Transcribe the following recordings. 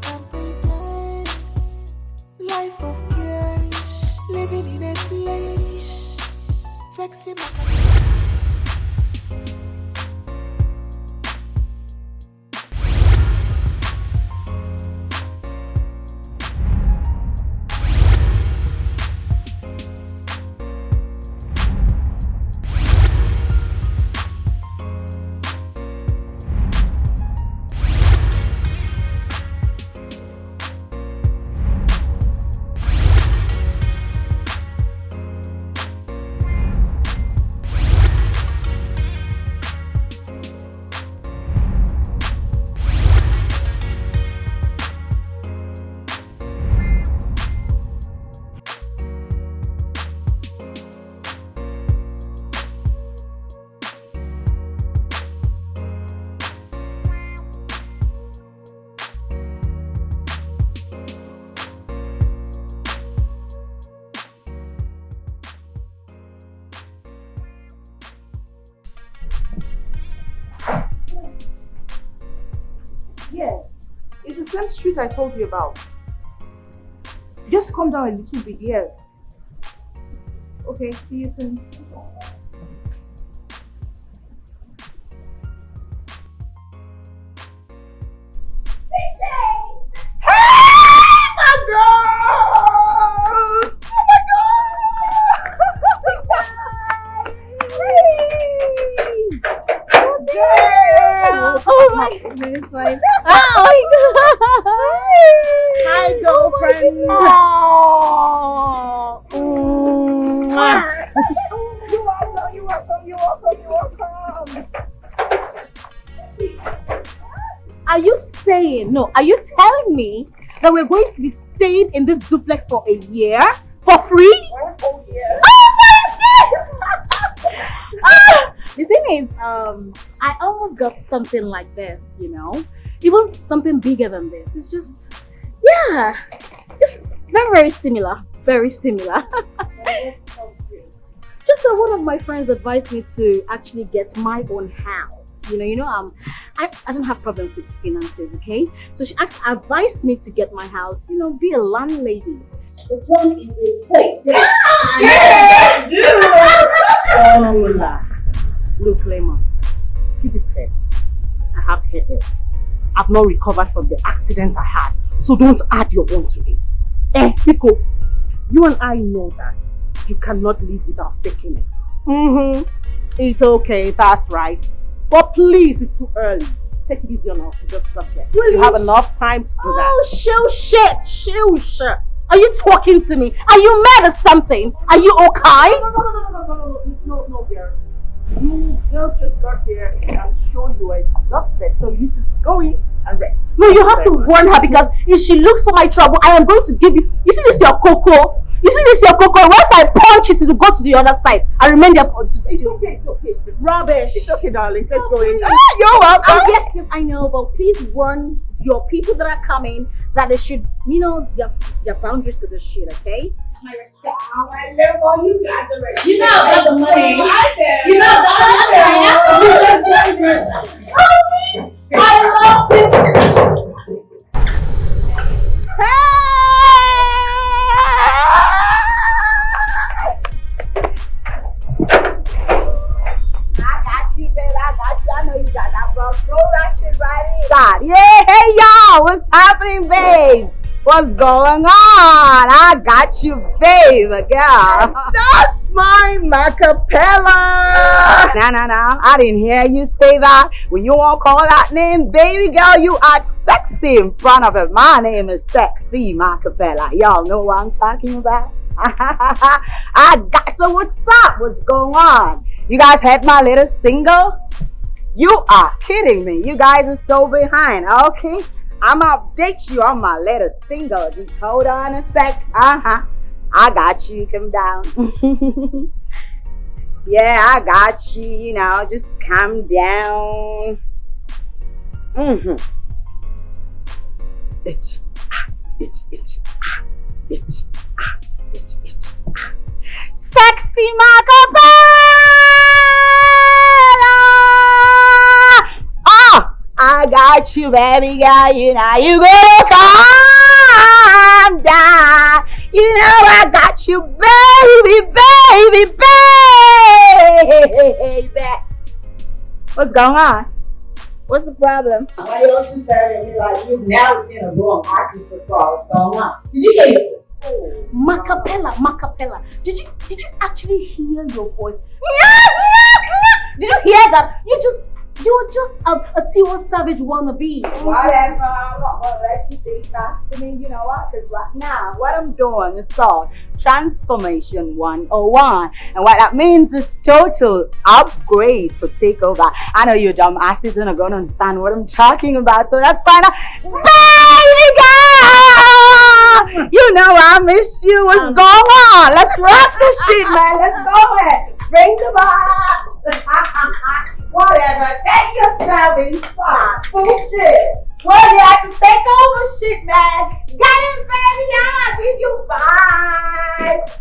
can pretend. Life of cares, living in a place. Sexy Maca. Yes, it's the same street I told you about. Just come down a little bit, yes. Okay, see you soon. Oh my goodness, my God. Hi, girlfriend. You're welcome. Are you saying, no, are you telling me that we're going to be staying in this duplex for a year for free? Oh, yeah. Oh my goodness! The thing is, I almost got something like this, you know? Even something bigger than this. It's just, yeah, it's very, very similar. Very similar. Just that one of my friends advised me to actually get my own house. I don't have problems with finances, okay? So she advised me to get my house, be a landlady. The point is a place. Yes! Look, Lemon, see this head? I have headache. I've not recovered from the accident I had, so don't add your own to it. Pico, you and I know that you cannot live without faking it. It's okay, that's right. But please, it's too early. Take it easy on us, just stop here. You have enough time to do that. Oh, show shit. Are you talking to me? Are you mad or something? Are you okay? No, girl. You girls just got here and I'm sure you are exhausted, so you should go in and rest. No, you have to warn her because if she looks for my trouble, I am going to give you. You see this your cocoa? Once I punch it to go to the other side, I remain there for It's okay. Rubbish. It's okay, darling. Let's go in. You're welcome. Yes, I know, but please warn your people that are coming that they should, their boundaries to the shit, okay? My respect. I love all you got the right. You know I got the money. You know I got the money. I love this. I know you got that, bro. Throw that shit right in. God, yeah, hey y'all, what's happening, babes? What's going on? I got you, babe, girl. That's my Macapella. No, I didn't hear you say that. When you won't call that name, baby girl, you are sexy in front of it. My name is Sexy Macapella. Y'all know what I'm talking about? I got you. What's up? What's going on? You guys heard my little single? You are kidding me. You guys are so behind. Okay, I'm gonna update you on my little single. Just hold on a sec. I got you. Come down. Yeah, I got you. Just calm down. Itch. Sexy Macapella! Oh, I I got you, baby girl. You know you gonna calm down. You know I got you, baby. What's going on? What's the problem? Why you also telling me like you've never seen a grown artist before? What's going on? Did you hear yourself? Macapella. Did you actually hear your voice? Did you hear that? You're just a Tiwa Savage wannabe. Whatever, I'm not gonna let you say that to me, you know what? Because right now, what I'm doing is called Transformation 101. And what that means is total upgrade for takeover. I know you dumb asses are not gonna understand what I'm talking about, so that's fine. Baby girl! You know I miss you. What's going on? Let's rock this shit, man. Let's go ahead. Bring the box. Whatever, take yourself inside. Bullshit. Well, you have to take over shit, man. Get him, baby. I'll give you 5.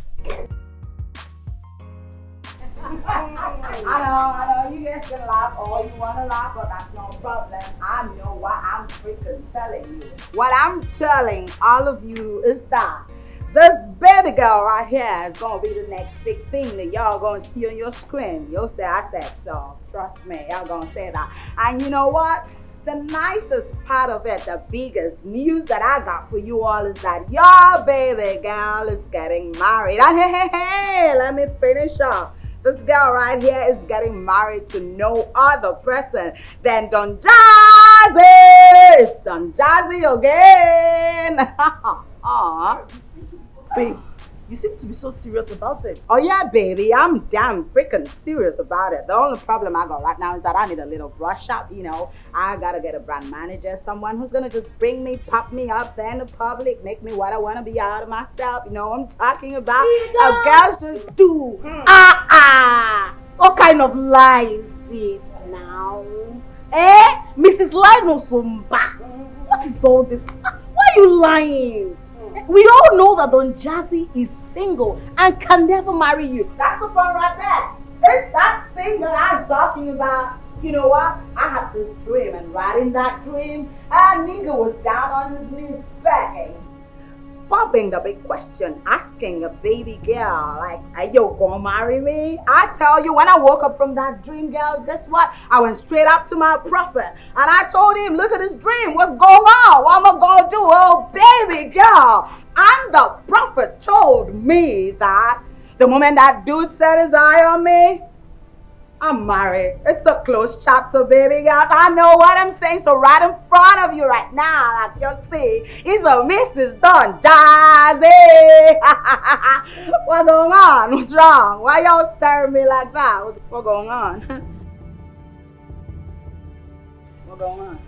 I know. You guys can laugh all you want to laugh, but that's no problem. I know what I'm freaking telling you. What I'm telling all of you is that this baby girl right here is gonna be the next big thing that y'all gonna see on your screen. You'll say I said so. Trust me, y'all gonna say that. And you know what? The nicest part of it, the biggest news that I got for you all is that your baby girl is getting married. And hey, let me finish up. This girl right here is getting married to no other person than Don Jazzy. It's Don Jazzy again. Aww. Babe, you seem to be so serious about this. Oh yeah, baby, I'm damn freaking serious about it. The only problem I got right now is that I need a little brush up, you know. I gotta get a brand manager, someone who's gonna just bring me, pop me up there in the public, make me what I wanna be out of myself. You know what I'm talking about? A girl's just do. What kind of lie is this now? Mrs. Lino Sumba. What is all this? Why are you lying? We all know that Don Jazzy is single and can never marry you. That's the fun right there. It's that thing that I'm talking about. You know what? I had this dream, and right in that dream, a nigga was down on his knees begging, popping the big question, asking a baby girl, like, are you gonna marry me? I tell you, when I woke up from that dream, girls, guess what? I went straight up to my prophet, and I told him, look at this dream, what's going on? What am I gonna do? Oh, baby girl. And the prophet told me that the moment that dude set his eye on me, I'm married. It's a closed chapter, baby girl. I know what I'm saying. So right in front of you right now, like you see, is a Mrs. Don Jazzy. What's going on? What's wrong? Why y'all staring me like that? What's going on? What's going on?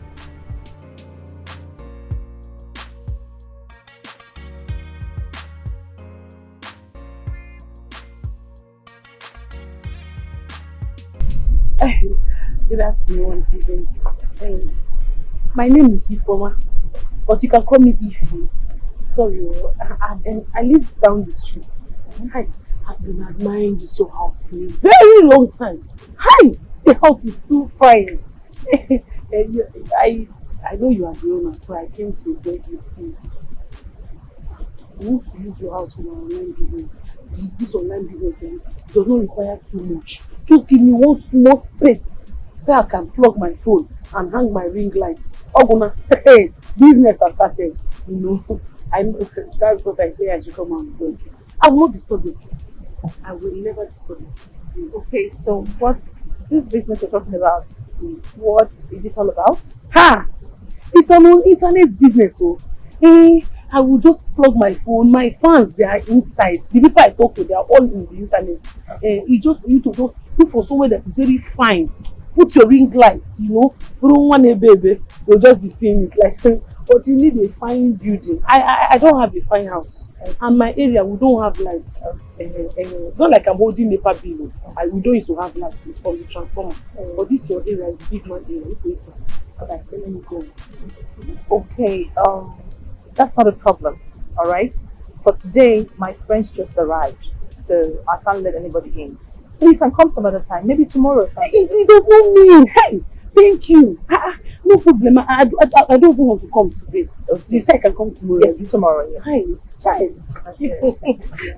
Good afternoon once again. My name is Ifoma, but you can call me Ify. Sorry, I live down the street. I've been admiring this your house for a very long time. Hi, the house is too fine. I know you are the owner, so I came to beg you, please. I want to use your house for my online business. This online business does not require too much. Just give me one small space where I can plug my phone and hang my ring lights. Oguna, hey, business has started. You know, I know that's what I say I should come and do. I will not disturb you, please. I will never disturb you, please. Okay, so what's this business you're talking about? What is it all about? Ha! It's an internet business, so I will just plug my phone. My fans, they are inside. The people I talk to, they are all in the internet. It's just for you to just look for somewhere that is very fine. Put your ring lights, you know. You don't want a baby, you'll just be seeing it like. But you need a fine building. I don't have a fine house, and my area we don't have lights. Not like I'm holding a bill. We don't used to have lights. It's from the transformer. But this your area is big man area. Okay, so let me go. Okay, that's not a problem, alright? For today, my friends just arrived, so I can't let anybody in. So you can come some other time, maybe tomorrow or something. It does not mean, hey, thank you. No problem. I don't even want to come today. Okay. You say I can come tomorrow. Yes, tomorrow. Yeah. Hi, child.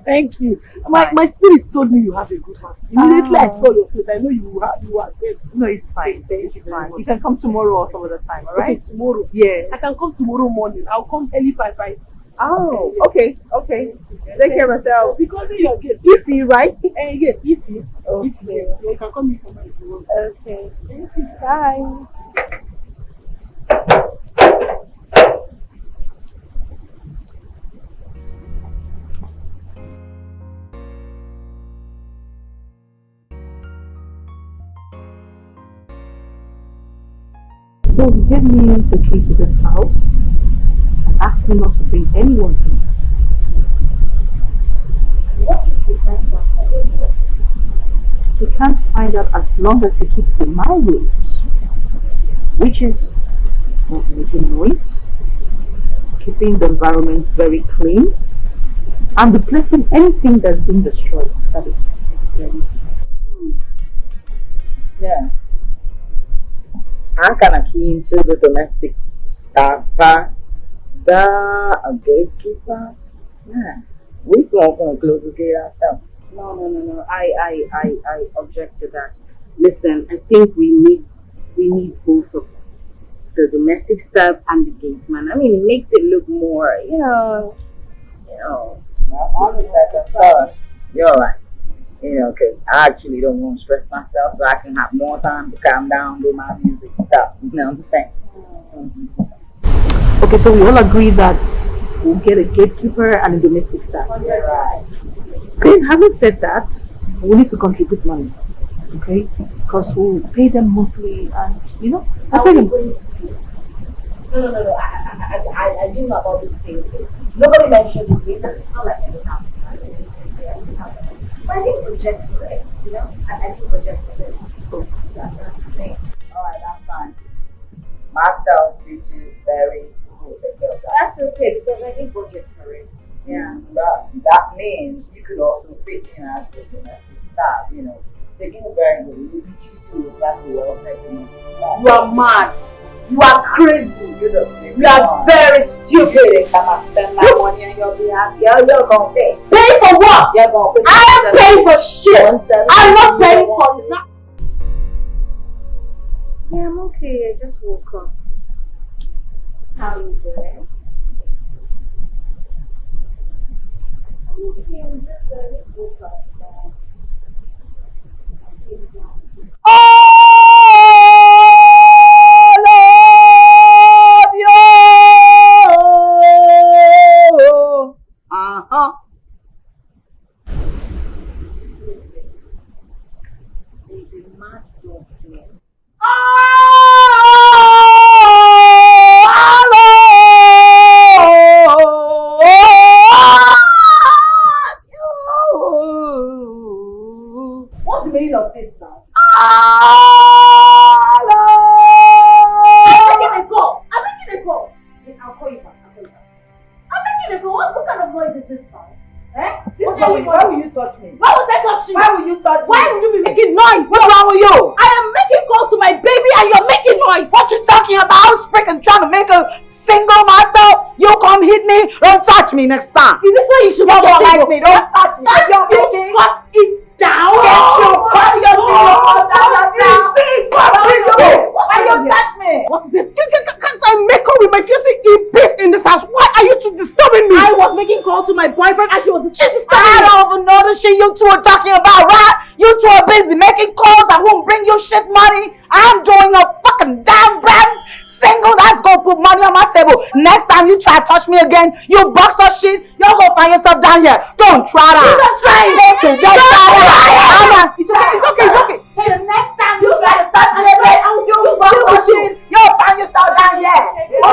Thank you. My spirit told me you have a good heart. Immediately I saw your face, I know you are there. No, it's fine. It's fine. You can come tomorrow or some other time, alright? Okay, tomorrow. Yeah. I can come tomorrow morning. I'll come early 5. Oh, okay. Take care of yourself. Because you're good. Ify, right? Yes, Ify. Okay. Ify, yes. So you can come in for my tomorrow. Okay. Bye. So he gave me the key to this house and asked me not to bring anyone in. What if he finds out? He can't find out as long as he keeps to my rules, which is not making noise, keeping the environment very clean, and replacing anything that's been destroyed. That is very easy. Yeah. I'm kind of keen to the domestic staff part, a gatekeeper. Yeah, we don't want to close the gate ourselves. No. I object to that. Listen, I think we need both of them. The domestic staff and the gatesman. I mean, it makes it look more, Well, all of that stuff. You're right. Because I actually don't want to stress myself, so I can have more time to calm down, do my music stuff. You know what I'm saying? Okay, so we all agree that we'll get a gatekeeper and a domestic staff. You're right. Then, having said that, we need to contribute money, okay? Because we'll pay them monthly, and I pay them. No. I didn't know about this thing. Nobody mentioned this thing. It's not like any house. But I think project for it, I think project for it. So, That's the thing. Alright, that's fine. Myself, you two, very cool. Take care of that. That's okay because I think budget for it. Yeah, but that means you could also fit in as the domestic staff, taking a very good look at you, that will affect domestic staff. You are mad. You are crazy. You are very stupid. Come and spend my money on your behalf. You're gonna pay. Pay for what? You're gonna pay. I'm paying for shit. I'm not paying for nothing. Yeah, I'm okay. I just woke up. How are you doing? I'm okay. I just woke up. What's the meaning of this now? I'm making a call. I'll call you back. I'm making a call. What kind of noise is this now? Why will you touch me? Why would I touch you? Why will you touch me? Why would you be making noise? What's wrong with you? I am making call to my baby and you're making noise. What you talking about? I was freaking trying to make a single myself. You come hit me. Don't touch me next time. Is this why you should You make a don't like single? me. Don't touch me. Can't You're you making. cut it down? Get your body up in your mouth down. Why you touch me? What is it? Can't I make up with my fiancé in peace in this house? Why are you two disturbing me? I was making call to my boyfriend and she was disturbing I don't even know the shit you two are talking about, right? You two are busy making calls that won't bring you shit money. I'm doing a fucking damn brand single that's gonna put money on my table. Next time you try to touch me again, you box or shit, you're gonna find yourself down here. Don't try that. You don't try it. Okay, don't try that. It's okay. Hey, the next time you try to touch me again, I will do box or shit. You'll find yourself down here. It's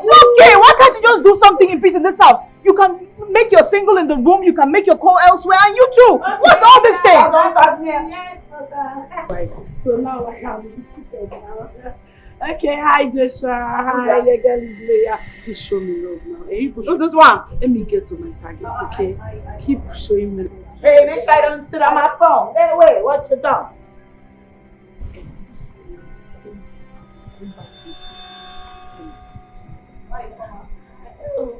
okay. Why can't you just do something in peace in this house? You can make your single in the room, you can make your call elsewhere, and you too. What's all this thing? Don't touch me. Right. So now I have okay, hi Joshua. Hi, the girl is Leah. Please show me love now. Hey, you push this one. Let me get to my target, okay? Keep showing me. Hey, make sure I don't sit on my phone. Anyway, what you done? Oh,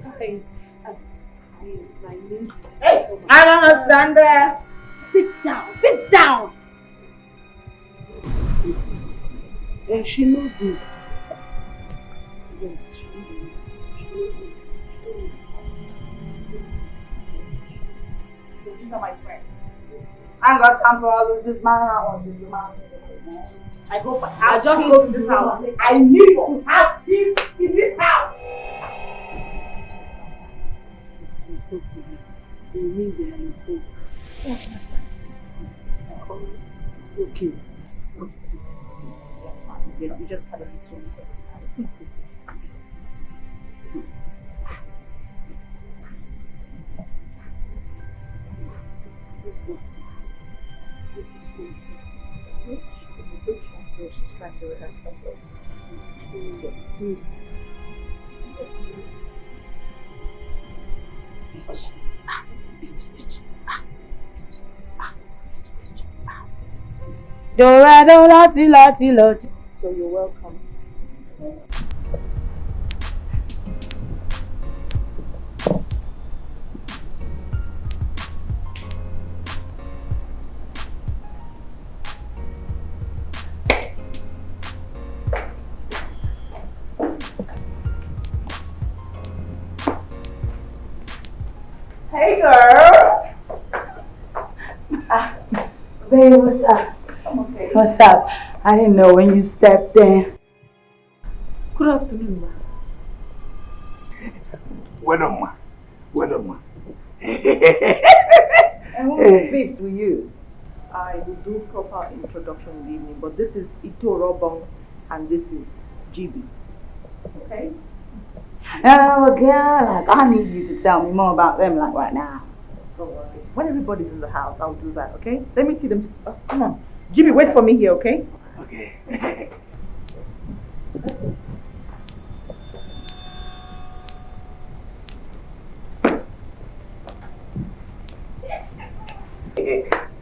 hi. My name. Hey, I don't understand that. Sit down. Sit down. She knows me. Yes, she knows me. These are my friends. I ain't got time for all of this, man. I want this, man. I just go to this house. I need to have peace in this house. It's not for me. You mean they are in place. Okay. What's this? You just had a little misunderstanding. Please sit. This one. She's trying to rehearse herself. Yes, please. Dora, Dora, tila, tila. So you're welcome. Hey girl. Babe, what's up? I'm okay. What's up? I didn't know when you stepped in. Good afternoon, ma. Well done, ma. And who babes with you? I will do proper introduction in the evening, but this is ETIKO and this is GB. Okay? Oh, girl, like, I need you to tell me more about them, like, right now. Don't worry. When everybody's in the house, I'll do that, okay? Let me see them. Come on. GB, wait for me here, okay? Okay.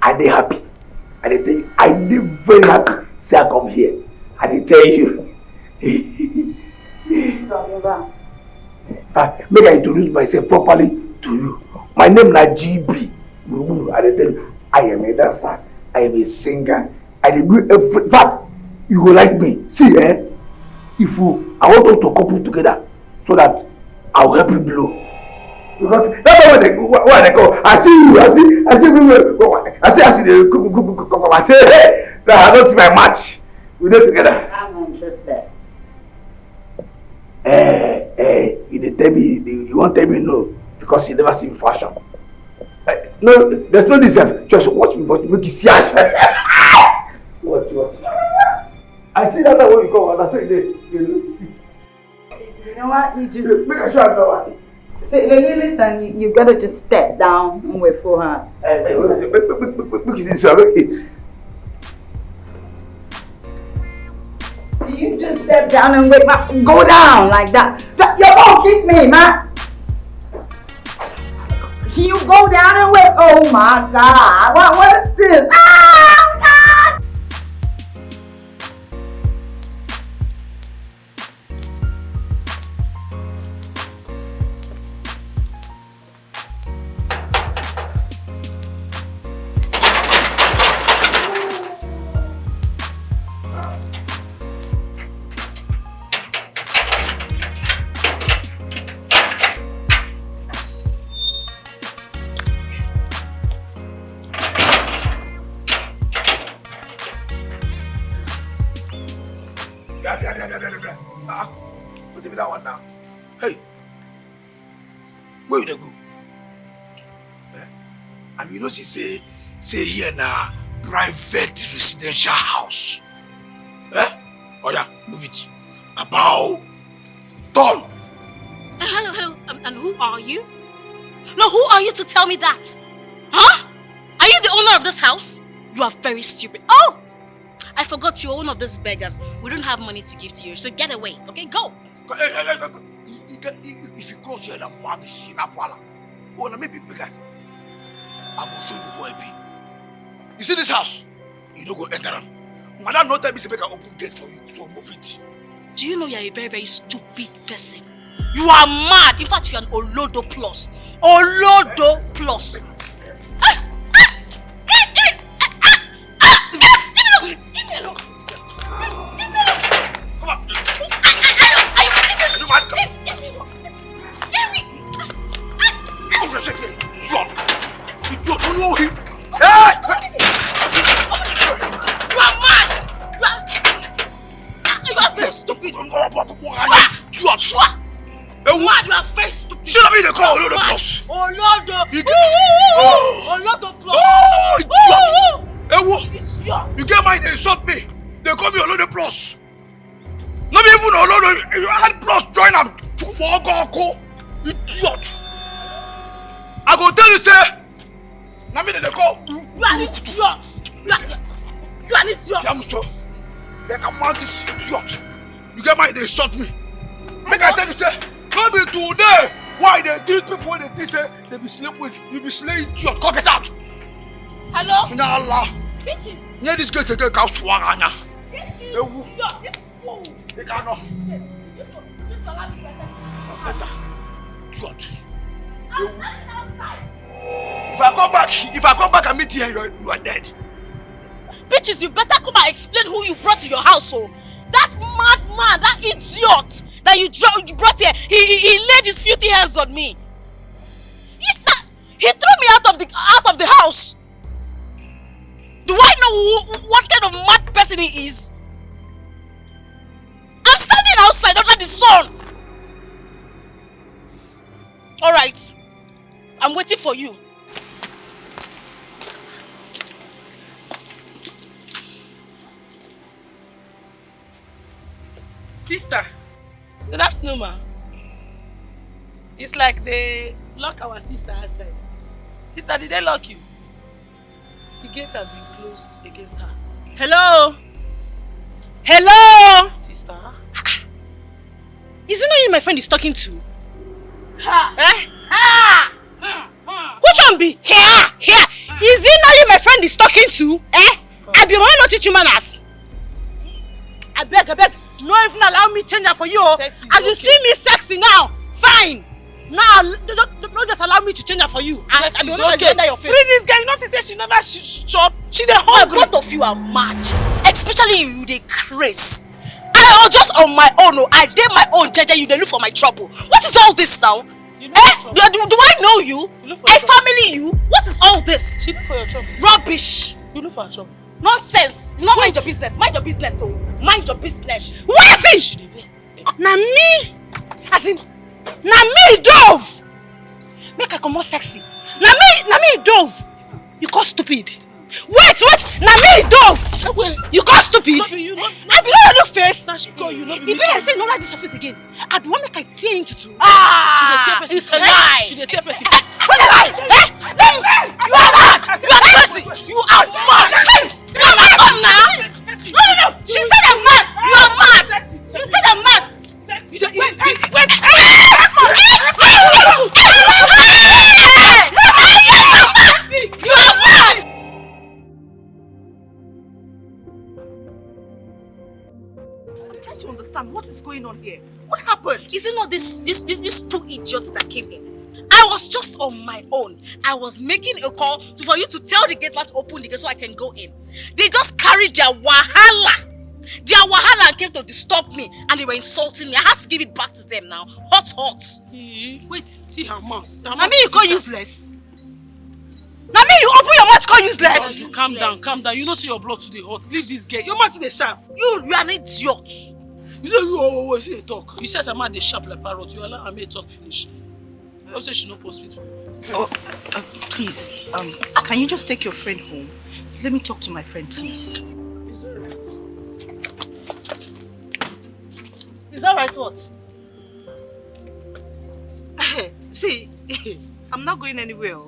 I dey happy. I dey tell you, I dey very happy. Say I come here. I dey tell you. Talking about? Make I introduce myself properly to you. My name na GB. I dey tell you, I am a dancer. I am a singer. I dey do every. But you go like me. See, if you, I want us to couple together so that I will help you blow. Because that's what they go. I see you. I see the. I say, hey, I don't see my match. We do together. I'm interested. You dey tell me, you won't tell me no because you never see fashion. No, there's no reason. Just watch me, but make you see us. Watch. I see that when you come, that's what you do. You know what? You just Make a shot now. say, listen. You gotta just step down and wait for her. Make you see so. You just step down and wait. Go down like that. You won't keep me, man. You go down and wait. Oh my God! What is this? Ah, God! What if that one now? Hey, where you dey go? And you know she say here na private residential house. Oh yeah, move it. About tall. Hello. And who are you? No, who are you to tell me that? Huh? Are you the owner of this house? You are very stupid. Oh! I forgot you're one of these beggars. We don't have money to give to you, so get away, okay? Go! If you cross here, then Bobby, she na pala. Oh, now maybe beggars. I will show you who I be. You see this house? You don't go enter them. Madam, no time is to make an open gate for you, so move it. Do you know you're a very, very stupid person? You are mad. In fact, you're an Olodo plus. Olodo plus. Should have been the call Olodo plus. Olodo plus. You get mine, they insult me. They call me Olodo plus. Not even Olodo, you had plus join them. Idiot. I go tell you, say, now me they call. You are an idiot. You are an idiot. I'm so. They can mad this idiot. You get mine, they insult me. Make I tell you, say, not be today. Why they treat people when they think say they be sleep with, you be slaying idiot. Go get out. Hello? Allah. Bitches. Yeah, this girl take a cow swagana. This fool. They cannot. This salami better. Idiot. I'm standing outside. If I come back and meet you, you are dead. Bitches, you better come and explain who you brought to your house, oh. That madman, that idiot that you brought here, he laid his filthy hands on me. He threw me out of the house. Do I know what kind of mad person he is? I'm standing outside under the sun. Alright, I'm waiting for you. Sister, good afternoon, ma. It's like they lock our sister outside. Sister, did they lock you? The gate has been closed against her. Hello? Hello? Sister? Is it not you my friend is talking to? Ha! Eh? Ha! Which one be? Here! Here! Is it not you my friend is talking to? Eh? I be mama not teach you manners. I beg. No even allow me change her for you. As you see me sexy now, fine. Now, don't just allow me to change her for you. I be not okay. Your face. Free this girl, you know she say she never chop. She dey hungry. Both of you are mad. Especially you, they craze. I was just on my own. I did my own, Jaja. You dey look for my trouble. What is all this now? You know do I know you? I family you? What is all this? She look for your trouble. Rubbish. You look for her trouble. Nonsense. You not mind your business. Mind your business, so mind your business. What is? Na me? As in, na me dove. Make her come more sexy. Na me dove. You call stupid. Wait, na me dove. You call stupid. I be not look face. Now she call you. If I say no like this office again, I be want make I tear into two. It's a lie. She dey tear person. What a lie? You are mad. You are crazy. You are mad. You are mad now. No. She said I'm mad. You are mad. You said I'm mad. You don't. Wait. You are mad. I'm trying to understand what is going on here. What happened? Is it not these two idiots that came in? I was just on my own. I was making a call for you to tell the gateman to open the gate so I can go in. They just carried their wahala. And came to disturb me and they were insulting me. I had to give it back to them now. Hot. Wait, see her mouth. I mean you call useless. Now me you open your mouth call useless. You calm down. You don't see your blood today hot. Leave this girl. Your mouth is the sharp. You are an idiot. You say you say talk. You say some man dey sharp like parrot. You allow me talk finish. I say she no post speak for your face. Please, can you just take your friend home? Let me talk to my friend, please. Is that right? Is that right what? See, I'm not going anywhere.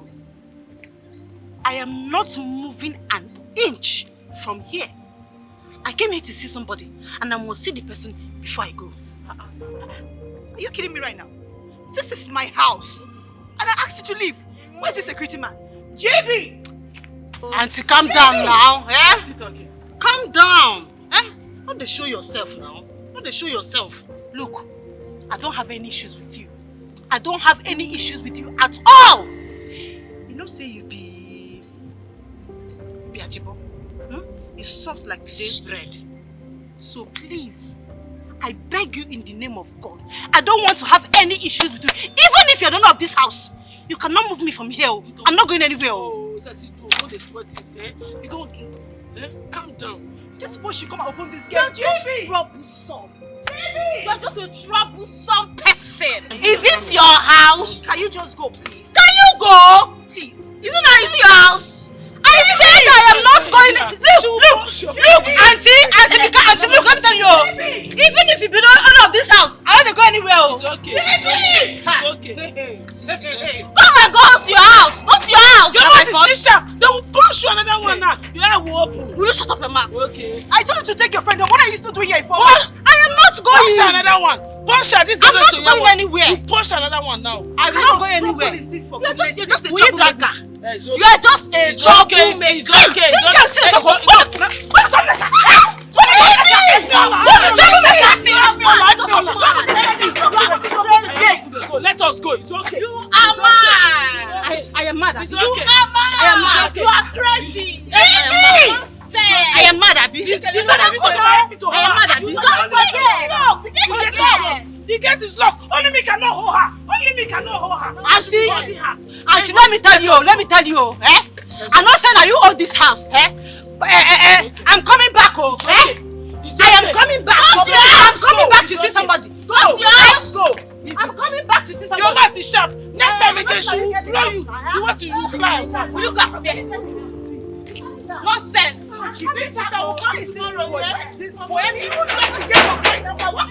I am not moving an inch from here. I came here to see somebody and I must see the person before I go. Are you kidding me right now? This is my house and I asked you to leave. Where's the security man? JB! Auntie, calm down now. Eh? Talking. Calm down. Eh? Don't they show yourself now. No, they show yourself. Look, I don't have any issues with you. I don't have any issues with you at all. You know, say you be ajibo. It's soft like today's bread. So please, I beg you in the name of God, I don't want to have any issues with you. Even if you're the owner of this house, you cannot move me from here. I'm not going anywhere. Oh, Sexy, don't exploit this, eh? You don't do. Calm down. This boy should come and open this gate. You're just troublesome. You're just a troublesome person. Is it your house? Can you just go, please? Can you go? Please. Is it not your house? I said I am not going. Look, auntie, look, let me tell you. Even if you be the owner of this house, I don't go anywhere. It's okay. It's okay. Come and go to your house. Go to your house. Your mouth is still sharp. They will punch you another one now. Your eye will open. Will you shut up your mouth? Okay. I told you to take your friend. What are you still doing here for? What? I am not going. Punch another one. Punch her. This I'm not going anywhere. You punch another one now. I'm not going anywhere. You're just a Will you drag troublemaker. her? Yeah, it's okay. You're just a troublemaker. It's okay. It's okay. Let us go. It's okay. You are mad. I am mad. It's You okay. are mad. I am mad. You are crazy. I am mad, Abi. I am mad, Abi. Don't forget. The gate is locked. Only me cannot hold her. Auntie, let me tell you, eh? I'm not saying that you own this house, eh? I'm coming back, oh, eh? I am coming back. I'm coming back to see somebody. Go to your house. I'm coming back to see somebody. Your mouth is sharp. Next time again, she will blow you. You want to fly. Will you go from there? Nonsense. Bitches, I will come tomorrow. What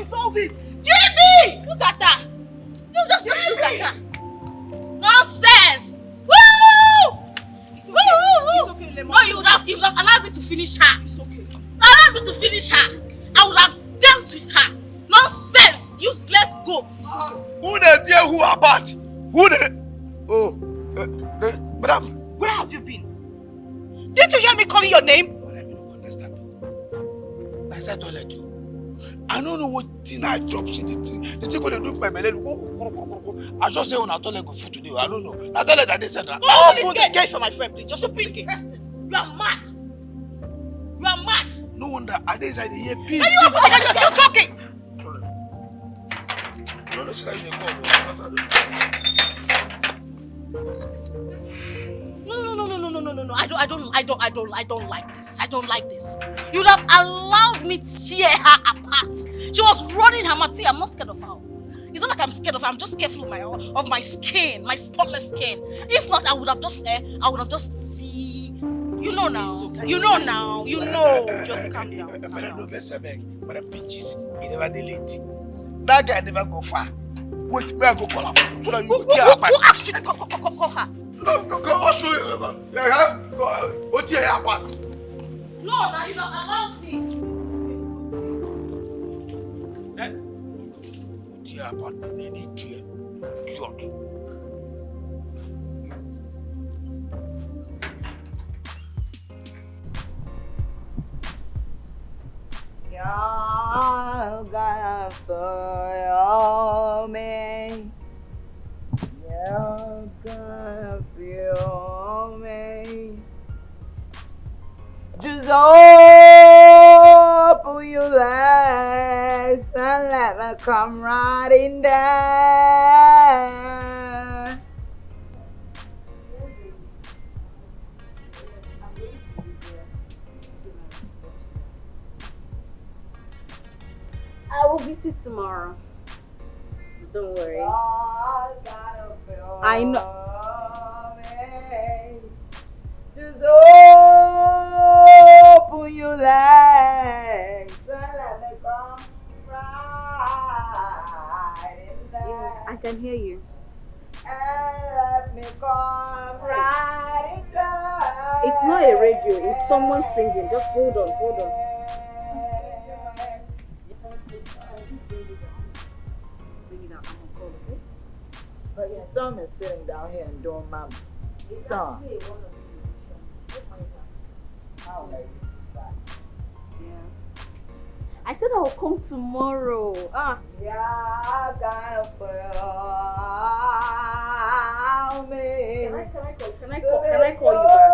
is all this? Jimmy! Look at that. You just look at that. Nonsense. Woo! It's okay, Lemon. No, you would have allowed me to finish her. It's okay. Allowed me to finish her. I would have dealt with her. Nonsense. Useless goats. Who the dear who are bad? Who the... Oh, madam. Where have you been? Didn't you hear me calling your name? But I don't understand though. I said toilet too. I don't know what thing I dropped in the thing when they do my belly. I just say on our toilet go food today. I don't know. Now toilet that they said that. Open the gate for my friend, please. Just open the gate. Person. You are mad. You are mad. No wonder I didn't say the here And you are still talking. No, it's like they call. No. I don't like this. I don't like this. You'd have allowed me tear her apart. She was running her mouth. See, I'm not scared of her. It's not like I'm scared of her. I'm just careful of my skin, my spotless skin. If not, I would have just see. You know now. You know now. You know. Just calm down. But I know best I beg. But the pinches, he never delete. That guy never go far. Wait, may I go call her? So that you tear her apart. Who asked you to call her? No, go also. Go tear her apart. No, now you don't allow me. Go tear her apart. Any care. Cute. You're gonna feel me. You're gonna feel me. Just open your legs and let me come riding down. I will visit tomorrow. Don't worry. I know. Just open your legs and let me come right in there. Yes, I can hear you. And let me come right in there. It's not a radio, it's someone singing. Just hold on. But your son is sitting down here and doing my song. I said I will come tomorrow. Yeah, kind of me. Can I call you back?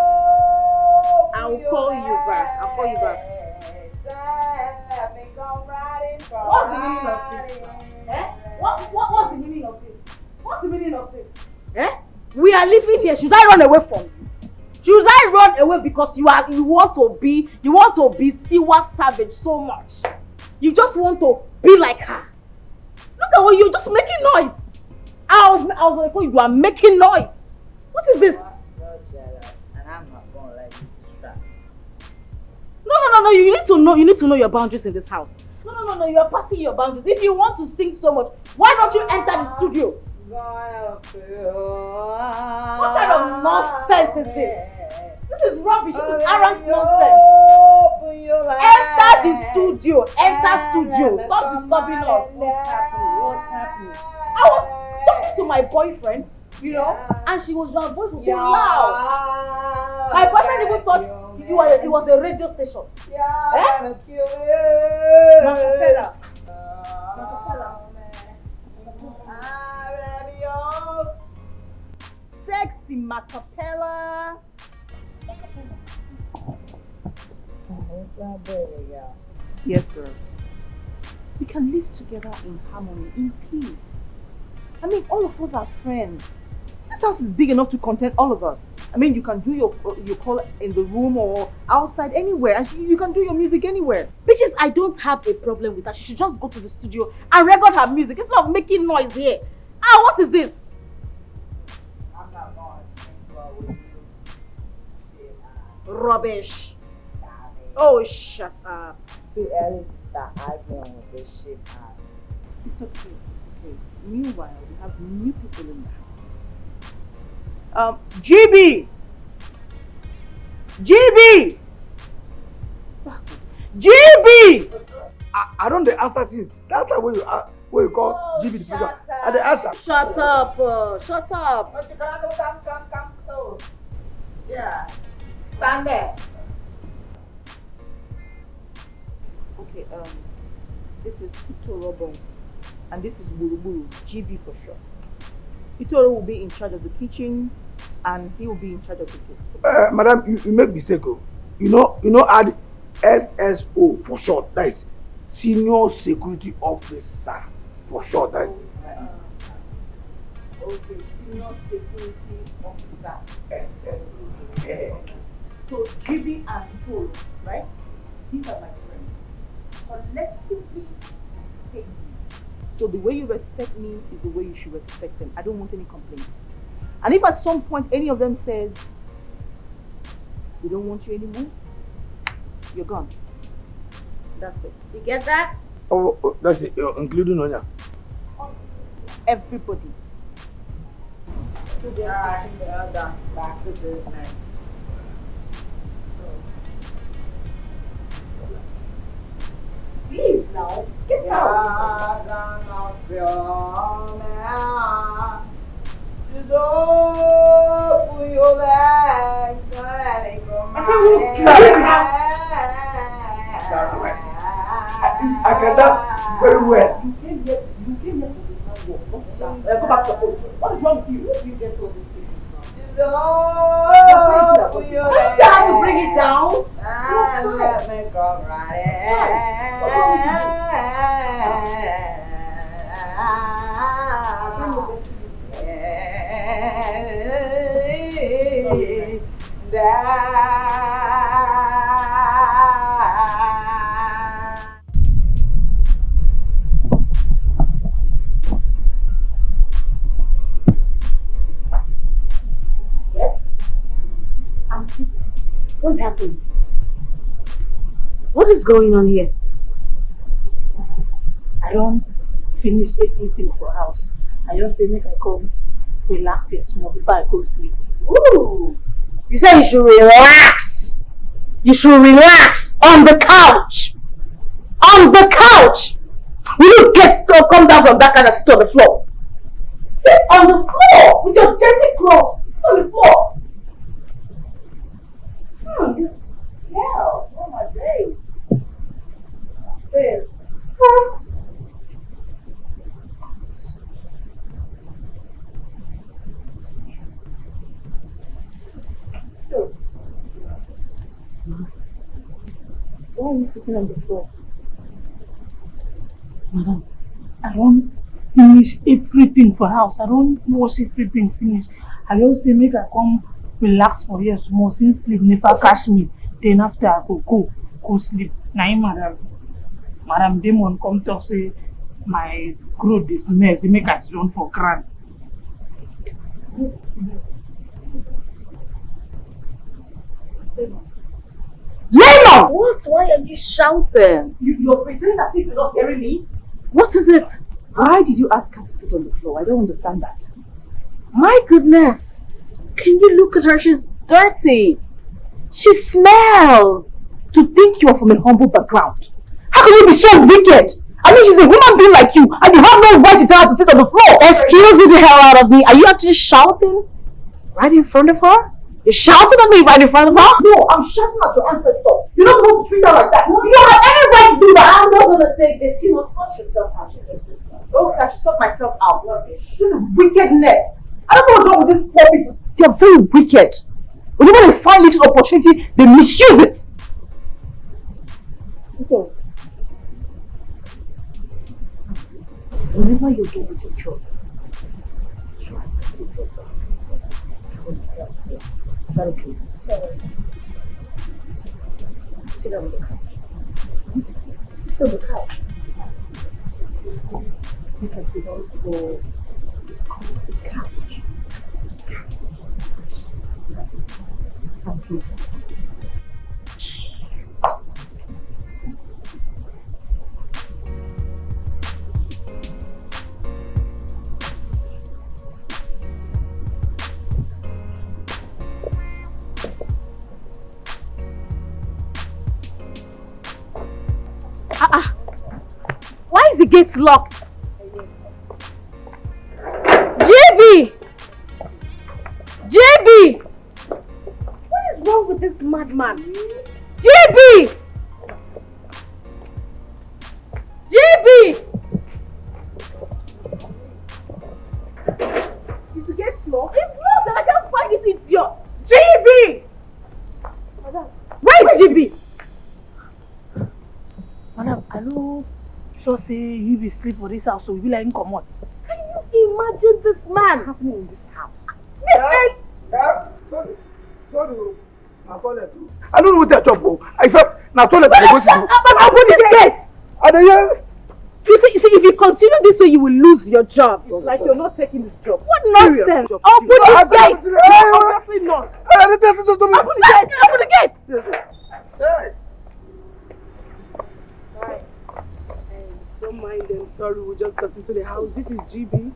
I will call you back. I'll call you back. What's the meaning of this? Eh? What's the meaning of this? What's the meaning of this? Eh? We are living here. Should I run away from you? Should I run away because you want to be Tiwa Savage so much? You just want to be like her. Look at what you're just making noise. I was like, oh, you are making noise. What is this? You're jealous, and I'm not gonna let you distract. No. You need to know your boundaries in this house. No. You are passing your boundaries. If you want to sing so much, why don't you enter the studio? What kind of nonsense is this? This is rubbish. This is arrant nonsense. Enter the studio. Enter studio. Stop disturbing us. What's happening? I was talking to my boyfriend, you know, and her voice was so loud. My boyfriend even thought it was a radio station. Macapella. Sexy Macapella. Yes, girl. We can live together in harmony, in peace. I mean, all of us are friends. This house is big enough to contain all of us. I mean, you can do your call in the room or outside, anywhere. And you can do your music anywhere. Bitches, I don't have a problem with that. She should just go to the studio and record her music instead of making noise here. What is this? I'm not going to with you. Rubbish. Oh, shut up. Too early to start arguing with this shit. It's okay. Meanwhile, we have new people in the house. GB! I don't the answer since. That's the way you call GB the figure. I the answer. Shut up. Come. Yeah. Stand there. Okay, this is Itorobo, and this is Buruburu, GB for short. Itoro will be in charge of the kitchen, and he will be in charge of the food. Madam, you make mistake. You know, add SSO for short. That is Senior Security Officer for short. That is. Okay, Senior Security Officer. SSO. So GB and Itoro, right? These are my friends. Collectively, take me. So the way you respect me is the way you should respect them. I don't want any complaints. And if at some point any of them says they don't want you anymore, you're gone. That's it. You get that? Oh, that's it. Including Onya. Everybody. Back to business. Leave now. Get out. I can dance very well. You came here for this man work. Go back to the phone. What is wrong with you? Where do you get all these things from? Don't you have to bring it down? Let me come right Yes. Auntie, what's happening? What is going on here? I don't finish everything for house. I just say make I come relax here small before I go sleep. Ooh! You say you should relax. You should relax on the couch. On the couch. Will you come down from that kind of sit on the floor? Sit on the floor with your dirty clothes. Sit on the floor. You hell. Oh my days. This. you sitting on the floor? Madam, I don't finish everything for house. I don't wash everything finish. I just say make I come relax for here small since sleep never catch me. Then after I go sleep. Now Madam Demon come talk say my clothes is mess. He make us run for ground. Lemon! What? Why are you shouting? You're pretending that people are not hearing me. What is it? Why did you ask her to sit on the floor? I don't understand that. My goodness. Can you look at her? She's dirty. She smells. To think you are from a humble background. How can you be so wicked? I mean, she's a human being like you, and you have no right to tell her to sit on the floor. Excuse me the hell out of me. Are you actually shouting right in front of her? You're shouting at me right in front of her? No, I'm shouting at your ancestor. You're not supposed to treat her like that. You don't have any right to do that. I'm not going to take this. You know, sort yourself out. She's your sister. Okay, I should sort myself out. Rubbish. This is wickedness. I don't know what's wrong with these poor people. They are very wicked. Whenever they find little opportunity, they misuse it. Okay. Whenever you're done with your job, try to do your job. Is that okay? Sit down on the couch. Sit on the couch. You can sit down for this called the couch. Thank you. Why is the gate locked? JB! JB! What is wrong with this madman? JB! JB! Is the gate locked? It's locked and I can't find this idiot! JB! Where is JB? Madam, I know sure say you be sleep for this house, so we be like come out. Can you imagine this man happening in this house? This man! Sorry. I don't know what that job for. I felt now toilet I go to do. But open this gate! I don't hear. You see, if you continue this way, you will lose your job. Like you're not taking this job. What nonsense! Open this gate! Obviously not. Open the gate! Open the gate! Hey. Don't mind them. Sorry, we just got into the house. This is GB.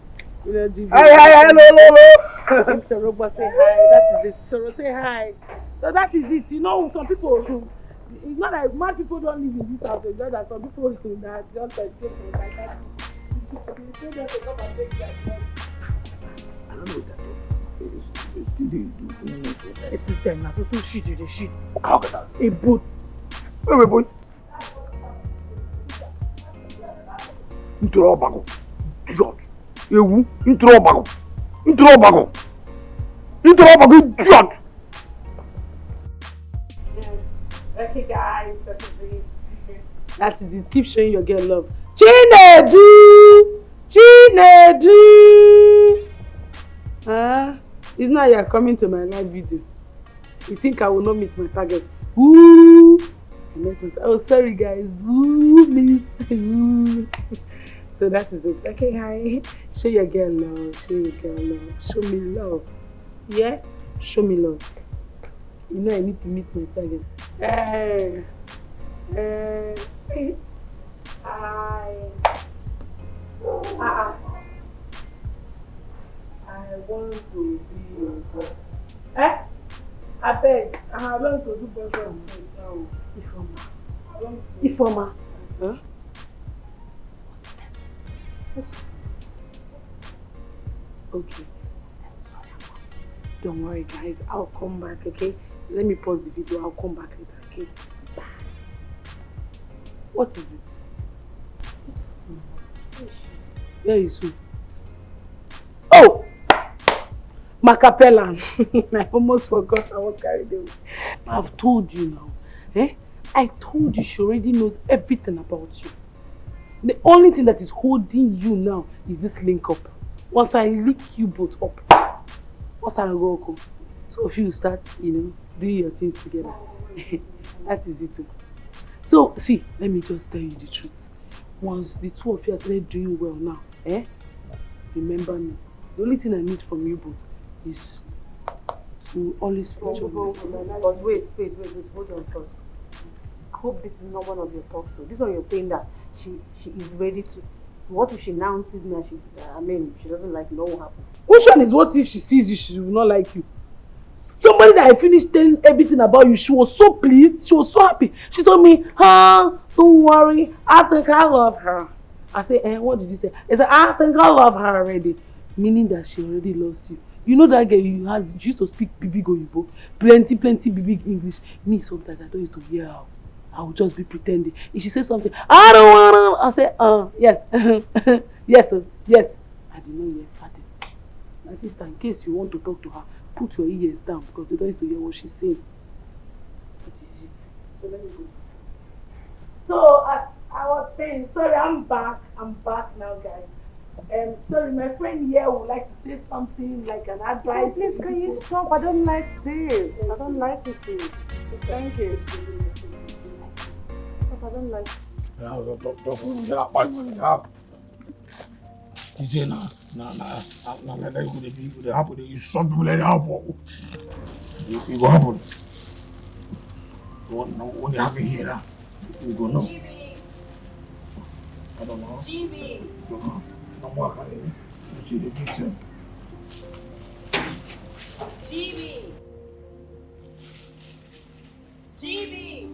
You know GB. Hi, hello. Interroba, say hi. That is it. Toro, say hi. So that is it. You know, some people, it's not like mad people don't live in this house. It's just that some people that just escape from that. They say that they come and take their job. I don't know what that is. Every time, now so shit, they shit. How can that? A boat. Wait, boy. Ntoro bago. Idiot. Ewu. Ntoro bago. Idiot. Okay, guys, that is it. Keep showing your girl love. Chinedu! It's not you're coming to my live video. You think I will not meet my target? Ooh! Oh, sorry, guys. Ooh means ooh. So that is it. Okay, hi. Show your girl love. Show me love. Yeah? Show me love. You know I need to meet my target. I want to be your boy. I beg. I want to do boyfriend now. Ifoma. Huh? Okay. Don't worry, guys. I'll come back, okay? Let me pause the video. I'll come back later, okay? Bye. What is it? Where is who? Oh! Macapellan. I almost forgot I was carried away. I've told you now. I told you she already knows everything about you. The only thing that is holding you now is this link up. Once I link you both up, once I go, so if you start, doing your things together, that is it. So, see, let me just tell you the truth. Once the two of you are started doing well now, remember me. The only thing I need from you both is to always speak to me. But wait, hold on first. I hope this is not one of your talks. So this one you're saying that she is ready to. What if she now sees me and she doesn't like me? What will happen? Which one is what if she sees you, she will not like you? Somebody that I finished telling everything about you, she was so pleased, she was so happy. She told me, don't worry, I think I love her. I said, what did you say? I said, I think I love her already. Meaning that she already loves you. You know that girl she used to speak big Oyibo, plenty big English. Me sometimes I don't used to hear her. I would just be pretending. If she says something, I don't wanna, I'll say, yes, yes. I did not hear party. My sister, in case you want to talk to her, put your ears down because they don't used to hear what she's saying. That is it. So let me go. So as I was saying, sorry, I'm back now, guys. Sorry, my friend here would like to say something like an advice. Please, can you stop? I don't like this. I don't like it. Please. Thank you. Stop, I don't like it. I don't know. GB. I'm walking. You see the picture. GB. GB.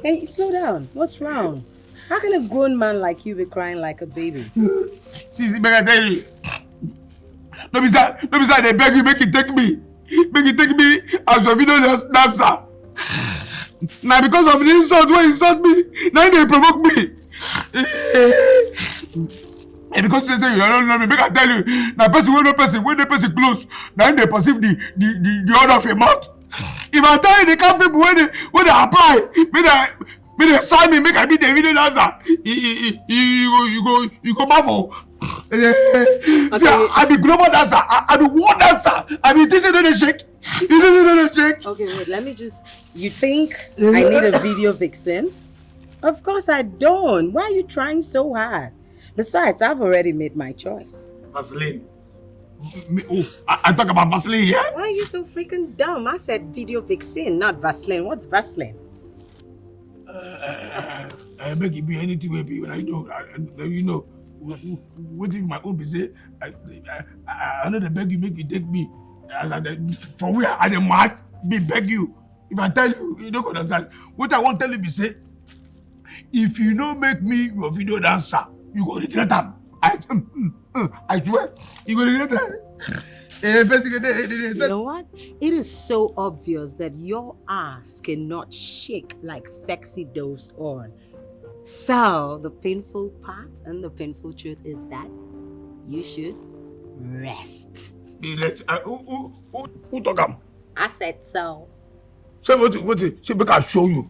Hey, slow down. What's wrong? How can a grown man like you be crying like a baby? See, make I tell you. No be that they beg you, make you take me. Make you take me as your video dancer. Now because of the insult, when you insult me, now they provoke me. And because you say you don't know me, make I tell you, now person when no person close, now they perceive the order of a mouth. If I tell you the kind people when they apply, make they sign me, make I be the video dancer. You go marvel. Okay. See, I be global dancer, I be world dancer, I be this and that shake. Shake. Okay, wait, let me just... You think I need a video vixen? Of course I don't. Why are you trying so hard? Besides, I've already made my choice. Vaseline. I talk about Vaseline here. Why are you so freaking dumb? I said video vixen, not Vaseline. What's Vaseline? I make it be anything will be when I know. What if my own be say? I know the beg you make you take me. From where I the mad be beg you. If I tell you, you don't understand. What I want to tell you be say, if you don't make me your video dancer, you go regret them. I swear, you go regret that. You know what? It is so obvious that your ass cannot shake like sexy doves on. So the painful part and the painful truth is that you should rest. Who talk am? I said so. Say what? Say make I show you.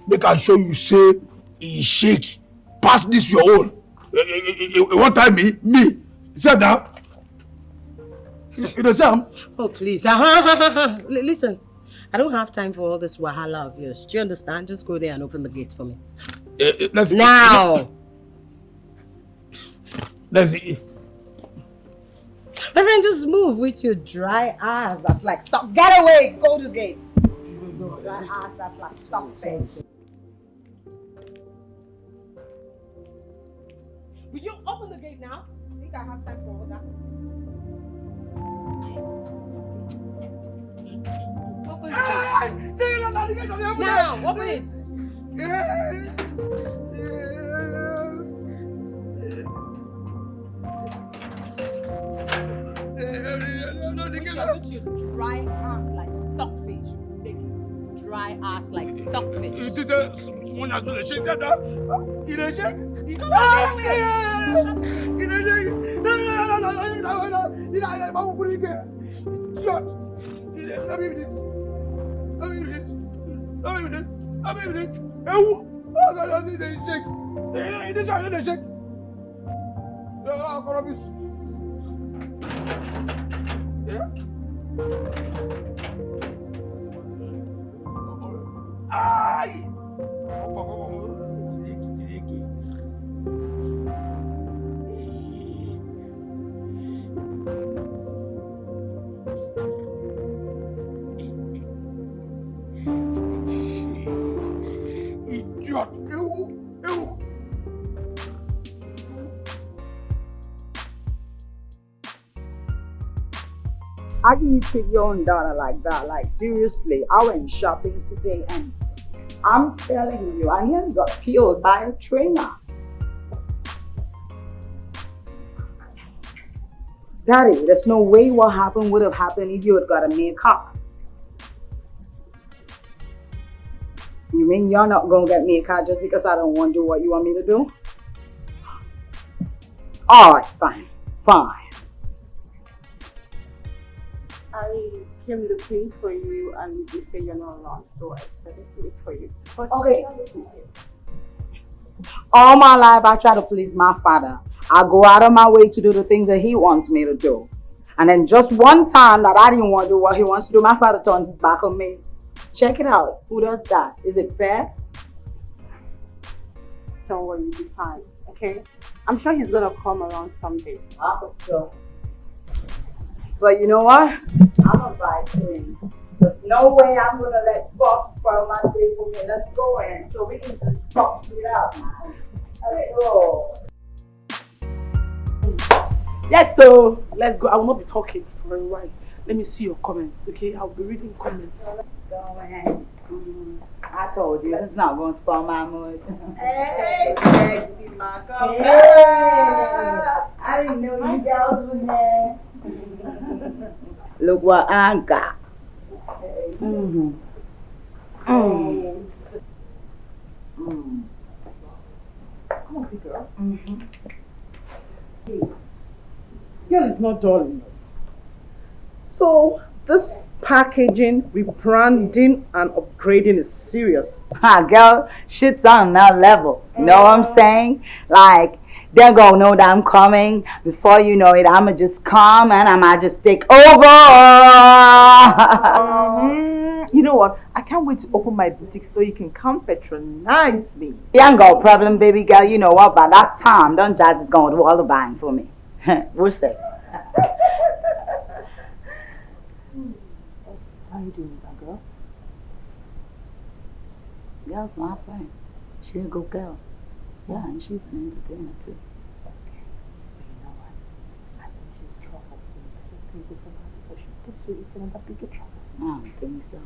Make I show you. Say he shake. Pass this your own. One time me. Sit down. You know Sam? Oh please. Listen, I don't have time for all this wahala of yours. Do you understand? Just go there and open the gates for me. Now. Let's see. My friend, just move with your dry ass. That's like, stop, get away, go to the gates. Dry ass, that's like, stop there. Will you open the gate now? I think I have time for all that. Open the gate. Now, open it. you dry ass like stockfish. Big dry ass like stockfish. It is a one as the shake that. It is shake. It How do you treat your own daughter like that? Like, seriously, I went shopping today and I'm telling you, I nearly got killed by a trainer. Daddy, there's no way what happened would have happened if you had got a maid car. You mean you're not going to get me a car just because I don't want to do what you want me to do? Alright, fine. I came looking for you and you say you're not around, so I decided to wait for you. But okay. All my life I try to please my father. I go out of my way to do the things that he wants me to do. And then just one time that I didn't want to do what he wants to do, my father turns his back on me. Check it out. Who does that? Is it fair? don't worry, you'll be fine, okay? I'm sure he's gonna come around someday. I hope so. But you know what? I'm a vibe to him. There's no way I'm gonna let Fox spoil my day for me. Let's go in so we can just talk it out, man. Let's go. Yes, so let's go. I will not be talking for a while. Let me see your comments, okay? I'll be reading comments. Let's go ahead. I told you, it's not going to spoil my mood. Hey, sexy Marco. Hey. I didn't know you girls were here. Look what I got. Hey. Mm-hmm. Mm. Mm. Come on, see, girl. Mm-hmm. Girl is not dull enough. So, this packaging, rebranding, and upgrading is serious. Girl, shit's on another level. You know what I'm saying? Like, they're gonna know that I'm coming. Before you know it, I'ma just come and I'ma just take over. You know what? I can't wait to open my boutique so you can come patronize me. You ain't got a problem, baby girl. You know what? By that time, Don Jazz is gonna do all the buying for me. We'll see. How you doing with that girl? Girl's my friend. She's a good girl. Yeah, and she's an entertainer too. Okay. But you know what? I think she's trouble too. Let's stay away from her before she puts you in another bigger trouble. I don't think so.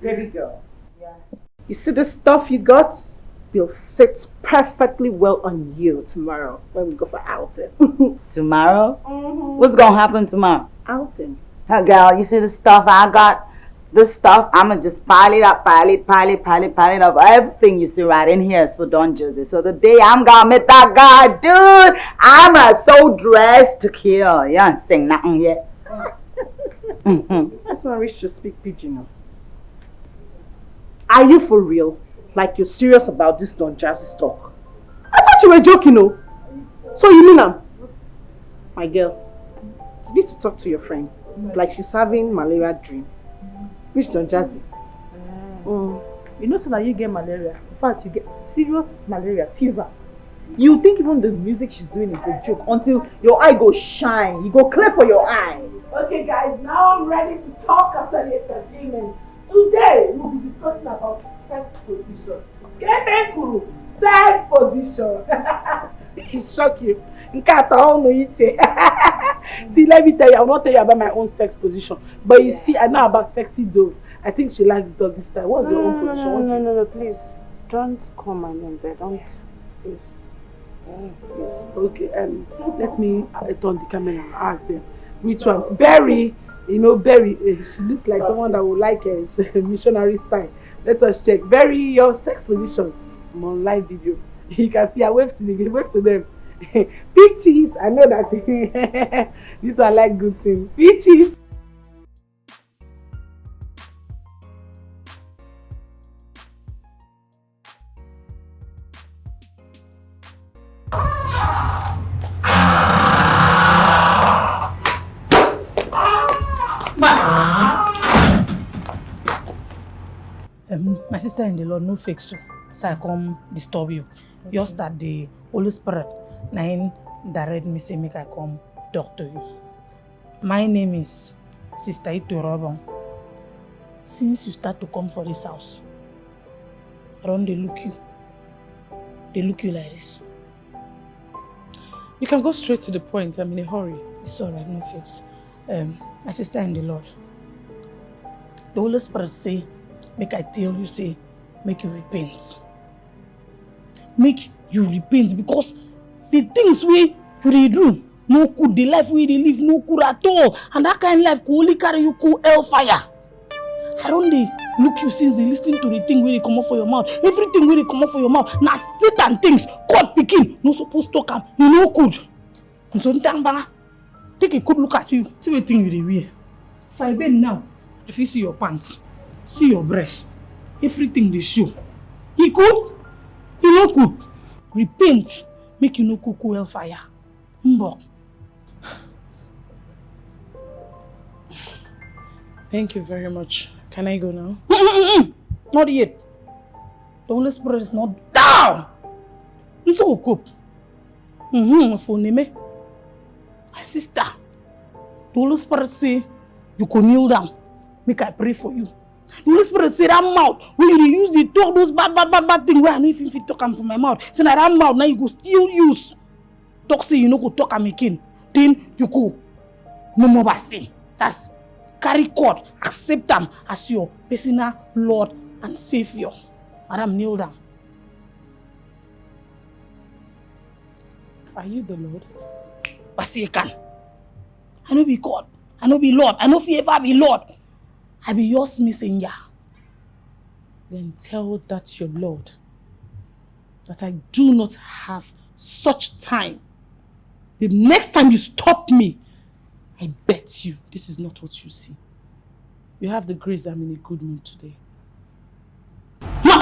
Baby girl. Yeah. You see the stuff you got? Will sit perfectly well on you tomorrow when we go for outing. Tomorrow? Mm-hmm. What's gonna happen tomorrow? Outing. Girl, you see the stuff I got? This stuff, I'ma just pile it up. Everything you see right in here is for Don Jose. So the day I'm gonna meet that guy, dude, I'm so dressed to kill. You ain't sing nothing yet. That's why I wish to speak pidgin. Are you for real? Like you're serious about this Don Jazzy talk? I thought you were joking, no? So you mean my girl, you need to talk to your friend. It's like she's having malaria dream. Which Don Jazzy? You know, so that you get malaria. In fact, you get serious malaria fever. You think even the music she's doing is a joke until your eye go shine. You go clear for your eye. Okay, guys, now I'm ready to talk after the entertainment. Today, we'll be discussing about sex position. Sex position. It shock you. See, let me tell you, I'll not tell you about my own sex position. But you see, I know about sexy dove. I think she likes doggy style. What's your own position? No, please. Don't call my name there. Don't. Please. Okay, let me turn the camera and ask them. Which one? Berry. You know, Berry. She looks like someone that would like a missionary style. Let us check. Berry, your sex position. I'm on live video. You can see I wave to them. Peaches. I know that. This one like good thing. Peaches. My sister in the Lord no fix you, so I come disturb you. Okay. Just that the Holy Spirit nine direct me say make I come talk to you. My name is Sister ETIKO. Since you start to come for this house, around they look you like this. You can go straight to the point. I'm in a hurry. It's alright, no fix. My sister in the Lord, the Holy Spirit say, make I tell you, say, make you repent. Make you repent because the things we do, no good. The life we live, no good at all. And that kind of life could only carry you cool hellfire. I don't look you since they listen to the thing where they come out for your mouth. Everything where they come out for your mouth. Now Satan things, God picking, no supposed to come. You know good. And so take a good look at you. See what thing you wear. If I bend now, if you see your pants, see your breast, everything they show. He could, he no could. Repent, make you no cook hellfire. Mbok. Thank you very much. Can I go now? Not yet. The Holy Spirit is not down. You so cope. For me, my sister. The Holy Spirit say you can kneel down. Make I pray for you. The Holy Spirit say that mouth when you use the talk those bad things where I know if you talk them from my mouth. Say that mouth now you go still use. Talk say you no go talk am again. Then you go no more say. That's carry God, accept them as your personal Lord and Savior. Madam, kneel down. Are you the Lord? But you can. I know be God. I know be Lord. I know if you ever be Lord. I be yours messenger. Then tell that your Lord that I do not have such time. The next time you stop me, I bet you this is not what you see. You have the grace that I'm in a good mood today. Ma!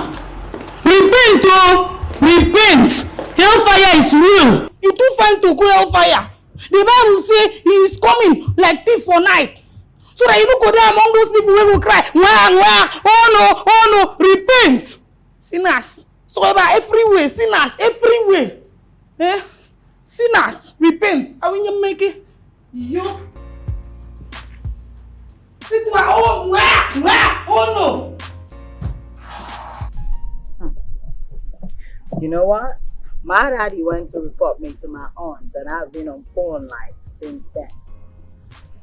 Repent, oh! Repent! Hellfire is real! You too fine to go hellfire. The Bible say he is coming like thief for night. So that you don't go there among those people who will cry, wah, wah, oh no, repent! Sinners. So everywhere, sinners, everywhere. Eh? Sinners, repent. I will you make it. You. Oh no. You know what? My daddy went to report me to my aunt, and I've been on phone line since then.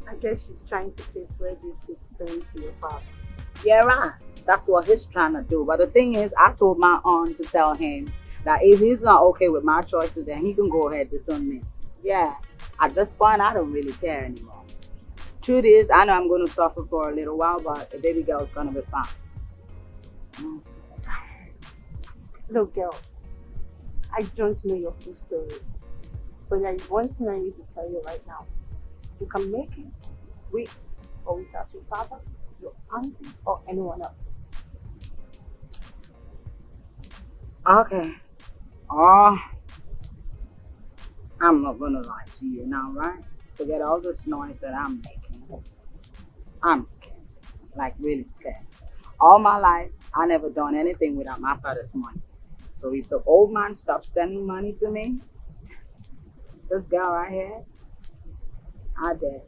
I guess she's trying to persuade you to turn to your father. Yeah, right. That's what he's trying to do. But the thing is, I told my aunt to tell him that if he's not okay with my choices, then he can go ahead and disown me. Yeah, at this point, I don't really care anymore. Truth is, I know I'm going to suffer for a little while, but the baby girl's going to be fine. Look, girl, I don't know your full story, but there is one thing I need to tell you right now. You can make it with or without your father, your auntie, or anyone else. Okay. Oh, I'm not gonna lie to you now, right? Forget all this noise that I'm making. I'm scared. Like really scared. All my life, I never done anything without my father's money. So if the old man stops sending money to me, this girl right here, I dead.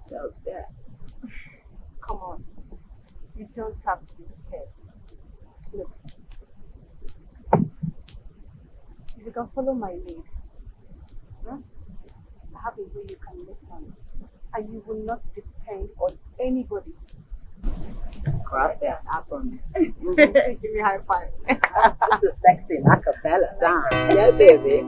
So scared. Come on. You don't have to be scared. Look. If you can follow my lead, huh? I have a way you can make money. And you will not depend on anybody. Cross that, I promise. Give me a high five. This is sexy acapella time. Yeah, baby.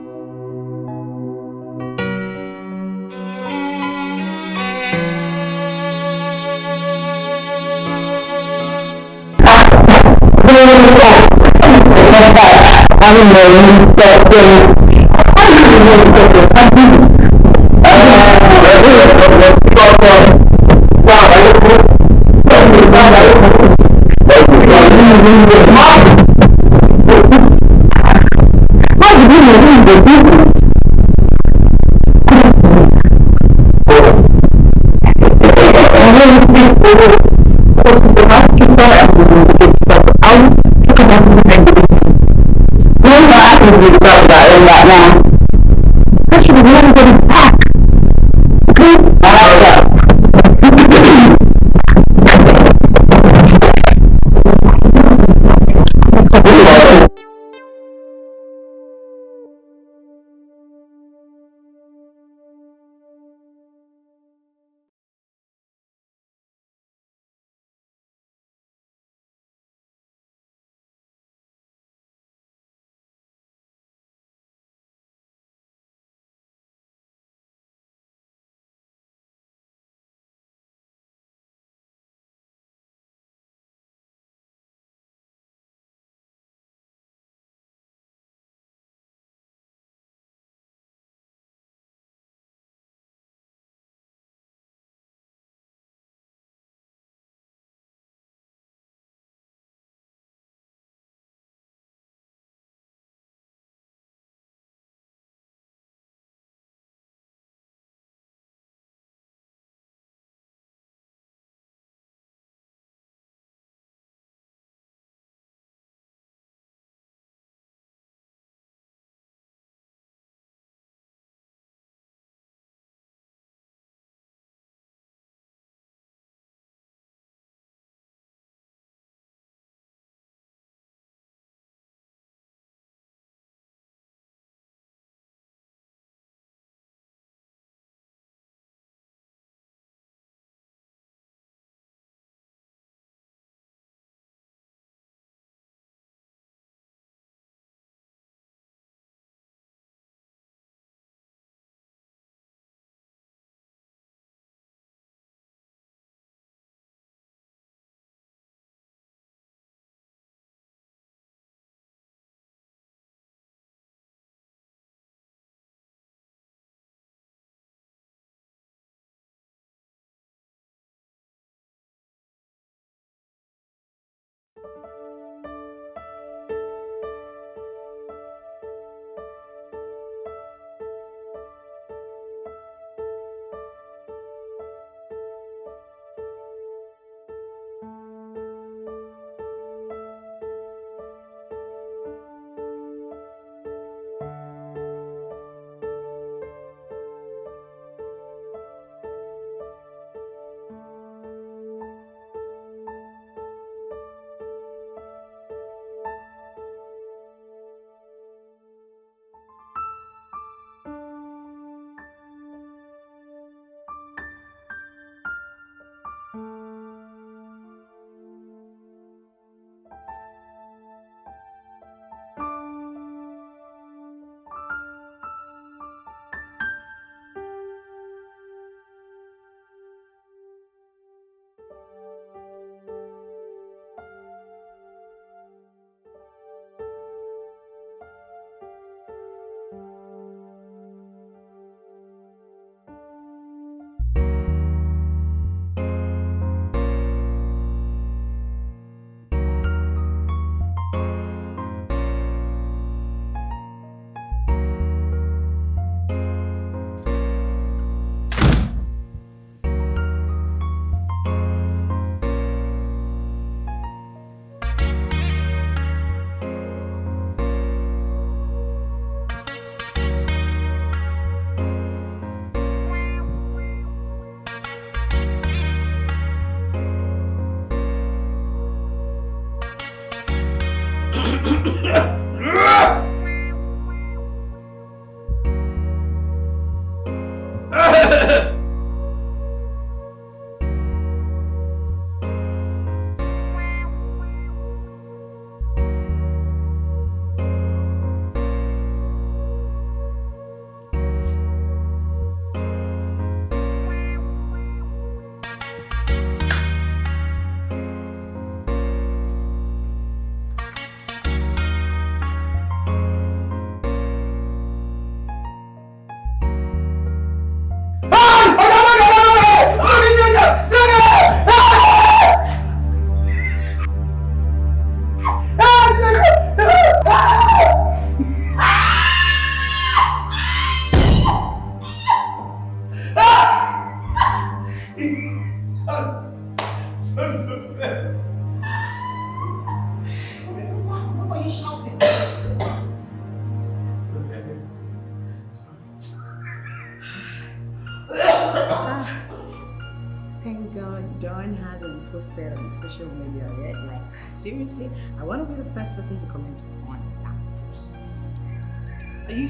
posted on social media yet. Like, seriously, I want to be the first person to comment on that post.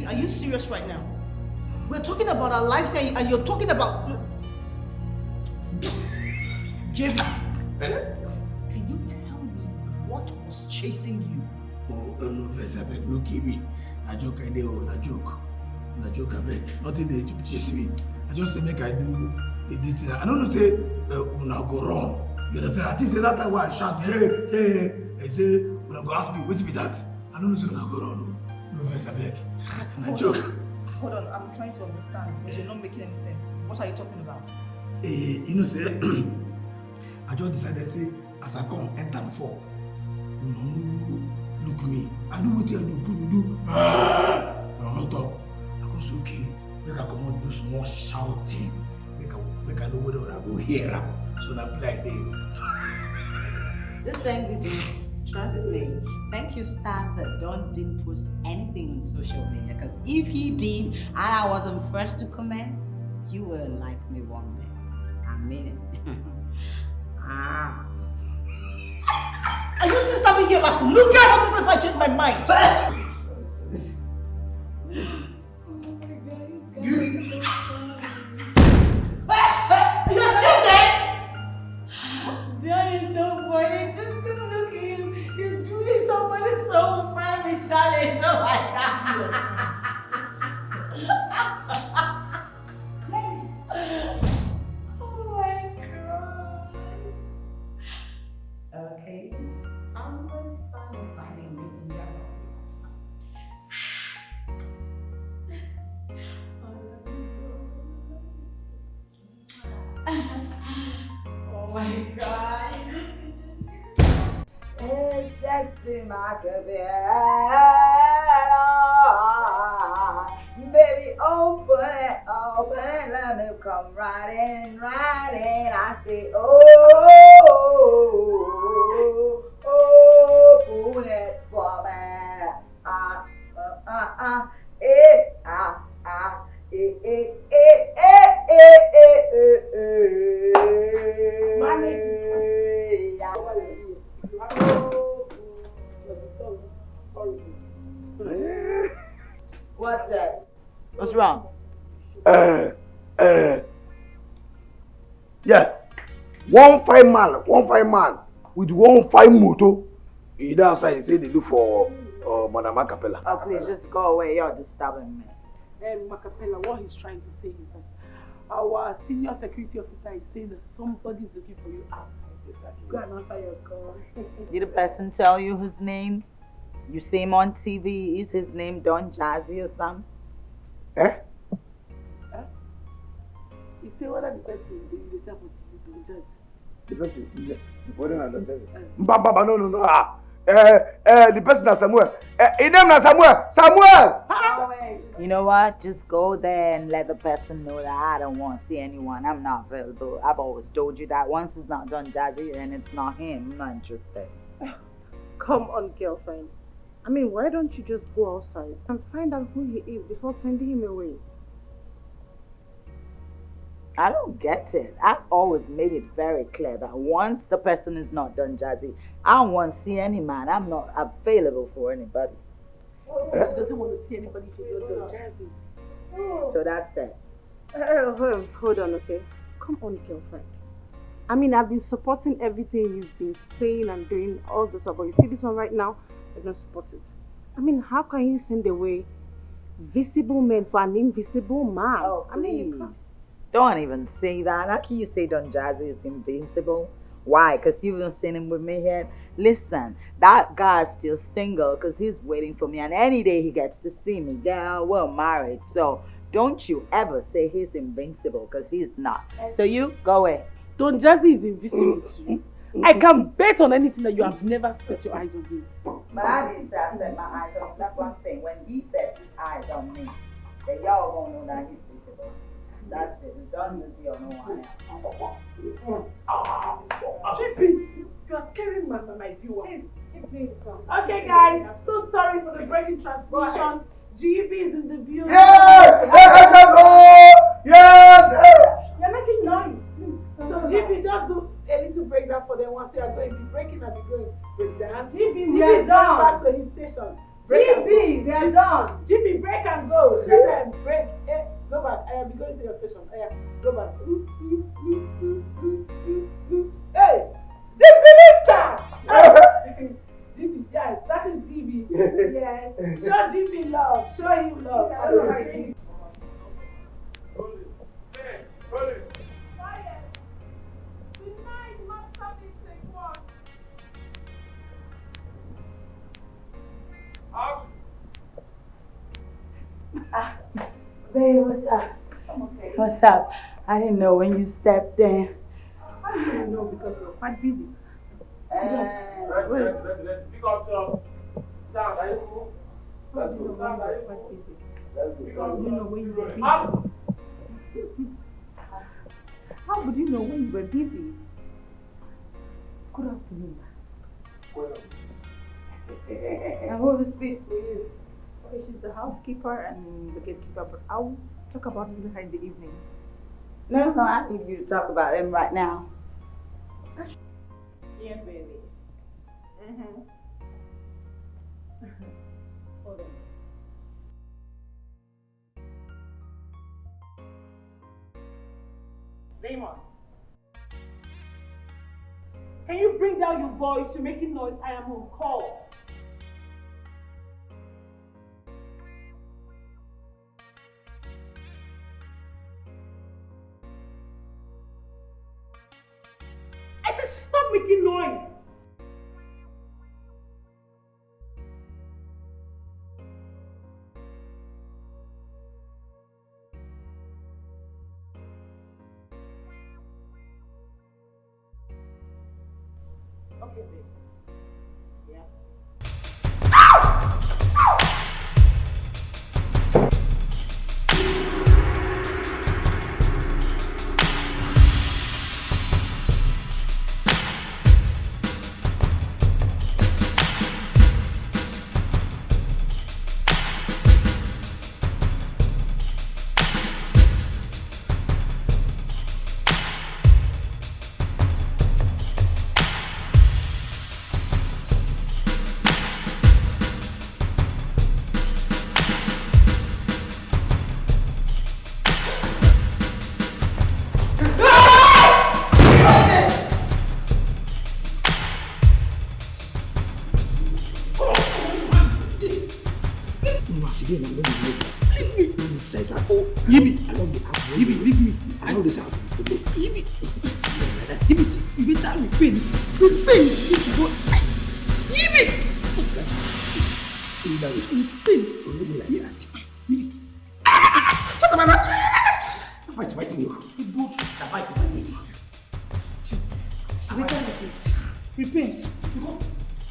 Are you serious right now? We're talking about our lives and you're talking about... JB, can you tell me what was chasing you? Oh, no, Elizabeth, no, give me. I joke, I do, I joke. I joke, I beg. Nothing they chase me. I just say, make I do this thing. I don't know, say, una go wrong. You understand? I think say that time when I shout, hey, I say, una go ask me, what be that? I don't know, say, una go wrong. No, Elizabeth. I joke. Hold on, I'm trying to understand because you're not making any sense. What are you talking about? You know, say, I just decided, say, as I come, enter before. No, look me. I do what I do. But I'm not talk. I go say, okay, make I come out do some more shouting. Make I know whether I go hear up. So that play This thing we do, trust me. Thank you, stars that didn't post anything on social media. Because if he did and I wasn't first to comment, you wouldn't like me one bit. I mean it. Are you still standing here like, look at how this if I change my mind? You're still there? Dad is so funny. Just come look at him. He's doing somebody so funny challenge. Oh my God. Oh my gosh. Okay. Somebody's son is finding me in your Oh my God. It's sexy, my baby, open it, let me come right in. I say, open it for me. What's that? What's wrong? Yeah. One fine man with one fine motor. He outside, he say they look for Madam Capella. Oh, please just go away. You're disturbing me. Macapella, what he's trying to say is that our senior security officer is saying that somebody's looking for you outside. Go and answer your call. Did the person tell you his name? You see him on TV. Is his name Don Jazzy or something? You say whether the person they say for TV Don Jazzy. The person, the person I don't tell you. Baba, no. The person is Samuel. His name is Samuel. You know what? Just go there and let the person know that I don't want to see anyone. I'm not available. I've always told you that once it's not Don Jazzy, then it's not him. I'm not interested. Come on, girlfriend. I mean, why don't you just go outside and find out who he is before sending him away? I don't get it. I've always made it very clear that once the person is not Don Jazzy, I don't want to see any man. I'm not available for anybody. She doesn't want to see anybody if he's not Don Jazzy. So that's it. Hold on, okay? Come on, girlfriend. I mean, I've been supporting everything you've been saying and doing all the stuff, but you see this one right now, I don't support it. I mean, how can you send away visible men for an invisible man? Oh, please. I mean, you can't. Don't even say that. How can you say Don Jazzy is invincible? Why? Because you haven't seen him with me yet? Listen, that guy's still single because he's waiting for me. And any day he gets to see me, yeah, we're married. So don't you ever say he's invincible because he's not. So you, go away. Don Jazzy is invisible to you. I can bet on anything that you have never set your eyes on him. But I didn't say I set my eyes on him. That's what I'm saying. When he set his eyes on me, then y'all won't know that he's visible. That's it. It's done with you or no one else. JP, you are scaring my viewers. Okay, guys, so sorry for the breaking transmission. GB is in the building. Yes! You're making noise. So GB, just do a little breakdown for them once you are going. Be breaking and be going breakdown. GB, we are done. Back to his station. GB, we are done. GB, break and go. Show them break. Go back. I will be going to your station. Go back. Hey, GB, start. GB, yes, that is GB. Yes. Show GB love. Show him love. Hold it. Babe, what's up? Okay. What's up? I didn't know when you stepped in. I didn't know because you're quite busy. Pick up your stand. Are you cool? Let's go. Stand. Are you quite busy? Let's go. You know when you were busy. How would you know when you were busy? Good afternoon. And who speaks for you? Okay, she's the housekeeper and the gatekeeper, but I'll talk about it later in the evening. No, I need you to talk about them right now. Yeah, baby. Hold on. Raymond, can you bring down your voice? You're making noise. I am on call. I said stop making noise. Okay, babe. Yeah. Leave me. I know this happen. You better repent. Repent. This is what I... What's the matter? Fighting you. Repent.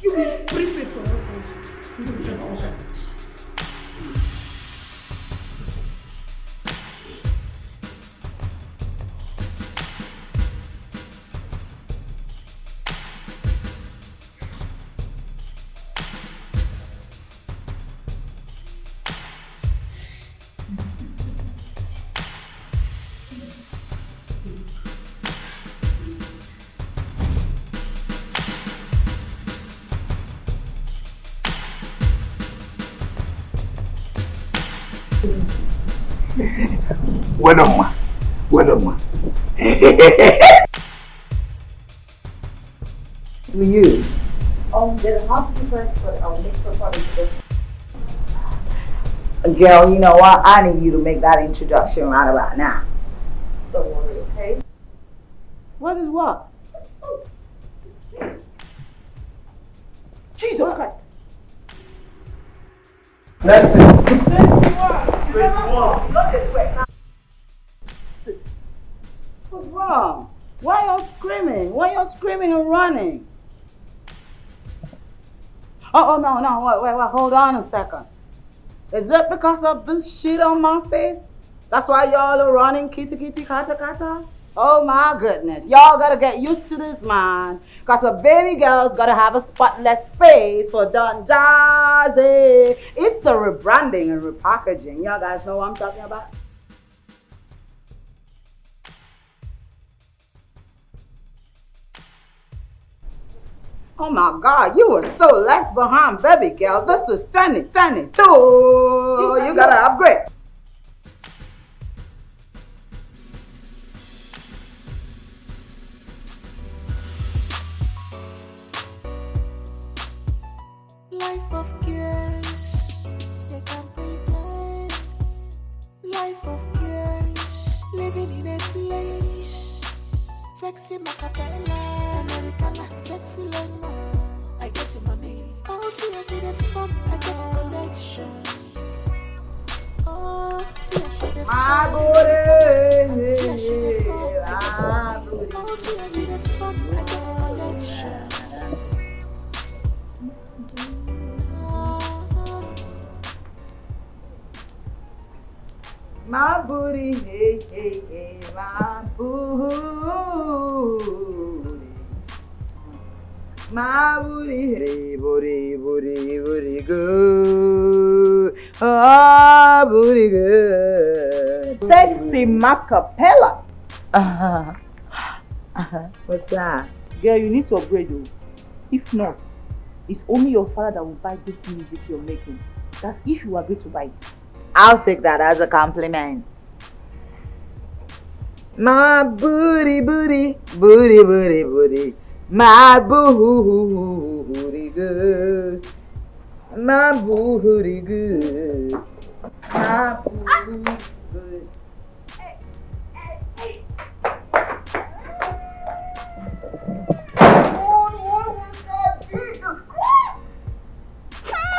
You will pray for her. Well done, ma. To you. There's a housekeeper, but I'll make her part of this. Girl, you know what? I need you to make that introduction right about now. Don't worry, okay? What is what? Jesus Christ. That's it. What's wrong? Why you screaming? Why you screaming and running? Oh no, wait, hold on a second. Is it because of this shit on my face? That's why y'all are running kitty kata? Oh my goodness. Y'all gotta get used to this, man. Cause a baby girl's gotta have a spotless face for Don Jazzy. It's a rebranding and repackaging. Y'all guys know what I'm talking about? Oh my God, you were so left behind, baby girl. This is 2022. You gotta upgrade. Life of cares, you can pretend. Life of cares, living in a place. Sexy macapella, Americana, sexy lady. I get the money. Oh, see, I see the fun. I get the connections. Oh, see, I see the My fun. booty. See, I see the fun. I get the money. Oh, see, I see the fun. I get the connections. My booty, hey, hey, hey, my booty. My booty, hey, booty, booty, booty good. Oh, booty good. Sexy macapella. What's that? Girl, you need to upgrade though. If not, it's only your father that will buy this music you're making. That's if you agree to buy it. I'll take that as a compliment. My booty, booty, booty, booty, booty. My booty good. My booty good. My booty good.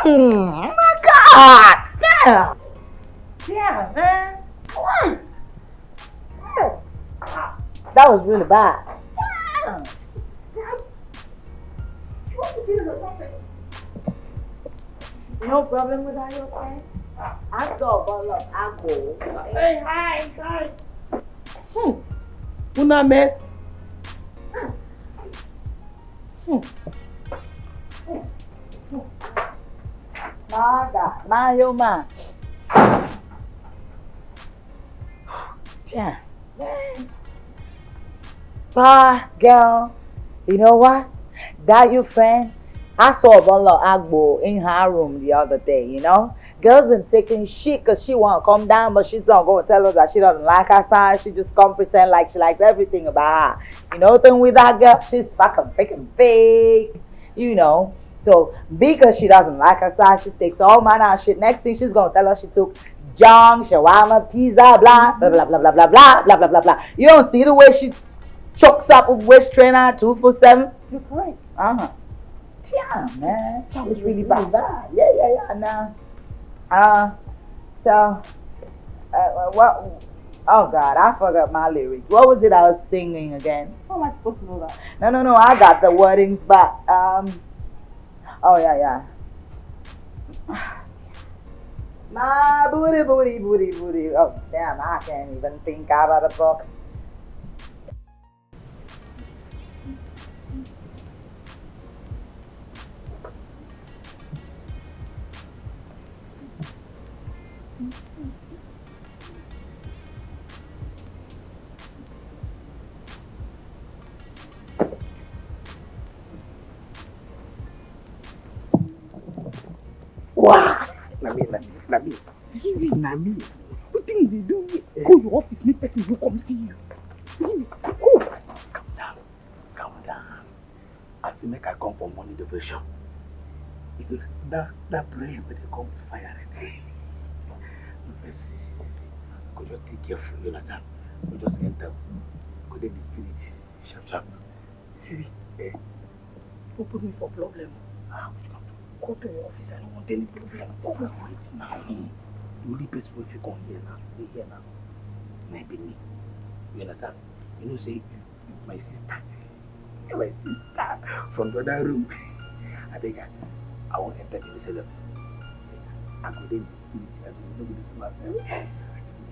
Oh my God! Damn! Damn, man! That was really bad. Damn! No problem with that, okay? I saw a bottle of alcohol. Hey, hi. Una mess. My God, my oh my. Damn. Bye, girl. You know what? That your friend? I saw a bottle of agbo in her room the other day, you know? Girl's been taking shit because she want to come down, but she's not going to tell us that she doesn't like her side. She just come pretend like she likes everything about her. You know, thing with that girl, she's fucking freaking fake, you know? So, because she doesn't like her side, she takes all manner of shit. Next thing she's going to tell us she took junk, shawarma, pizza, blah, blah, blah, blah, blah, blah, blah, blah, blah, blah, blah. You don't see the way she chokes up with waist trainer 247? You're correct. Uh-huh. Yeah, man. That was really bad. Yeah. Now, what? Oh God, I forgot my lyrics. What was it I was singing again? How am I supposed to know that? No, I got the wordings back. Oh yeah. My booty. Oh damn, I can't even think out of the book. Wow! Nami. What thing they do? Go your office, make person who come see you. Go. Calm down. I feel like I come for money devotion. Because that prayer when they come to fire. See. Go just take careful, you understand? Go just enter. Go take the spirit. Sharp. Don't put me for problem. Go to your office, I don't want any problem. Go right now. The only person if you come here now. Maybe me. You understand? You know, say, my sister from the other room. I think I won't enter the cellar. I go in the spirit. I don't know this to myself.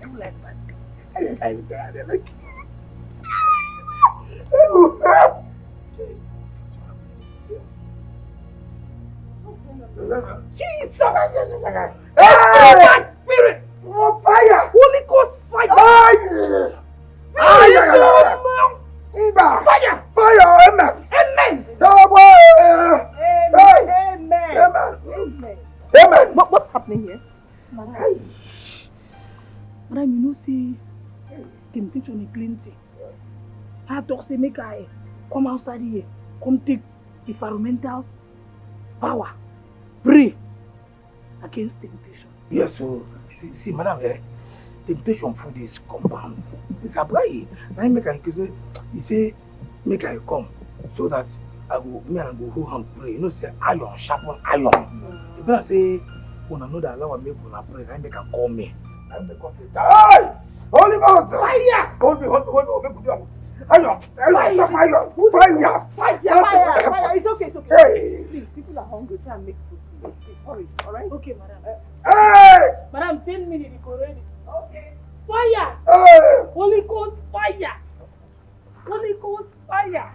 I don't like that. I don't like Jesus! Hey! Spirit! Oh, fire! Holy Ghost fire! Fire! Fire! Amen! Amen. What's happening here? Madam, you know, say, temptation is plenty. I talk say make I come outside here, come take environmental power, pray against temptation. Yes, so see, madam, temptation food is compound. It's a boy. I make I say, he say, make I come so that me and I go hold hand pray. You know, say iron sharpen iron. If I say, when I know that Allah will make una pray, I make I call me. I make I say, hey, Holy Ghost, fire! Hold me, make me do it. Iron, sharpen iron, fire! It's okay. Hey. Please, people are hungry. Try and make food. Please, hurry, all right? Okay, madam. Hey! Madam, 10 minutes, you go ready. Okay. Fire! Hey! Holy Ghost, fire! Holy Ghost, fire!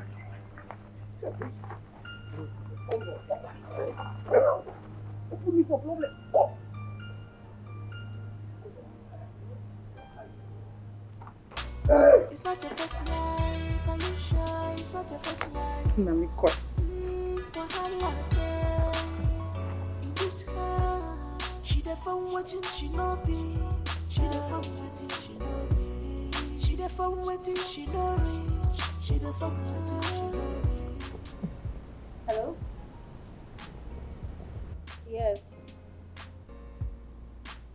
Open me for problem. It's not a fake life, are you sure? It's not a fake life. Mami, cut. Wahala dey in this house. She dey from wetin she no be. She dey from wetin she no be. She dey from wetin she no reach. She dey from wetin she no reach. Hello? Yes.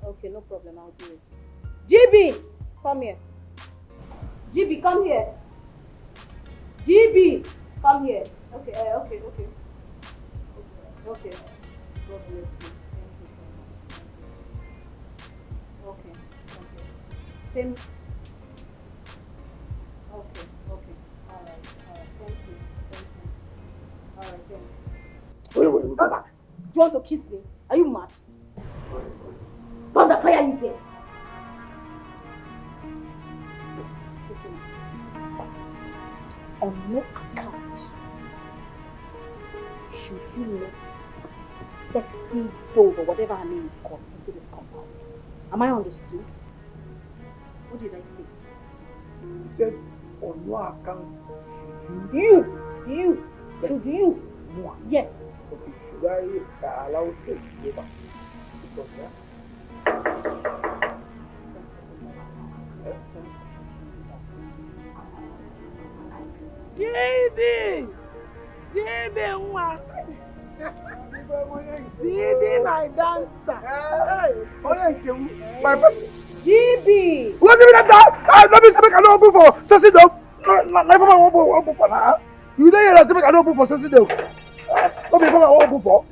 Okay, no problem. I'll do it. GB, come here. GB, come here. GB, come here. Okay. Okay. God bless you. Thank you so much. Okay. Same. Okay. All right. Thank you. All right, thanks. Wait, come back. Do you want to kiss me? Are you mad? Thunder, fire you there. Listen. On no account should you let sexy dove or whatever her name is called into this compound. Am I understood? What did I say? You said on no account Should you? no. Yes. Okay, should I allow sex to go back? Because GB, my dancer. My GB. what do you mean that? Let me say I don't open for sausage dog. Like Papa won't open for now. You don't hear that say I don't open for sausage dog. Don't be Papa won't open for.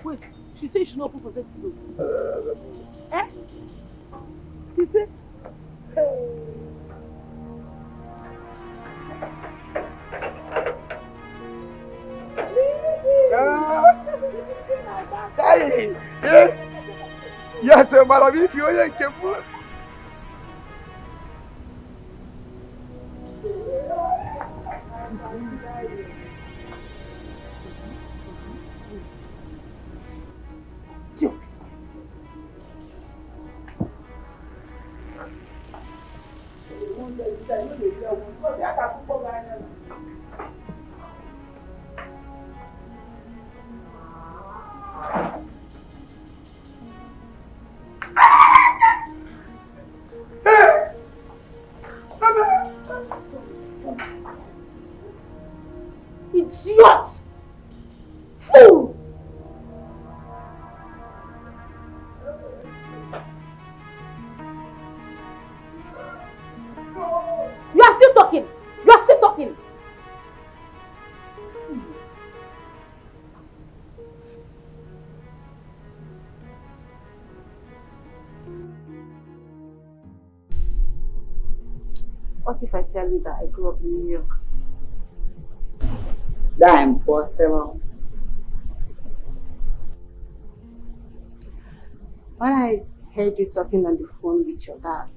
Wait, she said she not open for sex today. She said. Yes, madam, if you ain't careful. Idiot! Fool! You are still talking! What if I tell you that I grew up in New York? That's impossible. When I heard you talking on the phone with your dad,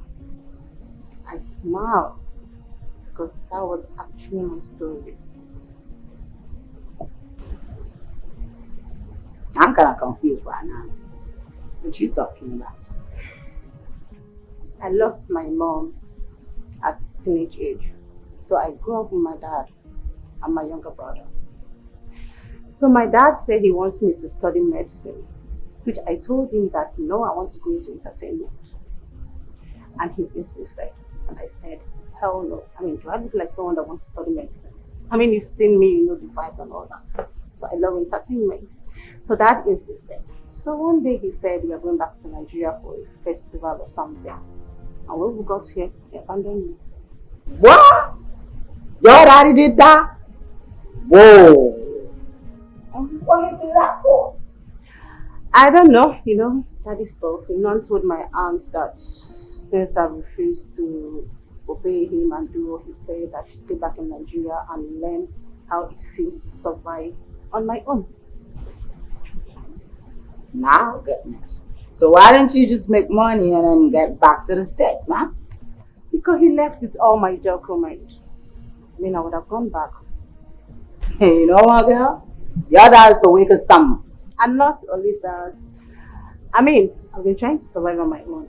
I smiled because that was actually my story. I'm kind of confused right now. What you talking about? I lost my mom at teenage age, so I grew up with my dad and my younger brother. So my dad said he wants me to study medicine which I told him that no, I want to go into entertainment. And he insisted. And I said, hell no. I mean, do I look like someone that wants to study medicine? I mean, you've seen me, you know the vibes and all that. So I love entertainment. So Dad insisted. So one day he said we are going back to Nigeria for a festival or something. And when we got here, he abandoned me. What? Your daddy did that? Whoa. And what did you do that for? I don't know, you know, Daddy stuff. He not told my aunt that since I refused to obey him and do what he said, I should stay back in Nigeria and learn how it feels to survive on my own. My goodness. So why didn't you just make money and then get back to the States, man? Because he left it all my Joko mind. I mean, I would have gone back. Hey, you know what, girl? Your dad's the weakest summer. And not only that, I mean, I've been trying to survive on my own.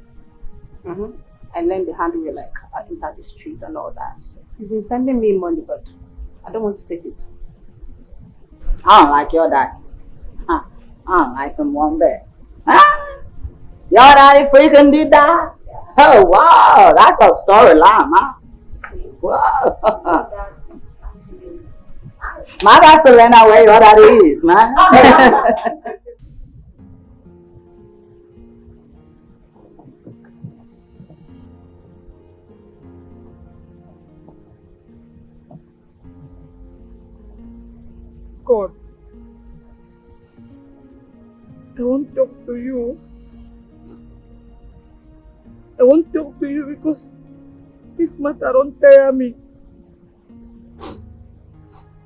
I learned the hard way, like I enter the street and all that. He's been sending me money, but I don't want to take it. I don't like your dad. Huh. I don't like him one bit. Huh? Your daddy freaking did that? Oh, wow. That's a storyline, huh? Whoa. My dad's to learn where your daddy is, man. God, I won't talk to you. I won't talk to you because this matter don't tire me.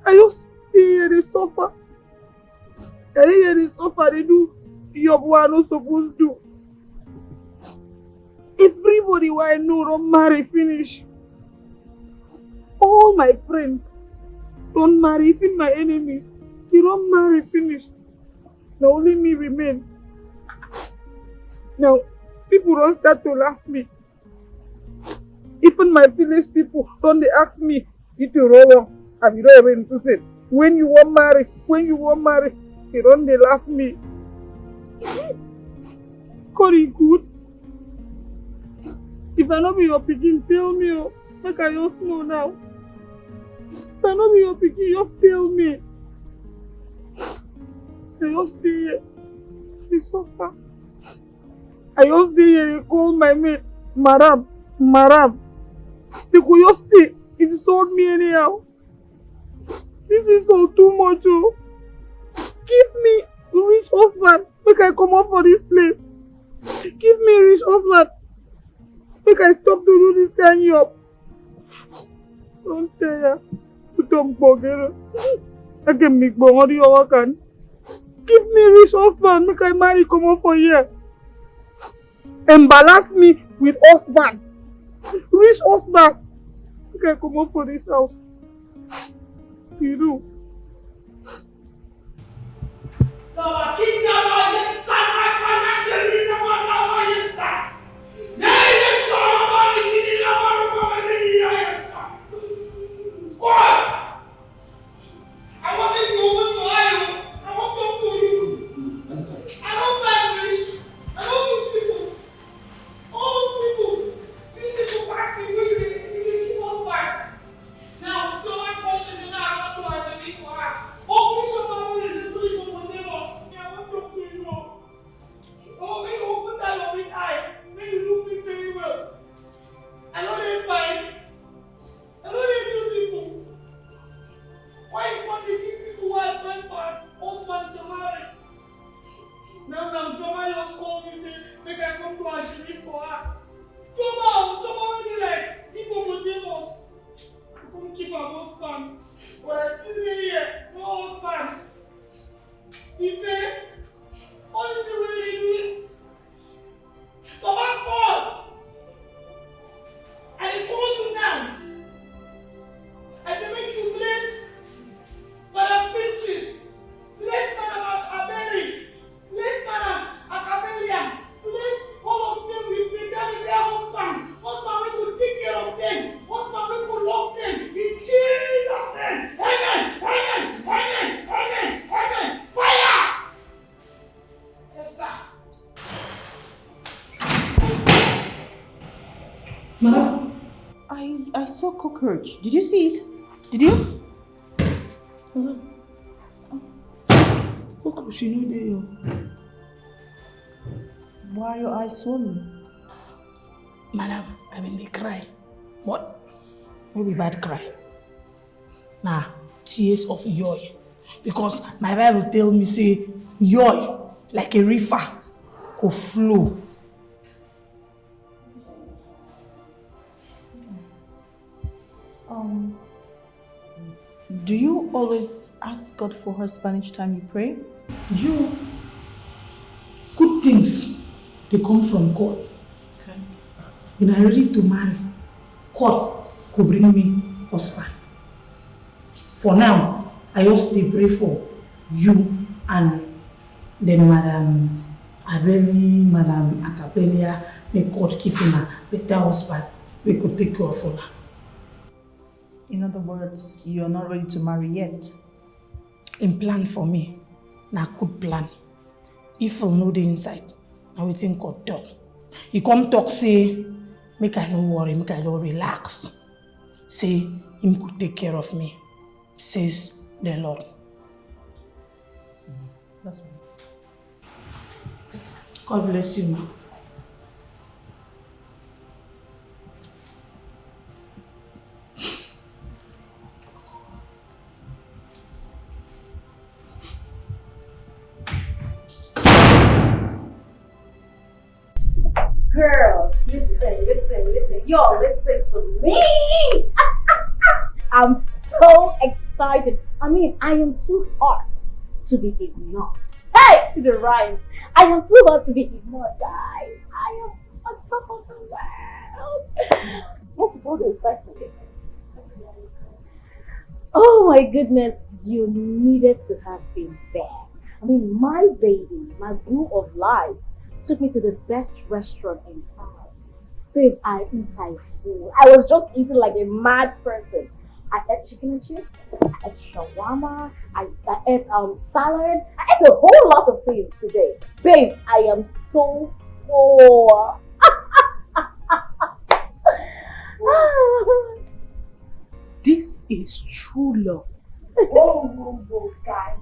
I just stay here and suffer. I stay here and suffer. They do job what I'm not supposed to do. Everybody who I know don't marry finish. All my friends don't marry, even my enemies. They don't marry finish. Now only me remain. Now people don't start to laugh me. Even my village people don't they ask me, if you roll and you don't even to say, when you won't marry, they don't they laugh me. Corey good. If I not be your picking, tell me, oh, like I just know now. If I not be your picking, just tell me. I just stay here. They suffer. I just stay here and call my mate, Madam. They could just stay. It insult me anyhow. This is all too much, oh. Give me a rich husband, make I come up for this place. Give me a rich husband, make I stop to do this kind of job. Don't tell ya. Put on bugger. I can make bugger the other can. Give me a rich husband, make I marry come up for here. Embarrass me with husband. Rich husband, make I come up for this house. You do. Madam? I saw cockroach. Did you see it? Did you? Madam? Cockroach, you know there. Why are your eyes swollen? Madam, I mean they cry. What? Maybe bad cry. Nah, tears of joy. Because my Bible tell me say joy like a river go flow. Do you always ask God for husband each time you pray? You, good things, they come from God. Okay. When I'm ready to marry, God could bring me husband. For now, I just dey pray for you and the Madam Abeli, Madam Acapelia, may God give him a better husband. We could take care of her. In other words, you're not ready to marry yet. In plan for me, na good plan. If I know the inside, I will think God talk. He come talk say, make I no worry, make I just relax. Say, him could take care of me, says the Lord. That's right. God bless you, ma. Girls, listen. Y'all listen to me. I'm so excited. I mean, I am too hot to be ignored. Hey, to the rhymes. I am too hot to be ignored, guys. I am on top of the world. What's all the excitement? Oh my goodness, you needed to have been there. I mean, my baby, my boo of life, took me to the best restaurant in town. Babes, I eat like food. I was just eating like a mad person. I ate chicken and chips, I ate shawarma, I ate salad, I ate a whole lot of things today. Babes, I am so full. This is true love. Oh, guys,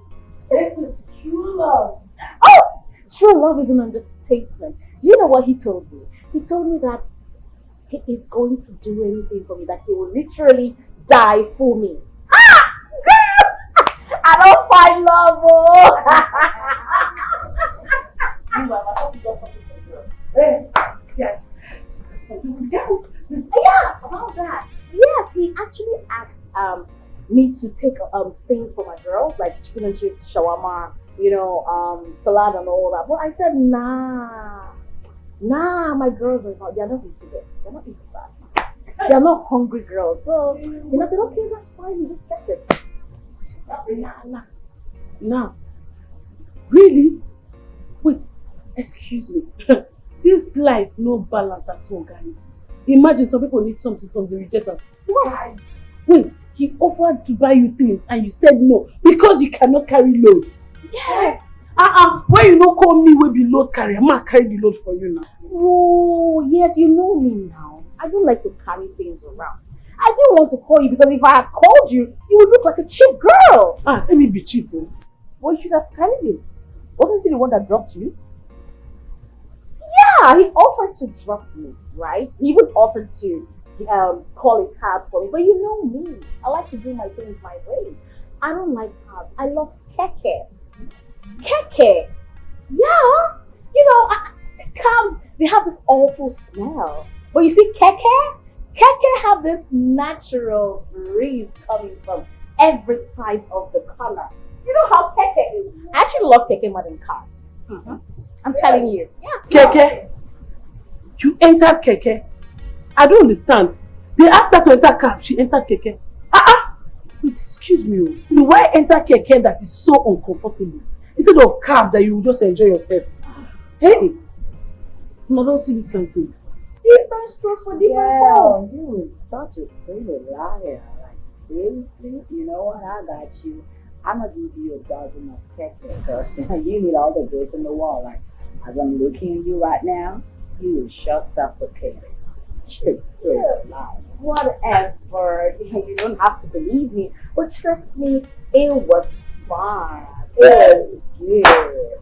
this is true love. Oh! True love is an understatement. Do you know what he told me? He told me that he is going to do anything for me, that he will literally die for me. Ah! Girl! I don't find love, Yeah, about that. Yes, he actually asked me to take things for my girls, like chicken and chips, shawarma, salad and all that. But I said, nah, my girls are not, they're not into this. They're not into that. They're not hungry girls. So, I said, okay, that's fine, you just get it. Nah. Really? Wait, excuse me. This life no balance at all, guys. Imagine some people need something from the rejecter. What? Wait, he offered to buy you things and you said no because you cannot carry load. Yes. Why you not call me will be load carrier? I'm not carry the load for you now. Oh, yes, you know me now. I don't like to carry things around. I didn't want to call you because if I had called you, you would look like a cheap girl. Let me be cheap. Oh. Well, you should have carried it. Wasn't he the one that dropped you? Yeah, he offered to drop me, right? He even offered to call a cab for me. But you know me. I like to do my things my way. I don't like cabs. I love keke. Keke. Yeah. Cabs, they have this awful smell. But you see, keke have this natural breeze coming from every side of the corner. You know how keke is. I actually love keke more than cars. I'm telling you. Yeah. Keke? You entered keke? I don't understand. They asked her to enter cab, she entered keke. Wait, excuse me. Why enter keke that is so uncomfortable? Instead of cab that you will just enjoy yourself. Hey! No, don't see this kind of thing. Different strokes for different folks. You was such a pretty liar. Like, seriously? You know what? I got you. I'm gonna give you a dozen of keke because you need all the bricks in the wall. Like, as I'm looking at you right now, you will sure suffocate. Whatever. You don't have to believe me, but trust me, it was fun. It was good.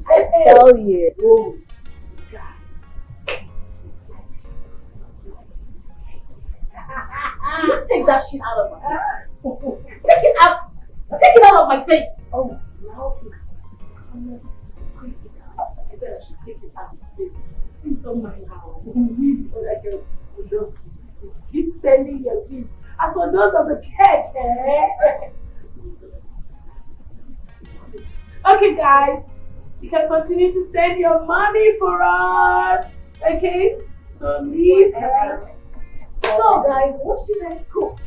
I tell you. Oh, You take that shit out of my face. Take it out. Take it out of my face. Oh, now I said I should take it out of my face. Please don't mind how. Keep sending your gifts. As for those of the cake, okay, guys, you can continue to send your money for us. Okay, so leave. So, guys, what did you guys cook?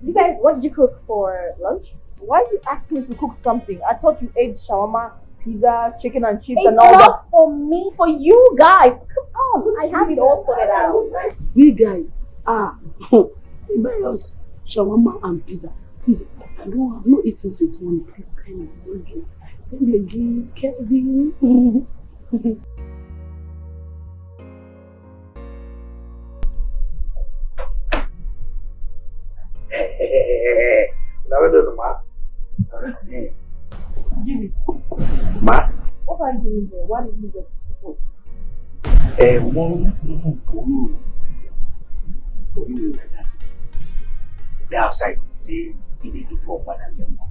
you guys, what did you cook for lunch? Why you ask me to cook something? I thought you ate shawarma, pizza, chicken and chips and all that. It's not for me, it's for you guys. Come on, I have it all sorted out. We guys, they buy us shawarma and pizza. Please, I've not eaten since morning. Please send me a gift. Send me a gift, Kevin. Lavender, ma. Jimmy, Ma. what are you doing there? Why did you just cook? One for you like that. The outside, see, it is before one and your mom.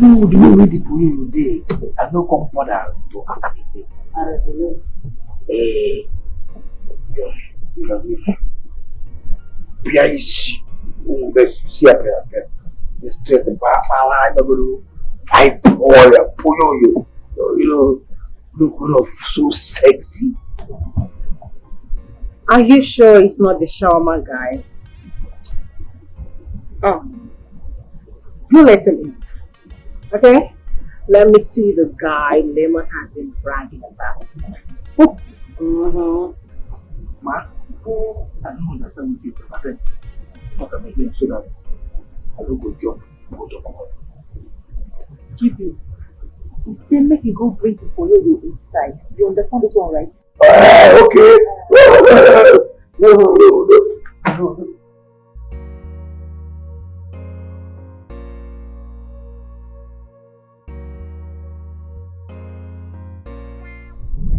No, the way we did for you today, I don't come further to answer it. I don't know. Yes, you have me. Pia ici, on va se après. The stress, the power, I pull you. You look so sexy. Are you sure it's not the shawarma guy? Oh. You let him in. Okay? Let me see the guy Lemon has been bragging about. Ma, I don't understand what you're talking about. Talk about him so that I don't go jump, go to court. Keep you. He said make you go bring the polio inside. You understand this one, right? Okay. No.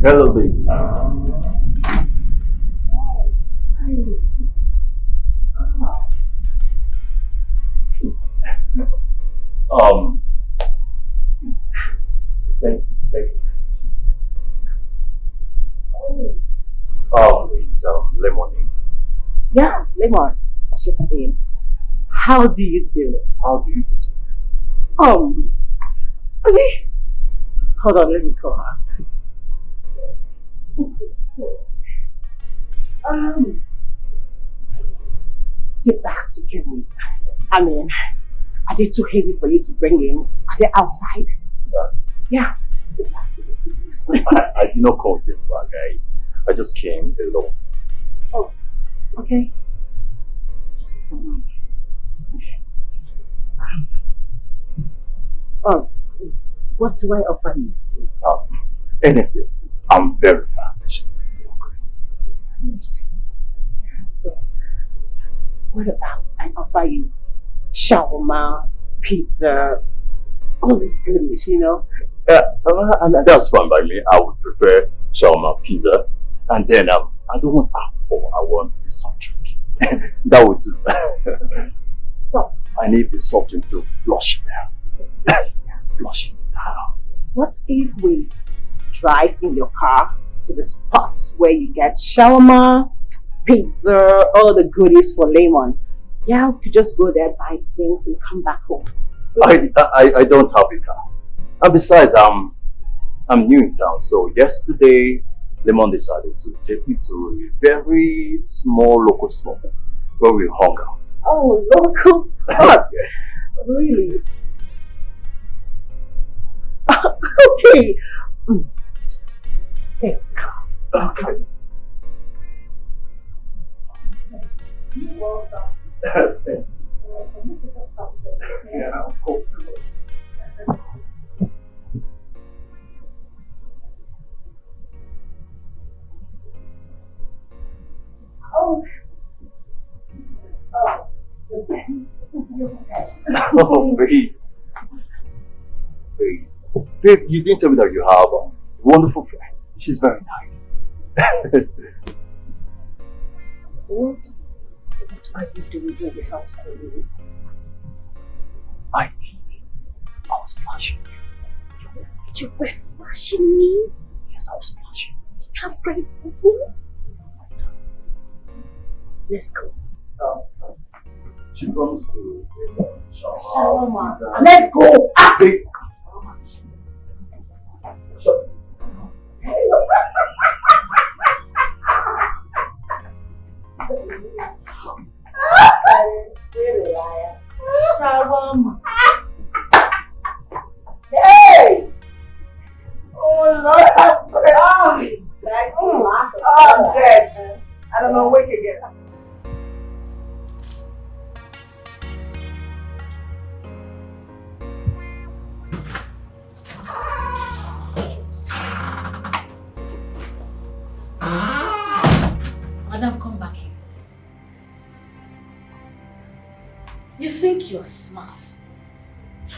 Hello, baby. Thank you. It's lemonade. Yeah, Lemon. She's in. How do you do? How do you do it? Okay. Hold on, let me call her. The bags you need. I mean, are they too heavy for you to bring in? Are they outside? Yeah. I did not call this bag. I just came alone. Oh, okay. What do I offer you? Anything. I'm very famished. What about I offer you shawarma, pizza, all these goodies, you know? Yeah, and that's fine by me. I would prefer shawarma, pizza, and then I don't want alcohol. I want the soft drink. That would do. So I need the soft drink to flush it down. Flush it down. what if we drive in your car to the spots where you get shawarma, pizza, all the goodies for Lemon? Yeah, we could just go there, buy things, and come back home. I don't have a car. And besides, I'm new in town. So yesterday, Lemon decided to take me to a very small local spot where we hung out. Oh, local spots? Yes. Really? Okay. Just take calm. Okay. You're welcome. Yeah, of course. Oh, babe. Babe. Babe, you didn't tell me that you have a wonderful friend. She's very nice. What are you doing when you have to call me? I did. I was flashing you. You were flashing me? Yes, I was flashing. You have great people? Let's go. She promised to Shawarma. Let's go. Ah! Babe. Shawarma. Hey! Oh Lord, I'm dead. I don't know, wake again. Madam, come back here. You think you're smart?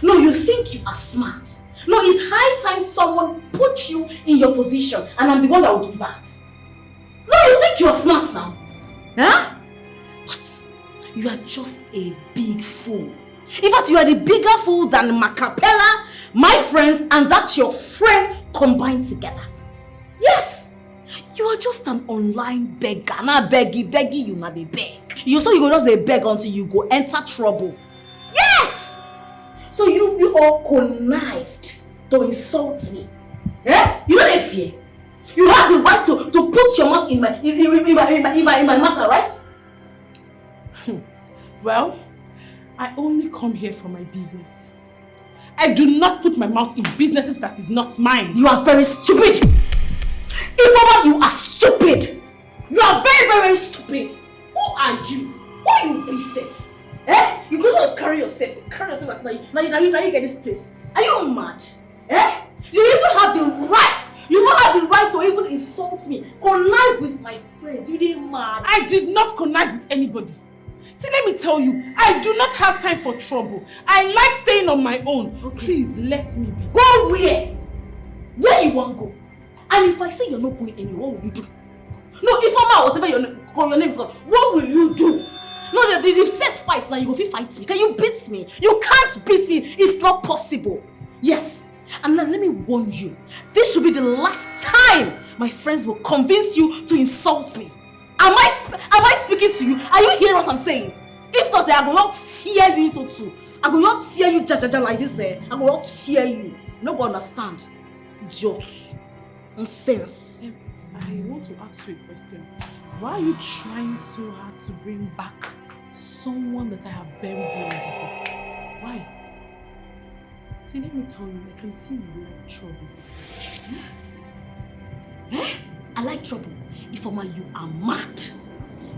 No, you think you are smart. No, it's high time someone put you in your position and I'm the one that will do that. No, you think you're smart now? Huh? But you are just a big fool. In fact, you are the bigger fool than Macapella, my friends, and that your friend combined together. Yes! You are just an online beggar. Not beggy, you not a beg. You so you go just a beg until you go enter trouble. Yes! So you all connived to insult me. Eh? You don't have fear. You have the right to put your mouth in my matter, right? Well, I only come here for my business. I do not put my mouth in businesses that is not mine. You are very stupid. Informer, you are stupid. You are very, very stupid. Who are you? Why you be safe? Eh? You go to carry yourself as now you get this place. Are you mad? Eh? You even have the right. You don't have the right to even insult me. Connive with my friends. You didn't mad. I did not connive with anybody. See, let me tell you, I do not have time for trouble. I like staying on my own. Okay. Please let me be. Go where? Where you want to go? And if I say you're not going anywhere, what will you do? No, Informer, whatever your name is called, what will you do? No, they've set fight now, you go fight me. Can you beat me? You can't beat me. It's not possible. Yes. And now let me warn you. This should be the last time my friends will convince you to insult me. Am I speaking to you? Are you hearing what I'm saying? If not, I will not tear you into two. I will not tear you jajaja like this. I will not tear you. No one understand. Idiots. Nonsense. I want to ask you a question. Why are you trying so hard to bring back someone that I have buried long ago? Why? See, let me tell you, I can see you like trouble this much. Eh? I like trouble. Informer, you are mad.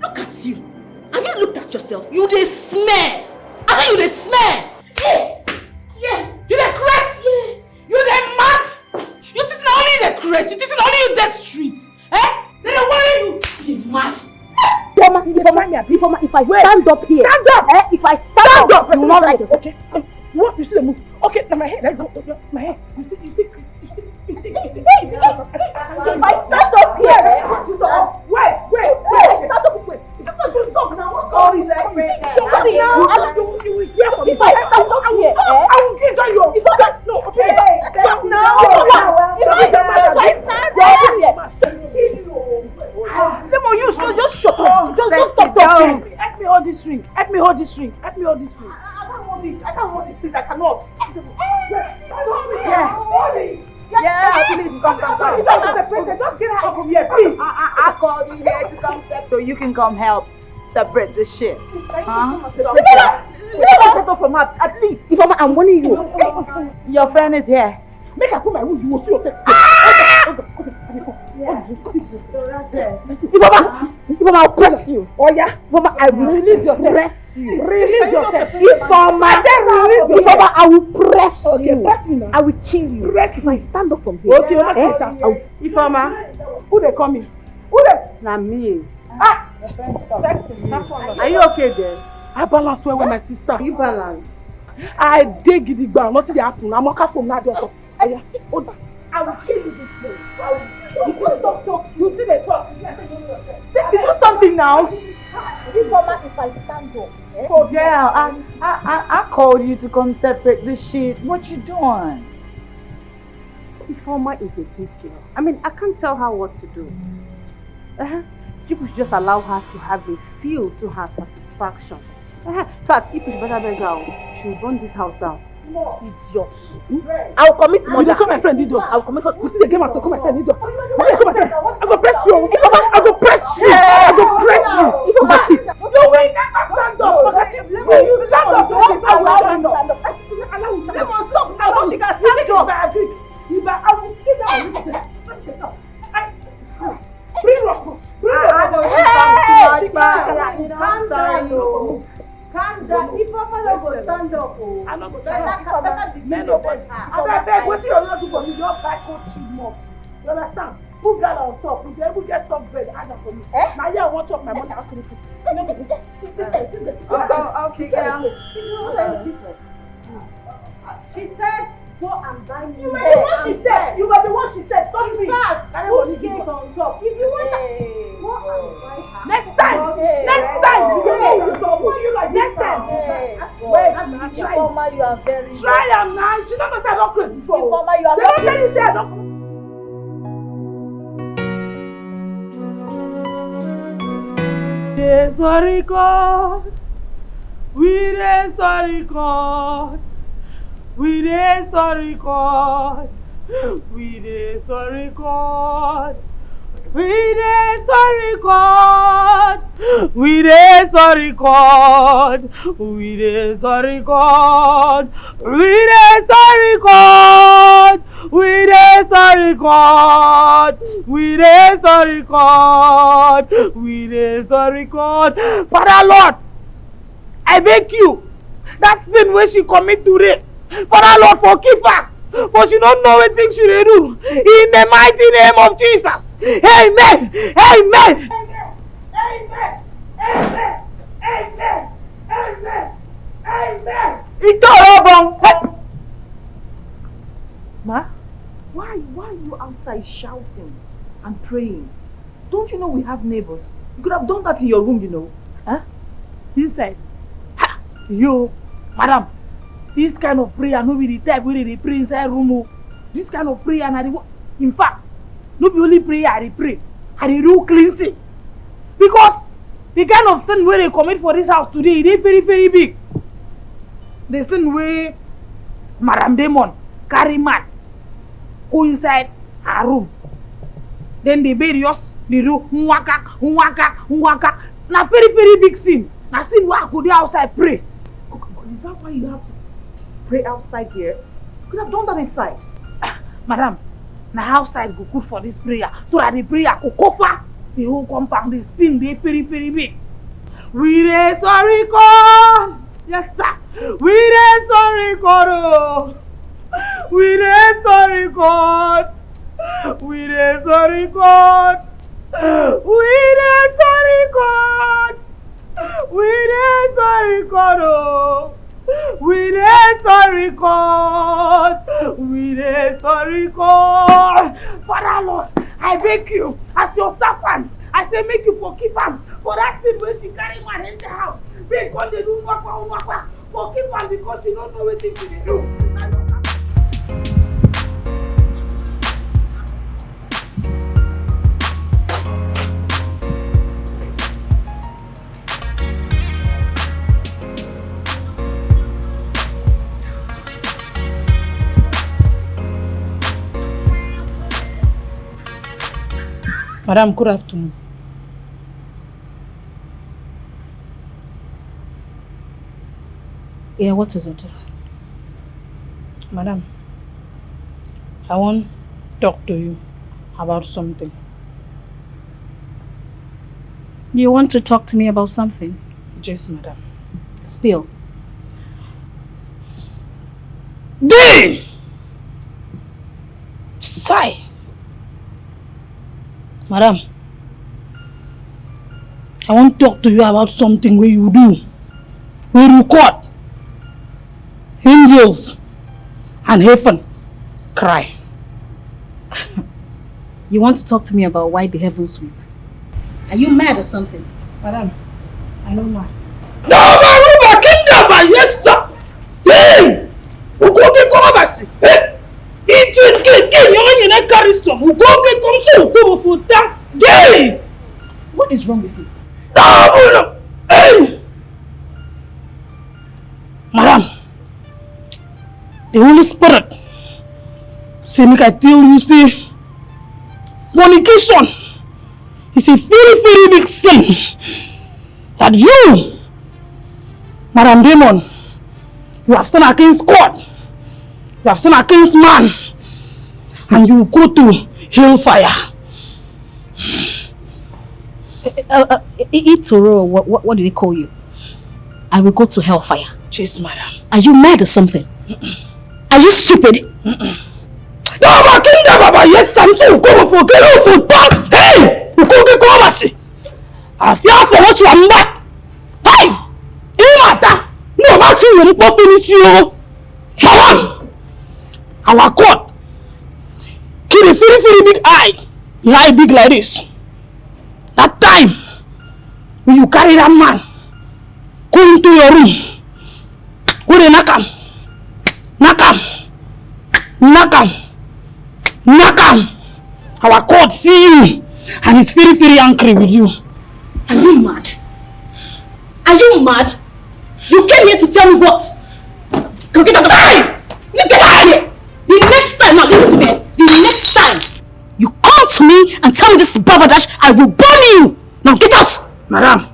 Look at you. Have you looked at yourself? You dey smell. I say you dey smell. Yeah. You dey crazy. Yeah. You dey mad. You think not only the crazy, you think not only you the streets. Eh? They don't worry you. You mad. Informer, if I stand up here. Stand up! If I stand up, you will not like this. Okay. What? You see the move? Okay, now my head. My head. You see. If I stand up here, wait. I stand up. Wait. You stop now. What's all this? You will hear from me. If I stand up here, I will get on you. If I no, okay. Stop now. If I stand here, Lemon, you should just shut up. Just stop talking. Help me hold this ring. I can't hold this. I can't hold this. Please, I cannot. Yeah, please come. You don't have a present. Just get out from here, please. I called you here to come so you can come help separate the shit. Set up from her, at least. If I'm warning you. Your friend is here. Make her put my wood, you will see yourself. Ifoma, I'll press you. Oh yeah? Ifoma, I will release yourself. Press you. Release yourself. Ifoma, Ifoma, I will press you. Okay, press me now. I will kill you. Press if I stand up from here. Okay, Ifoma, who they coming? Who they? Na me. Ah! Are you okay then? I balance well with my sister. You balance. I dig the ground, nothing happen. I'm okay from now. I will kill you this place. You can't talk. You see the talk. This is something now. If I stand up. Oh, yeah, I called you to come separate the shit. What you doing? Informer is a big girl. I mean, I can't tell her what to do. People should just allow her to have a feel to her satisfaction. In fact, if it's better than girl, she will burn this house down. No, it's yours. I will commit murder. You call my friend idiot. I will commit. You see the game after call my friend idiot. I go press you. I go press you. I go press you. You will never stand up. You stand up. Don't allow her stand up. Allow her stand up. I know she can stand up. I will sit down. Bring rock. Calm down. If Mama will stand up, I'm not going to I beg, what you not do for me? Your back coat cheese more. You understand? Put that on top. If you ever get some bread, add that for me. Now you want to my money after this. Okay, girl. She said, go and buy me. You were the one she said. You were the one she said. Don't be. Put gate on top. If you want to go and buy her. Next time. Next time. Wait, Informer, you are very. Try am now. She don't know say I don't crazy before. Informer, you are not. They don't tell you say I don't. Sorry God, we dey sorry God, we dey sorry God, we dey sorry God, we dey sorry God, we dey sorry God, we dey sorry God, we dey sorry God, we dey sorry God, we dey sorry God, we dey sorry God. Father Lord, I beg you, that sin wey she commit today, Father Lord, forgive her, for she don't know wetin she dey do. In the mighty name of Jesus, amen, amen, amen, amen, amen, amen, amen. Itorobon. Ma, why are you outside shouting and praying? Don't you know we have neighbors? You could have done that in your room, you know. Huh? Inside. Ha! You, madam, this kind of prayer no be the type wey dey pray inside room. This kind of prayer na the in fact, no be only prayer I dey pray, I dey do cleansing. Because the kind of sin wey they commit for this house today, it is very, very big. The sin wey Madam Demon carry man go inside her room. Then they bury us, they do nwaka. Na very, very big sin. Na sin wey I go dey outside pray. But is that why you have to pray outside here? You could have done that inside. Madam, na outside go good for this prayer, so that the prayer go cover the whole compound. The sin dey very, very big. We dey sorry God. Yes, sir. We dey sorry God. Oh. We dey sorry God. We dey sorry God. We dey sorry God. We dey sorry God. Oh. We dey sorry God. We dey sorry God. Father Lord, I beg you, as your servant, I say make you forgive am for that sin wey she carry man enter house. Because they do nwakwa. Forgive am because she don't know wetin she dey do. Madam, good afternoon. Yeah, what is it? Madam, I want to talk to you about something. You want to talk to me about something? Yes, madam. Spill. D! Sigh. Madam, I want to talk to you about something where you do. Where you caught angels and heaven cry. You want to talk to me about why the heavens weep? Are you mad or something? Madam, I know mad. No, my kingdom, yes, sir. Hey, who go get come over? Hey, it's you carry some. Who go get come so come for that? Hey, what is wrong with you? No, hey, Madam, the Holy Spirit say make I tell you, say fornication is a very, very big sin that you, Madam Demon, you have sinned against God, you have sinned against man, and you will go to hellfire. Itoro, what did they call you? I will go to hellfire. Yes, madam. Are you mad or something? Are you stupid? no, my kingdom, Baba, yes, I'm so come for get for that. Hey, who go get come over? I fear for what you are mad. Hey, you matter. No, I'm asking you to finish you. Madam, Our God, keep a very, very big eye. The eye big like this. That time when you carry that man, go into your room, go to knock him, our God see you and he's very, very angry with you. Are you mad? Are you mad? You came here to tell me what? Go get out of here! Get out of here! The next time, now listen to me. The next time you come to me and tell me this is Babadash, I will burn you! Now get out! Madam,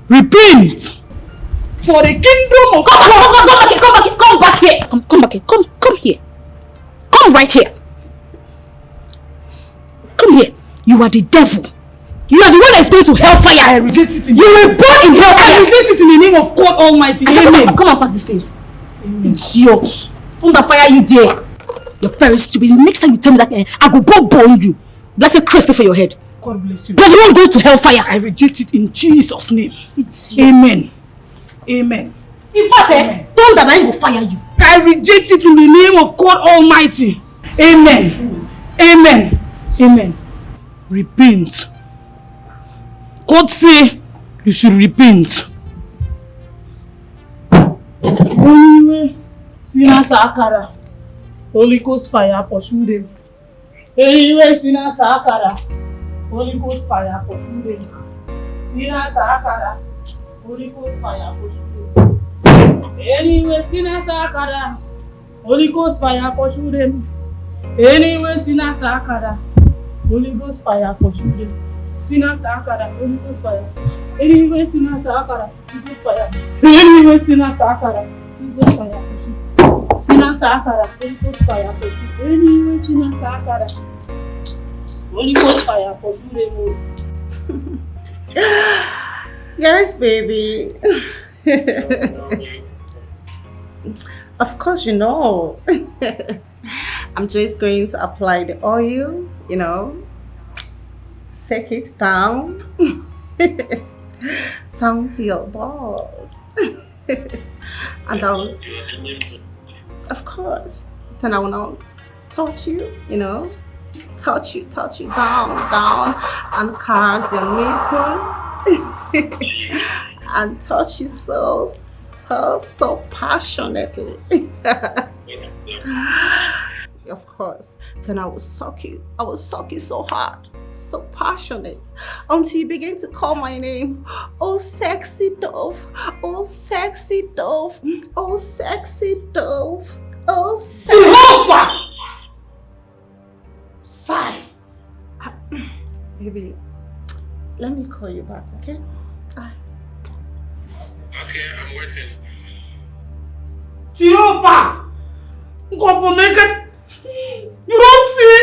repent for the kingdom of God. Come back here! Come here! Come right here! Come here! You are the devil! You are the one that is going to hellfire! I reject it. You will burn in hellfire! I reject it in the name of God Almighty. Amen. Come and pack these things. It's yours. Don't fire you there. You're very stupid. The next time you tell me that, I go burn you. Blessed Christ for your head. God bless you. But you won't go to hellfire. I reject it in Jesus' name. Amen. Amen. In fact, don't that I will fire you. I reject it in the name of God Almighty. Amen. Amen. Amen. Repent. God say you should repent. Anyway, sinners akara. Holy Ghost fire pursue them. Anyway, sinners akara. Holy Ghost fire pursue them. Sinners akara. Holy Ghost fire pursue them. Anyway, sinners akara. Holy Ghost fire pursue them. Anyway, sinners akara. Holy Ghost fire pursue them. Sinners akara. Holy Ghost fire. Anyway, sinners akara. Holy Ghost fire. Anyway, sinners akara. Holy Ghost fire pursue. Sinners akara. Holy Ghost fire pursue. Anyway, sinners akara. Holy Ghost fire pursue them. Yes, baby. Of course, you know. I'm just going to apply the oil, you know. Take it down. Down to your balls. And I'll, of course, then I will now touch you, you know. Touch you down, and caress your nipples. And touch you so passionately. Of course, then I will suck you. I will suck you so hard, so passionate, until you begin to call my name. Oh, sexy dove. Oh, sexy dove. Oh, sexy dove. Oh, sexy. Jehovah! Sigh. Baby, let me call you back, okay? Okay, I'm waiting. Jehovah! God for naked. You don't see?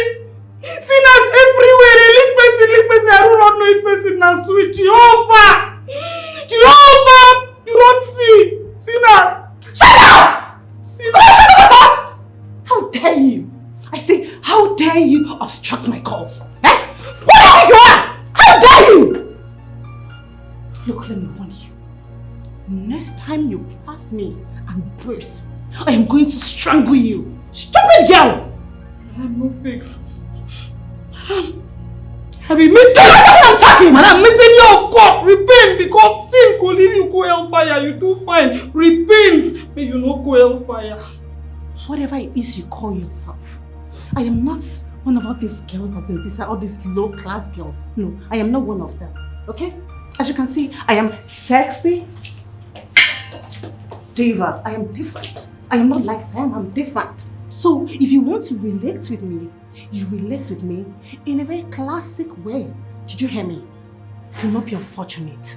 Sinners everywhere. They lick person. I don't know if person now sweet. Jehovah! Jehovah! You don't see? Sinners. Shut up! Sinners. How dare you? I say, how dare you obstruct my calls? Eh? What do you think you are? How dare you? Look, let me warn you. Next time you pass me and breathe, I am going to strangle you. Stupid girl! Madam, no fix. Madam, I be missing. I'm talking. Madam, missing you of court. Repent because sin could lead you go hellfire. You do fine. Repent. May you not go hellfire. Whatever it is you call yourself, I am not one of all these girls that's in this, all these low-class girls. No, I am not one of them. Okay? As you can see, I am sexy. Diva, I am different. I am not like them, I'm different. So, if you want to relate with me, you relate with me in a very classic way. Did you hear me? Do not be unfortunate.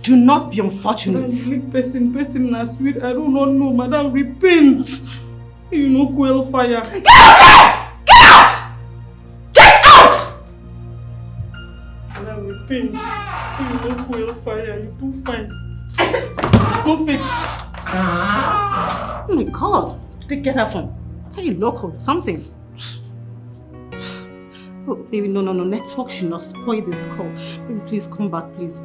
Do not be unfortunate. Madam, person na sweet. I do not know. Madam, repent. You know, go hellfire. Get out here! Get out! Get out! Madam, repent. You know, go hellfire. You do fine. I said, no fix. Oh my God. Did they get that from? Are you local? Something. Oh, baby, no. Network should not spoil this call. Baby, please come back, please.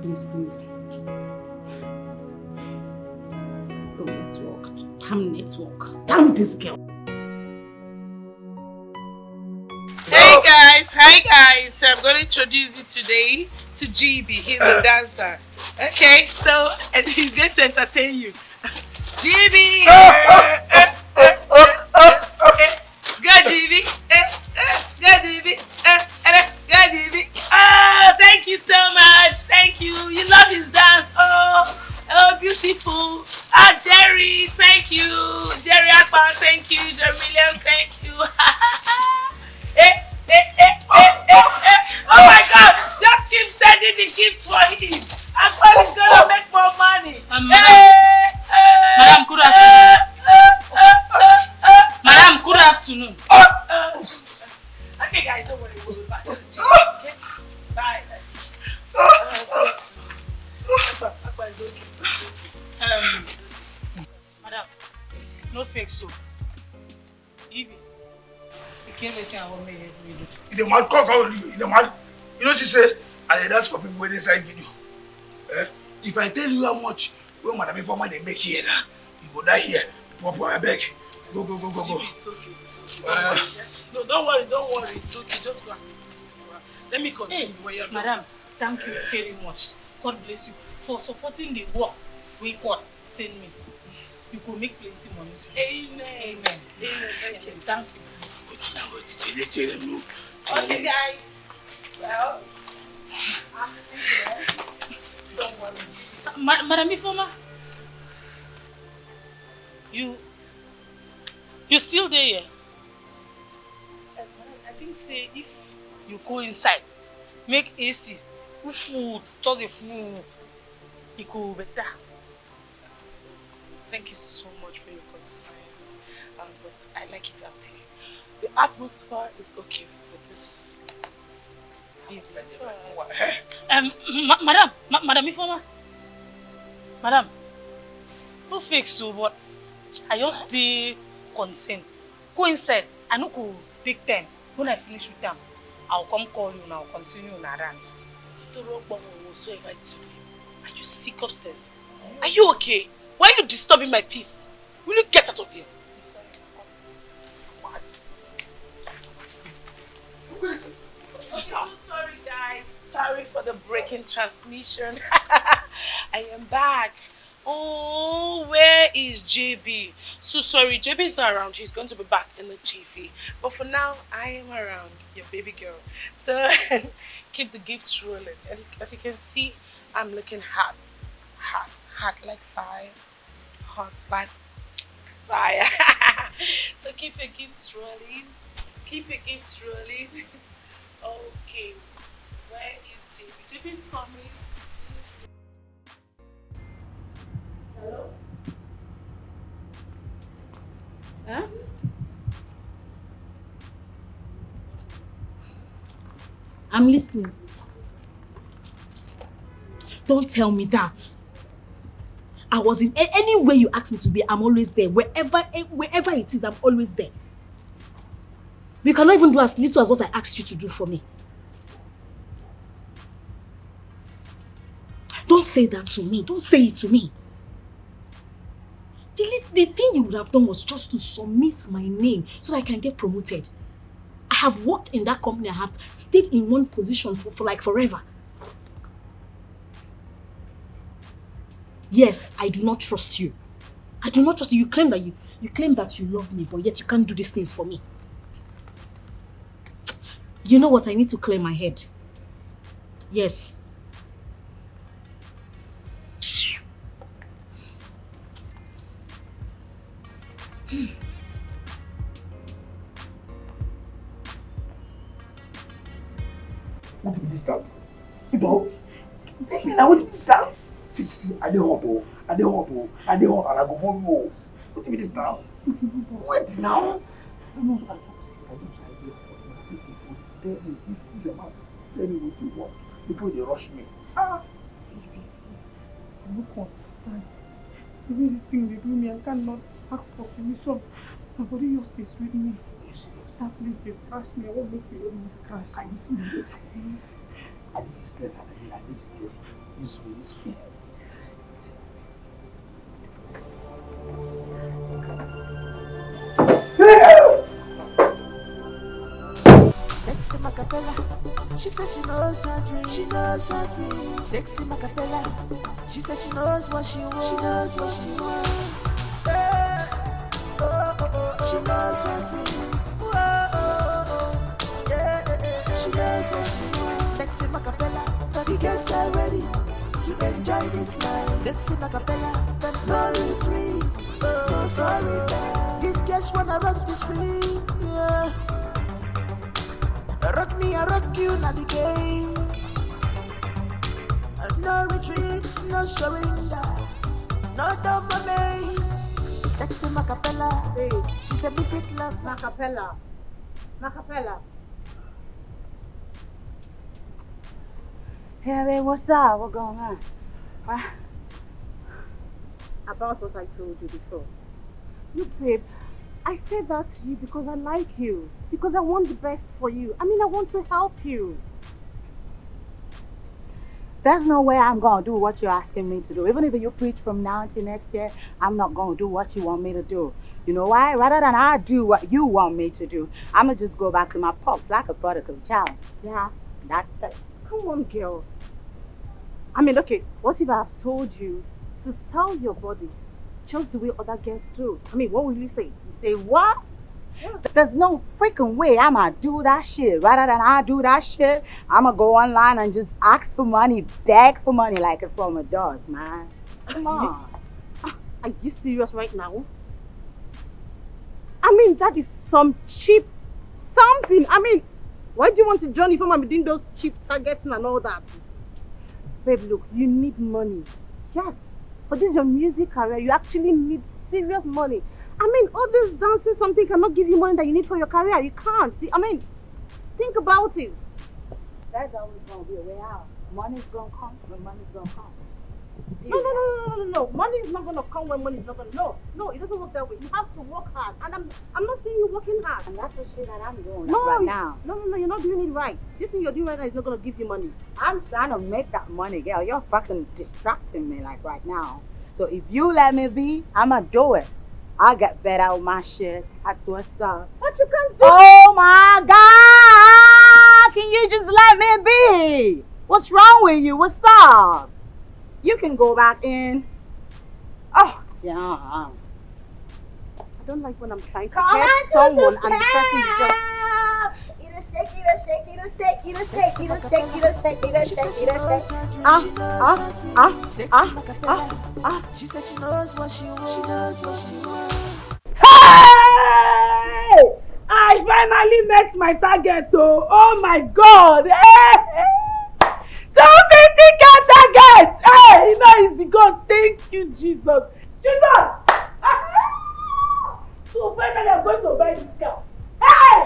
Network. Damn this girl. Hi guys. So I'm going to introduce you today to GB. He's a dancer. Okay, so and he's going to entertain you. GB. Go GB. Go GB. Go GB. Oh, thank you so much. Thank you. You love his dance. Oh, beautiful. Ah, Jerry, thank you. Jerry Akbar, thank you. Jerry Williams, thank you. Oh my God, just keep sending the gifts for him. Akbar is gonna make more money. Madam, good afternoon. Madam, good afternoon. Okay, guys, don't worry. We'll be back. Okay? Bye. Akbar is okay. Madam, no fake so. Evie, you can't wait and want me to do. In the man, come on, in the man. You know, she say, and that's for people when they sign video. If I tell you how much, when Madam Informer they make here, you go die here. Papa, I beg. Go. It's okay. No, don't worry. It's okay. Just go and listen to her. Let me continue where you're Madam, thank you very much. God bless you for supporting the work we God send me. You could make plenty money today. Amen. Thank you. Okay, guys. Well, I'm still there. Don't worry. Madam Ifoma, you still there? Yeah? I think say if you go inside, make AC, food, talk the food, it go better. Thank you so much for your concern, but I like it out here. The atmosphere is okay for this business. Madam Ifoma, Madam, no fake so, but I just stay concerned. Go inside, I no go take time. When I finish with them, I'll come call you and I'll continue on our dance. Whatsoever it's you. Are you sick upstairs? Are you okay? Why are you disturbing my peace? Will you get out of here? So sorry guys. Sorry for the breaking transmission. I am back. Oh, where is JB? So sorry, JB is not around. She's going to be back in the TV. But for now, I am around, your baby girl. So keep the gifts rolling. And as you can see, I'm looking hot. Hot like fire. Hot like fire. So keep your gifts rolling. Keep your gifts rolling. Okay. Where is JB? JB is coming. Hello? Huh? I'm listening. Don't tell me that. I was in any way you ask me to be, I'm always there. Wherever it is, I'm always there. You cannot even do as little as what I asked you to do for me. Don't say that to me. Don't say it to me. The thing you would have done was just to submit my name so that I can get promoted. I have worked in that company. I have stayed in one position for like forever. Yes, I do not trust you. I do not trust you. You claim that you love me, but yet you can't do these things for me. You know what? I need to clear my head. Yes. What did this start? You know, now what did this start? See, I don't want, and I go home. What did this now? Wait now. Tell me what you want. Before they rush me. I don't understand. The way this thing they do me, I cannot ask for permission. My body just is with me. That place they scratch me. I won't make the own scratch. I see this. I need useless and I need to get useful. Sexy Macapella, she says she knows her dream. She knows her dream. Sexy Macapella, she says she knows what she wants. She knows what she wants. She knows her dreams. She knows what she wants. Sexy Macapella, baby girls are ready to enjoy this life. Sexy Macapella, but no retreats. No sorry, these girls wanna rock the street. Yeah. Rock me, I rock you, not the game. No retreat, no surrender, no dumb money. Sexy Macapella, hey. She said visit love. Macapella. Hey, babe, what's up? What's going on? About what I told you before. Look, babe, I said that to you because I like you. Because I want the best for you. I mean, I want to help you. There's no way I'm going to do what you're asking me to do. Even if you preach from now to next year, I'm not going to do what you want me to do. You know why? Rather than I do what you want me to do, I'm going to just go back to my pops like a prodigal child. Yeah, that's it. Come on, girl. I mean, okay, what if I've told you to sell your body just the way other girls do? I mean, what will you say? You say, what? Yeah. There's no freaking way I'm gonna do that shit. Rather than I do that shit, I'm gonna go online and just ask for money, beg for money like a farmer does, man. Come on. Are you serious right now? I mean, that is some cheap something. I mean, why do you want to join if I'm doing those cheap targeting and all that? Babe, look, you need money. Yes, but this is your music career. You actually need serious money. I mean, all this dancing something cannot give you money that you need for your career. You can't. See, I mean, think about it. That's always going to be a way out. Money's going to come when money's going to come. No. Money is not going to come when money is not going to. No, it doesn't work that way. You have to work hard. And I'm not seeing you working hard. And that's the shit that I'm doing right now. No, you're not doing it right. This thing you're doing right now is not going to give you money. I'm trying to make that money, girl. You're fucking distracting me like right now. So if you let me be, I'm going to do it. I'll get better with my shit. That's what's up. What you can do? Oh my God! Can you just let me be? What's wrong with you? What's up? You can go back in. Oh, yeah. I don't like when I'm trying to help someone and the person is just... She says she knows what she wants. She knows what she wants. Hey! I finally met my target, oh my God! Hey! 250K target! Hey! You know it's God. Thank you, Jesus. Jesus! So finally I'm going to buy this car. Hey!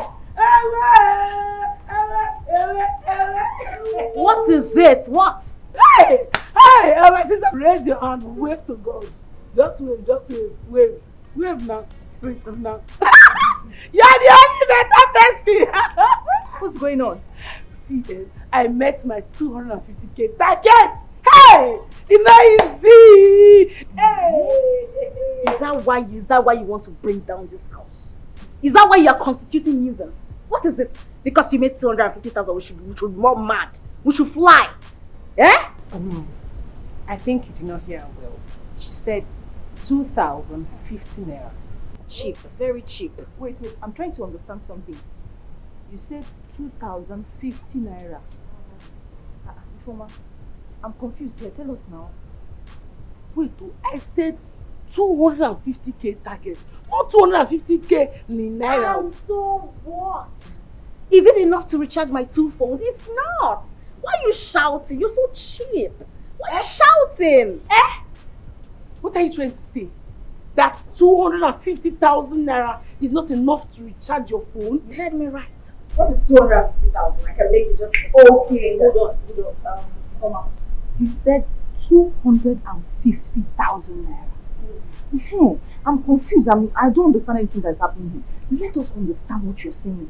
What is it? What? Hey! My sister, raise your hand. Wave to God. Just wave. Wave now. Wave now. You're the only better person. What's going on? See, I met my 250K target. Hey! Hey! It's not easy! Hey! Is that why you want to bring down this house? Is that why you are constituting nuisance? What is it? Because you made 250,000, we should be more mad. We should fly. Eh? I think you did not hear her well. She said 2,050 naira. Cheap, very cheap. Wait, I'm trying to understand something. You said 2,050 naira. Ifoma, I'm confused here. Tell us now. Wait, I said 250k target, not 250k naira. And so what? Is it enough to recharge my 2 phones? It's not. Why are you shouting? You're so cheap. Why are you shouting? What are you trying to say? That 250,000 naira is not enough to recharge your phone? You heard me right. What is 250,000? I can make it just... Okay, hold on. Come on. You said 250,000 naira. I'm confused. I don't understand anything that's happening here. Let us understand what you're saying.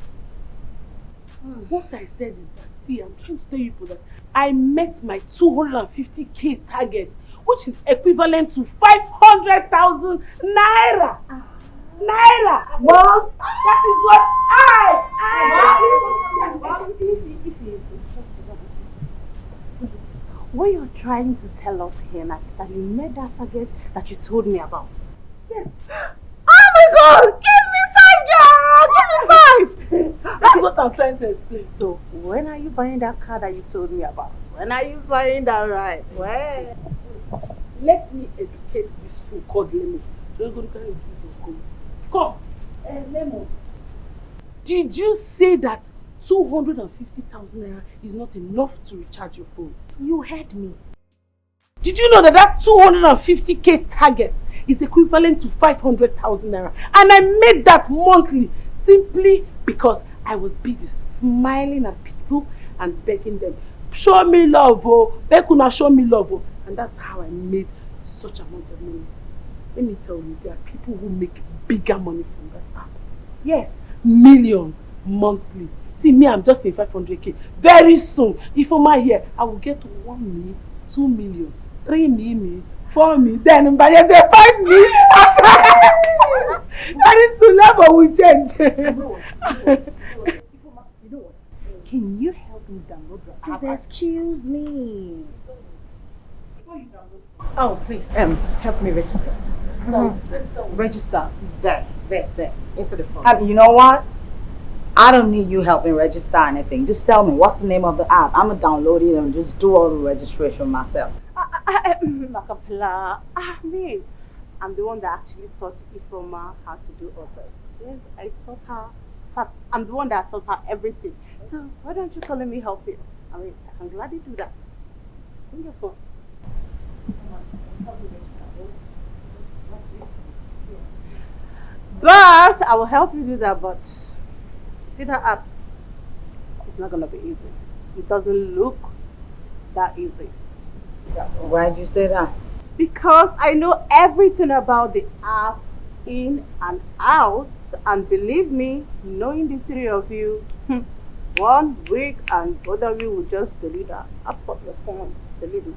What I said is that, see, I'm trying to tell you that I met my 250k target, which is equivalent to 500,000 naira. Naira! Mom, that is what What you're trying to tell us here now is that you met that target that you told me about. Yes. Oh my God! Give me 5, girl! Give me 5! That's what I'm trying to explain. So, when are you buying that car that you told me about? When are you buying that ride? When? Let me educate this fool called Lemon. Don't go to carry Come. Lemon. Did you say that 250,000 naira is not enough to recharge your phone? You heard me. Did you know that that 250k target is equivalent to 500,000 naira? And I made that monthly simply because I was busy smiling at people and begging them, show me love, oh, Bekuna, show me love, oh. And that's how I made such amount of money. Let me tell you, there are people who make bigger money from that app. Yes, millions monthly. See, me, I'm just in 500k. Very soon, if I'm here, I will get 1 million, 2 million, 3 million, 4 million, then by the 5 million. Very soon, level will change. You know what? Can you help me download the app? Please excuse me. Oh, please, help me register. Register there, into the phone. You know what? I don't need you helping register anything. Just tell me, what's the name of the app? I'm going to download it and just do all the registration myself. Makapela, Maid. I'm the one that actually taught Ifoma how to do all this. Yes, I taught her. In fact, I'm the one that taught her everything. So why don't you let me help you? I mean, I can gladly do that. Bring your phone. But I will help you do that, but see that app? It's not gonna be easy. It doesn't look that easy. Why'd you say that? Because I know everything about the app in and out, and believe me, knowing the 3 of you, 1 week and both of you will just delete that app of your phone. Believe me,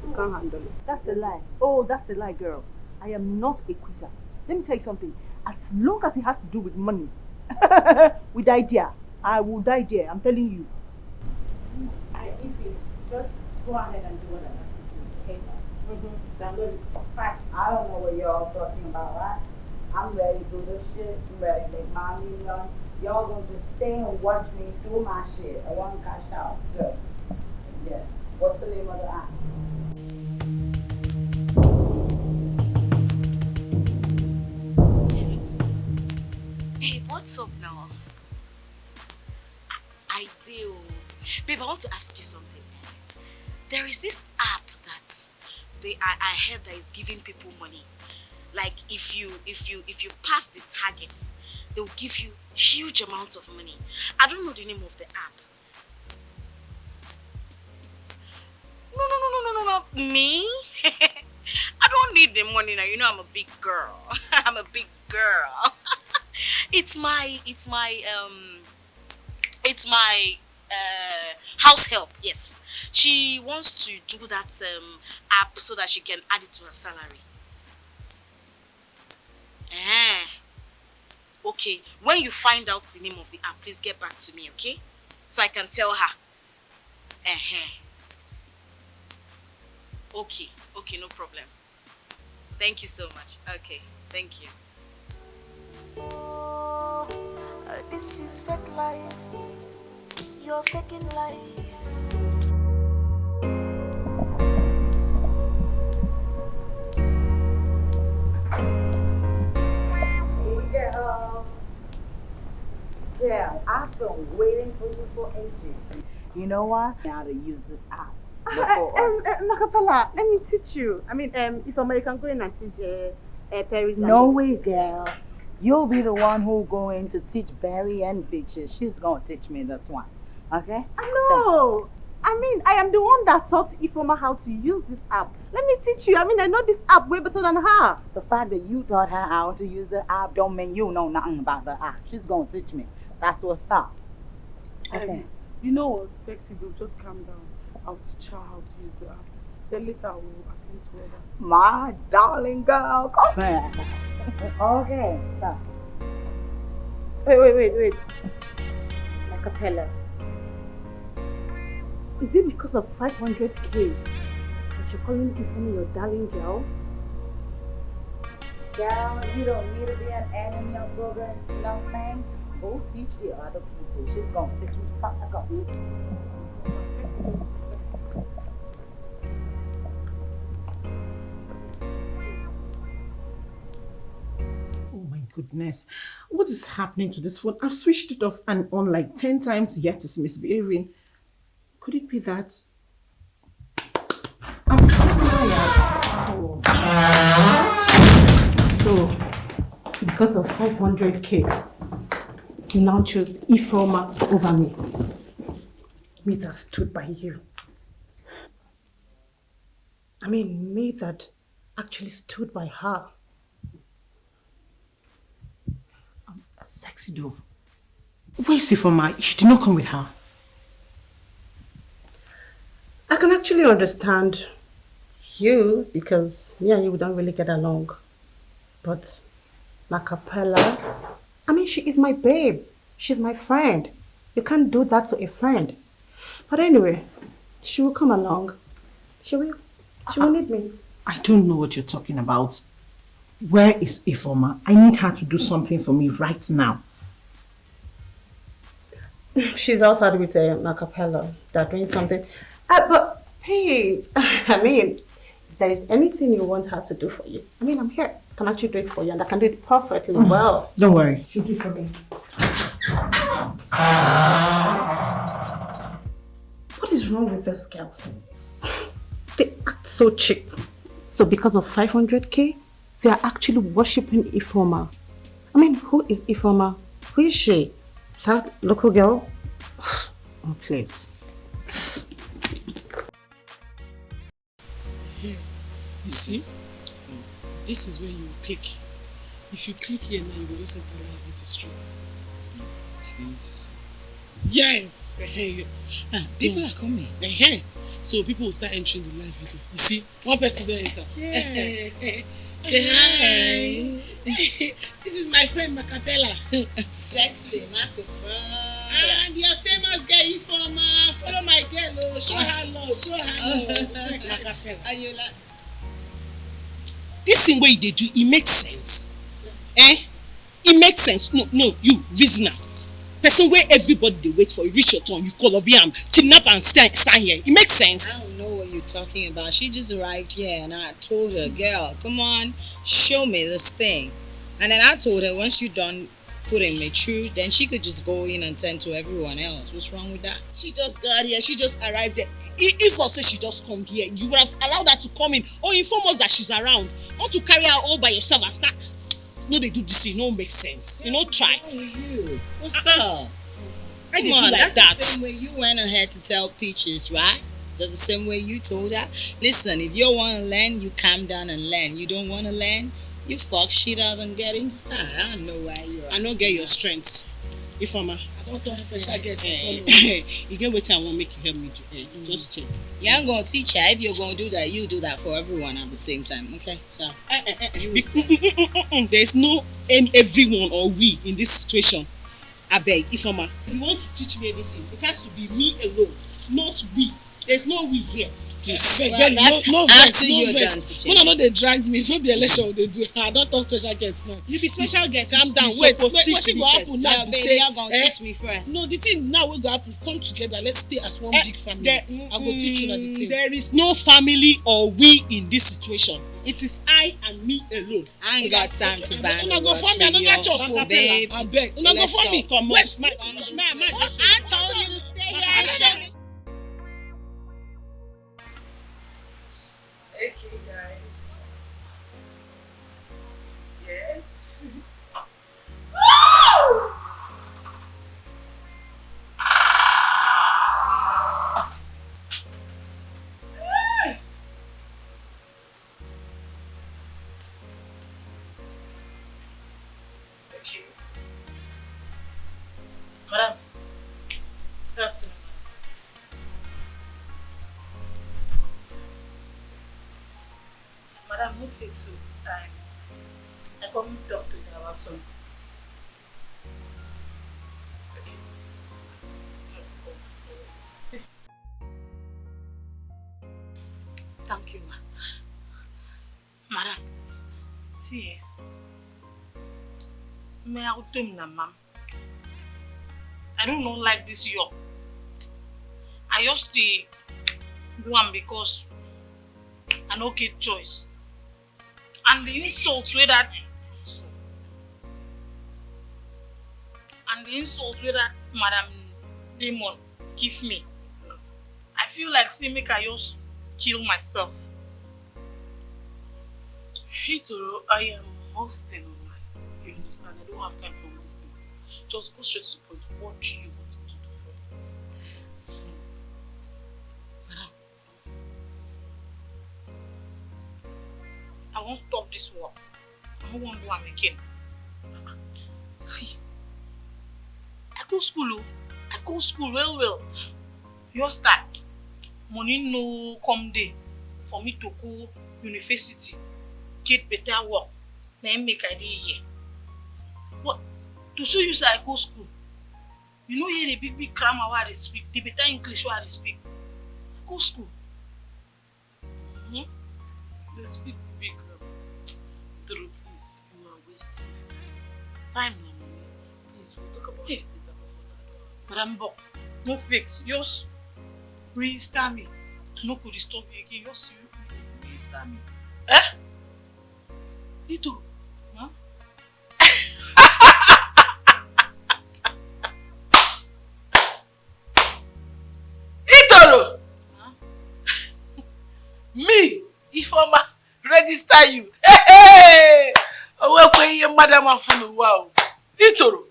you can't handle it. That's a lie. Oh, that's a lie, girl. I am not a quitter. Let me tell you something. As long as it has to do with money, with idea, I will die there. I'm telling you. If you just go ahead and do what I have to do, okay? Download it fast. I don't know what y'all talking about, right? I'm ready to do this shit. I'm ready to make my million. Y'all gonna just stay and watch me do my shit. I want to cash out. Good. Yeah. What's the name of the app? Babe, what's up now? I do. Babe, I want to ask you something. There is this app that I heard that is giving people money. Like if you pass the target, they'll give you huge amounts of money. I don't know the name of the app. No. Me? I don't need the money now. You know I'm a big girl. I'm a big girl. It's my house help, yes. She wants to do that app so that she can add it to her salary. Eh. Okay, when you find out the name of the app, please get back to me, okay? So I can tell her. Okay, no problem. Thank you so much. Okay, thank you. Oh, this is fake life. You're faking lies. Yeah, I've been waiting for you for ages. You know what? Now to use this app. Macapella, let me teach you. I mean, if you can go in and teach Paris. No way, girl. You'll be the one who's going to teach Barry and Victor. She's going to teach me this one. Okay? No. I mean, I am the one that taught Ifoma how to use this app. Let me teach you. I mean, I know this app way better than her. The fact that you taught her how to use the app don't mean you know nothing about the app. She's going to teach me. That's what's up. Okay. You know what, Sexy Dope, just calm down. I'll teach her how to use the app. Then later I will attend to others. My darling girl, come here. Okay, stop. Wait. Macapella. Is it because of 500k that you're calling Ifoma your darling girl? Girl, you don't need to be an enemy of programs, you know what I'm saying? Go teach the other people. She's gonna teach you something. Oh my goodness. What is happening to this phone? I've switched it off and on like 10 times, yet it's misbehaving. Could it be that I'm tired? Oh. So, because of 500k, you now choose Ifoma over me. Me that stood by you. I mean, me that actually stood by her. Sexy Dove. Where's Ifoma? She did not come with her. I can actually understand you because me and you don't really get along. But Macapella, I mean, she is my babe. She's my friend. You can't do that to a friend. But anyway, she will come along. She will. She will need me. I don't know what you're talking about. Where is Ifoma? I need her to do something for me right now. She's outside with Macapella. They're doing something. But hey, I mean, if there is anything you want her to do for you, I mean, I'm here. I can actually do it for you, and I can do it perfectly well. Don't worry. She'll do it for me. What is wrong with these girls? They act so cheap. So because of 500k, they are actually worshipping Ifoma. I mean, who is Ifoma? Who is she? That local girl? Oh, please. Here, you see? This is where you click. If you click here now, you will just enter live video streets. Yes! People are coming. So people will start entering the live video. You see? One person don't enter. Yeah. Say hi! This is my friend Macapella. Sexy Macapella. And your famous girl Ifoma. Follow my girl. Show her love. Show her love. Macapella. This thing where they do, it makes sense. It makes sense. No, you reasoner. Person where everybody they wait for, you reach your turn, you call up him, kidnap and stand here. It makes sense. I don't know what you're talking about. She just arrived here and I told her, girl, come on, show me this thing. And then I told her once you're done putting me through, then she could just go in and tend to everyone else. What's wrong with that? She just got here, she just arrived there. If I say she just come here, you would have allowed her to come in or inform us that she's around. Not to carry her all by yourself and start. No, they do this, it don't make sense. You know, try. What's up? I Come do on, like that's that. the same way you went ahead to tell Peaches, right? That's the same way you told her. Listen, if you want to learn, you calm down and learn. You don't want to learn, you fuck shit up and get inside. I don't know why you're... I don't get your strength. Ifoma. Don't turn special guest and follow. You get what I want make you help me to just check. Yeah, I'm gonna teach her. If you're gonna do that, you do that for everyone at the same time. Okay, so there's no everyone or we in this situation. I beg, Ifoma, if you want to teach me anything, it has to be me alone, not we. There's no we here. Yes. Well, no vex. When they drag me, no be election they do. I don't talk special guests now. You be special guest. Calm down. Wait. What teach go happen now? Baby, you're gonna teach me first. No, the thing now we go happen. Come together. Let's stay as one big family. I go teach you now the thing. There is no family or we in this situation. It is I and me alone. I ain't got time to ban. Una go for me. I don't got chop, babe. I beg. Una go for me. Come on. I told you to stay here and show me. Okay, guys. Yes. Okay. Madam, good afternoon. Madam, who fix so time? I come talk to you about something. Thank you, ma. Madam, see, may I tell you, ma'am? I don't know like this yoke. I just do one because I no get choice. And the insult where that Madam Demon give me, I feel like say make I just kill myself. Hitoro, I am hosting online. You understand? I don't have time for all these things. Just go straight to the point. What do you want me to do for you? Madam, I won't stop this war. I don't want to do am again. See, I go school well. You start. Money no come there for me to go university, get better work. Then make I dey here. But to show you say I go school, you know here the big grammar where I speak, the better English where I speak. I go school. They speak big grammar. Drew, please, you are wasting my time. Time na money. Please, we'll talk about this later. But I'm back. No fix. Just restart me. I no could stop you again. Just restart me. Eh? Ito. Huh? Itoro! Huh? Me, Ifoma, register you. Hey! Well, madam, wow. Itoro.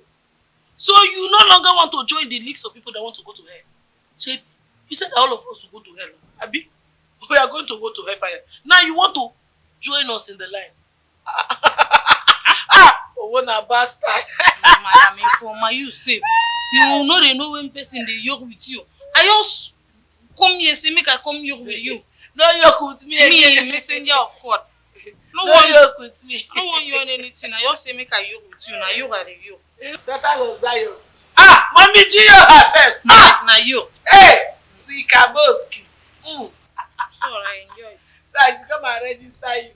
So you no longer want to join the leagues of people that want to go to hell? Say, you said all of us will go to hell. Abi? We are going to go to hellfire. Now you want to join us in the line. What a bastard. Madam Informa, you safe. You know they know when person they yoke with you. I just come here, say make I come yoke with you. No yoke with me again. Me, messenger of God. No yoke with me. I don't want you on anything. I just say make I yoke with you. Now you are the yoke. Daughter of Zion. Mommy Gio herself. Now you. Hey, Rikaboski. So I enjoy. So I should come and register you.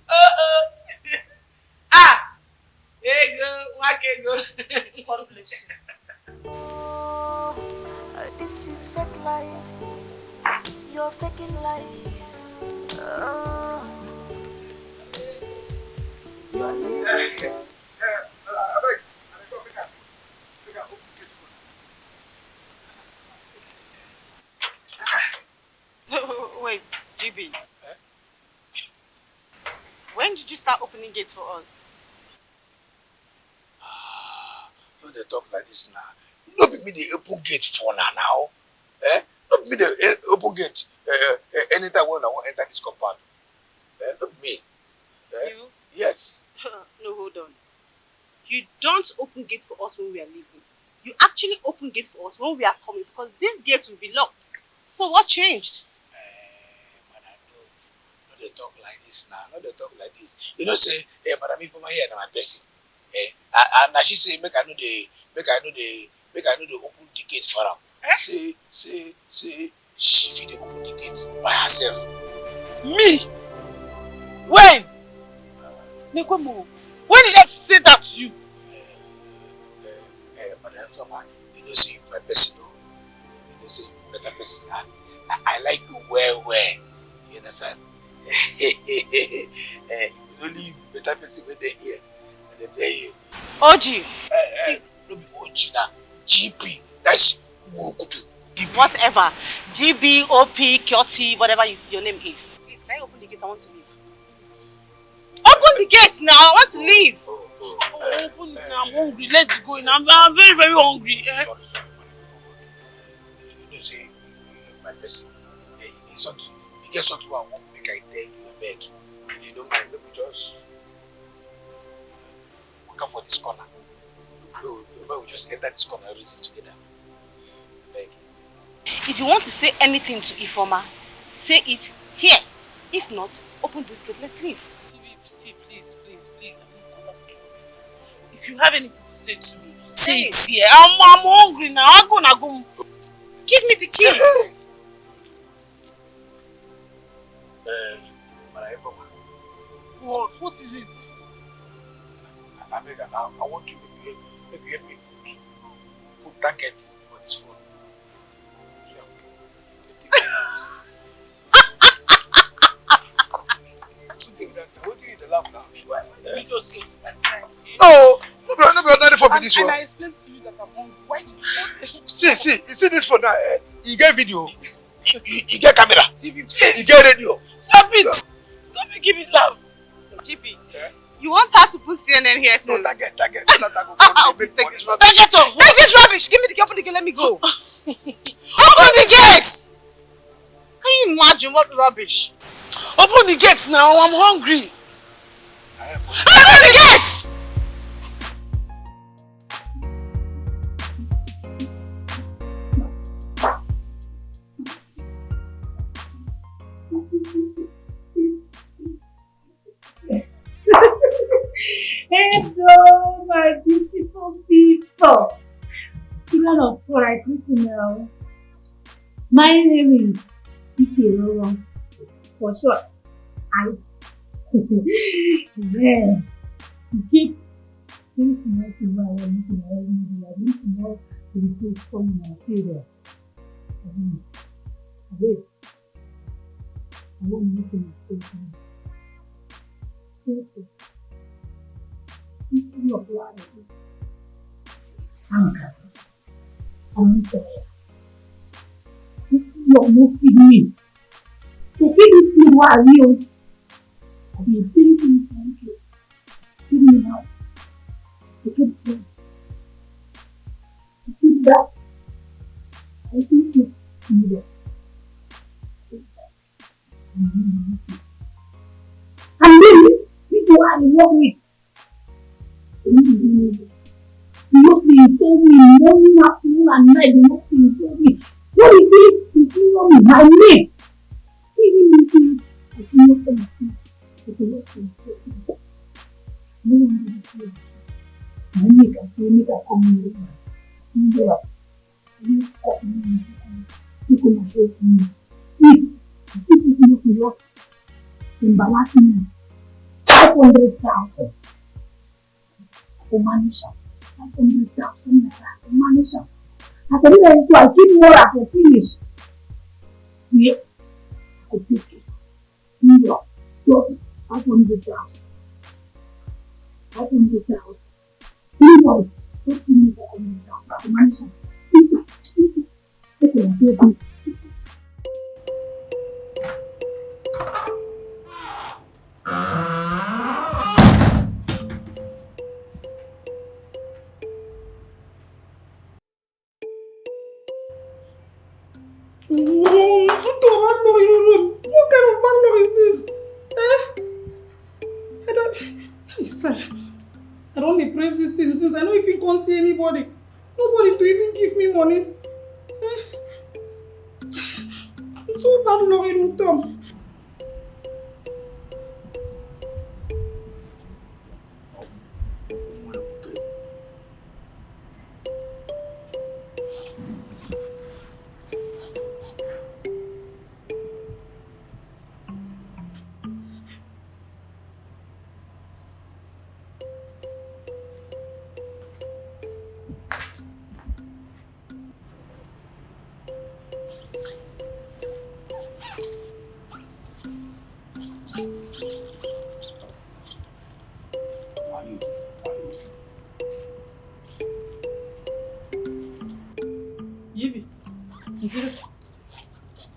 Hey go, go. God bless you. This is fake life. You're faking lies. You're living. Wait, GB. When did you start opening gates for us? When they talk like this now, no be me the open gate for now. No be me the open gate anytime when I want to enter this compound. Not me. You? Yes. No, hold on. You don't open gate for us when we are leaving. You actually open gate for us when we are coming because this gate will be locked. So what changed? Madam, no dey talk like this now. No dey talk like this. You know say, Madam, if I'm here na my person. And now she say make I no dey open the gate for am. Say she fit dey open the gate by herself. Me? When? Nekomo, when did I say that to you? Madam Fama, you know say you my person, no? You know say you better person, and I like you well. You understand? You only you better person when they hear. When they tell you. OG. No be OG now. GP. That's Gurukutu. Whatever. GB, OP, Kyoti, whatever your name is. Please, can you open the gate? I want to leave. Open the gate now. I want to leave. Open it now. I'm hungry. Let's go in. I'm very, very hungry. Sorry. You know say my person. You get something I want to make I tell you, beg. If you don't mind, let me just come for this corner. We just enter this corner and reason together. Beg. If you want to say anything to Ifoma, say it here. If not, open this gate. Let's leave. See, please. If you have anything to say to me, say it here. I'm hungry now. I'm gonna go. Give me the key. What is it? I want you to help me put target for this phone. What do you laugh now? You just go sit like that. No, be ordinary for me this one. And I explained to you that I'm hungry. Why did you not? See, you see this phone now? You get video, you get camera, GB, you get radio. Stop it! Stop it, give me love. GB, you want her to put CNN here too? No, target. Take this rubbish. Take this rubbish. Give me the key. Open the gate. Let me go. Open the gate. Can you imagine what rubbish? Open the gate now. I'm hungry. Open the gate. Hello, my beautiful people. Children of God, I greet you now. My name is ETIKO. For short, I. Yeah. You keep things to make you know what you I need to know the things from my favor. I will make a mistake. This is your blood. I'm sorry. This is your move with me. So give it to what I will. I'll be thinking, thank you. Give me now. Take it back. Take it back. I think you need it. And then, people I work with. You must be told me morning, afternoon, and night. You must be told me. What is it? You see my name. Even you see, I see nothing. It's a lot of important. No one will see it. I make a come with my. You come and help me. If you see this look lost, embarrass me. 500,000. For manage 500,000 naira for manage. As I did so I keep more at the finish. Yeah, I could take it. No, plus 500,000. 500,000. Anyway, let's give me 500,000 for manage. Take it, take it. What kind of man is this? I don't be praise this thing since I know if you can't see anybody. Nobody to even give me money. It's so bad, Lord, don't come.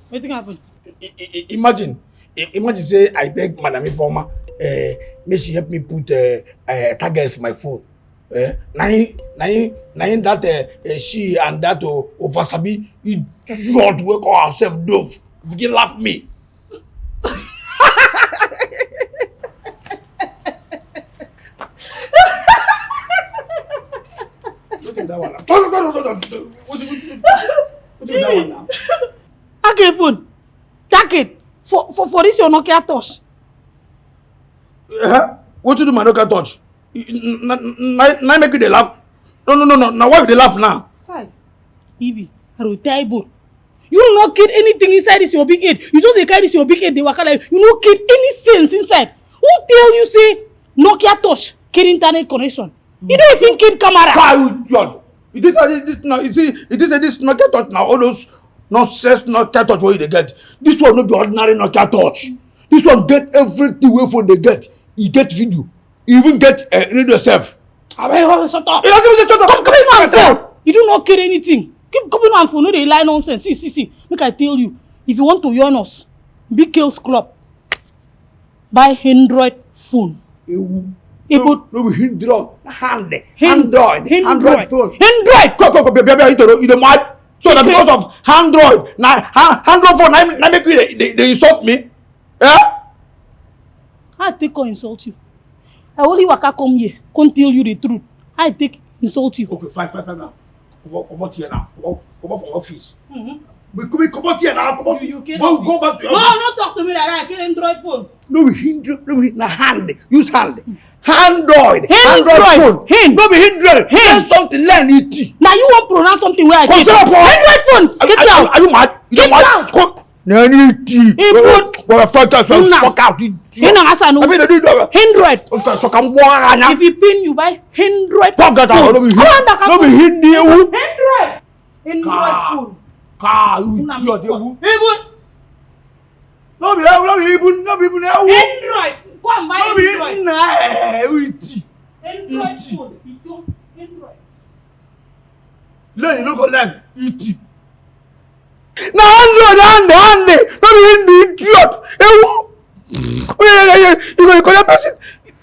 Wetin happen? Imagine say I beg Madam Informa, make she help me put target for my phone. Nine that she and that Ovasabi, you don't work on herself, dove. Begin laugh me. What's that one now? What's that one now? Okay, phone. Take it. For this your Nokia touch. What you do my Nokia touch? Now make you dey laugh. No. Now why you dey laugh now? Sai. Ibi, Arotaibo. You no kid anything inside this your big head. You just dey carry this your big head, they waka like you no kid any sense inside. Who tell you say Nokia touch kid internet connection? You don't even kid camera. Why you this now? You see, this Nokia touch now. All those nonsense Nokia touch wey you dey get. This one no be ordinary Nokia touch. This one get everything wey phone dey get. E get video. E even get radio sef. Abeg, shut up. You don't even shut up. Come in my phone. You do not care anything. Keep coming on phone. No, they lie nonsense. See. Make I tell you. If you want to yarn us, Big Kills Club. Buy Android phone. No be Android phone. Android. Go, baby, you the mad. So that because of Android, Android phone, now make you they insult me. Yeah? I take or insult you. I only waka come here, can't tell you the truth. I take insult you. Okay, fine now. Come out here now. Come out from office. Come out here now. Come out. You Go back to your no, office. not talk to me like that. I get Android phone. No, hand. Use hand. Android phone. No be Android. Learn something. Learn it. Now you won't pronounce something where I get. Android phone. Get out. Are you mad? Get out. Nanity. Fuck out. Android. If you pin, you buy Android phone. No be Hindi. Android. Android phone. You idiot. No be even. Android. Go and buy Android. Android phone. You don't Android. Learn, you no go learn. E.T. Na Android. No be Hindi, idiot. You go correct person.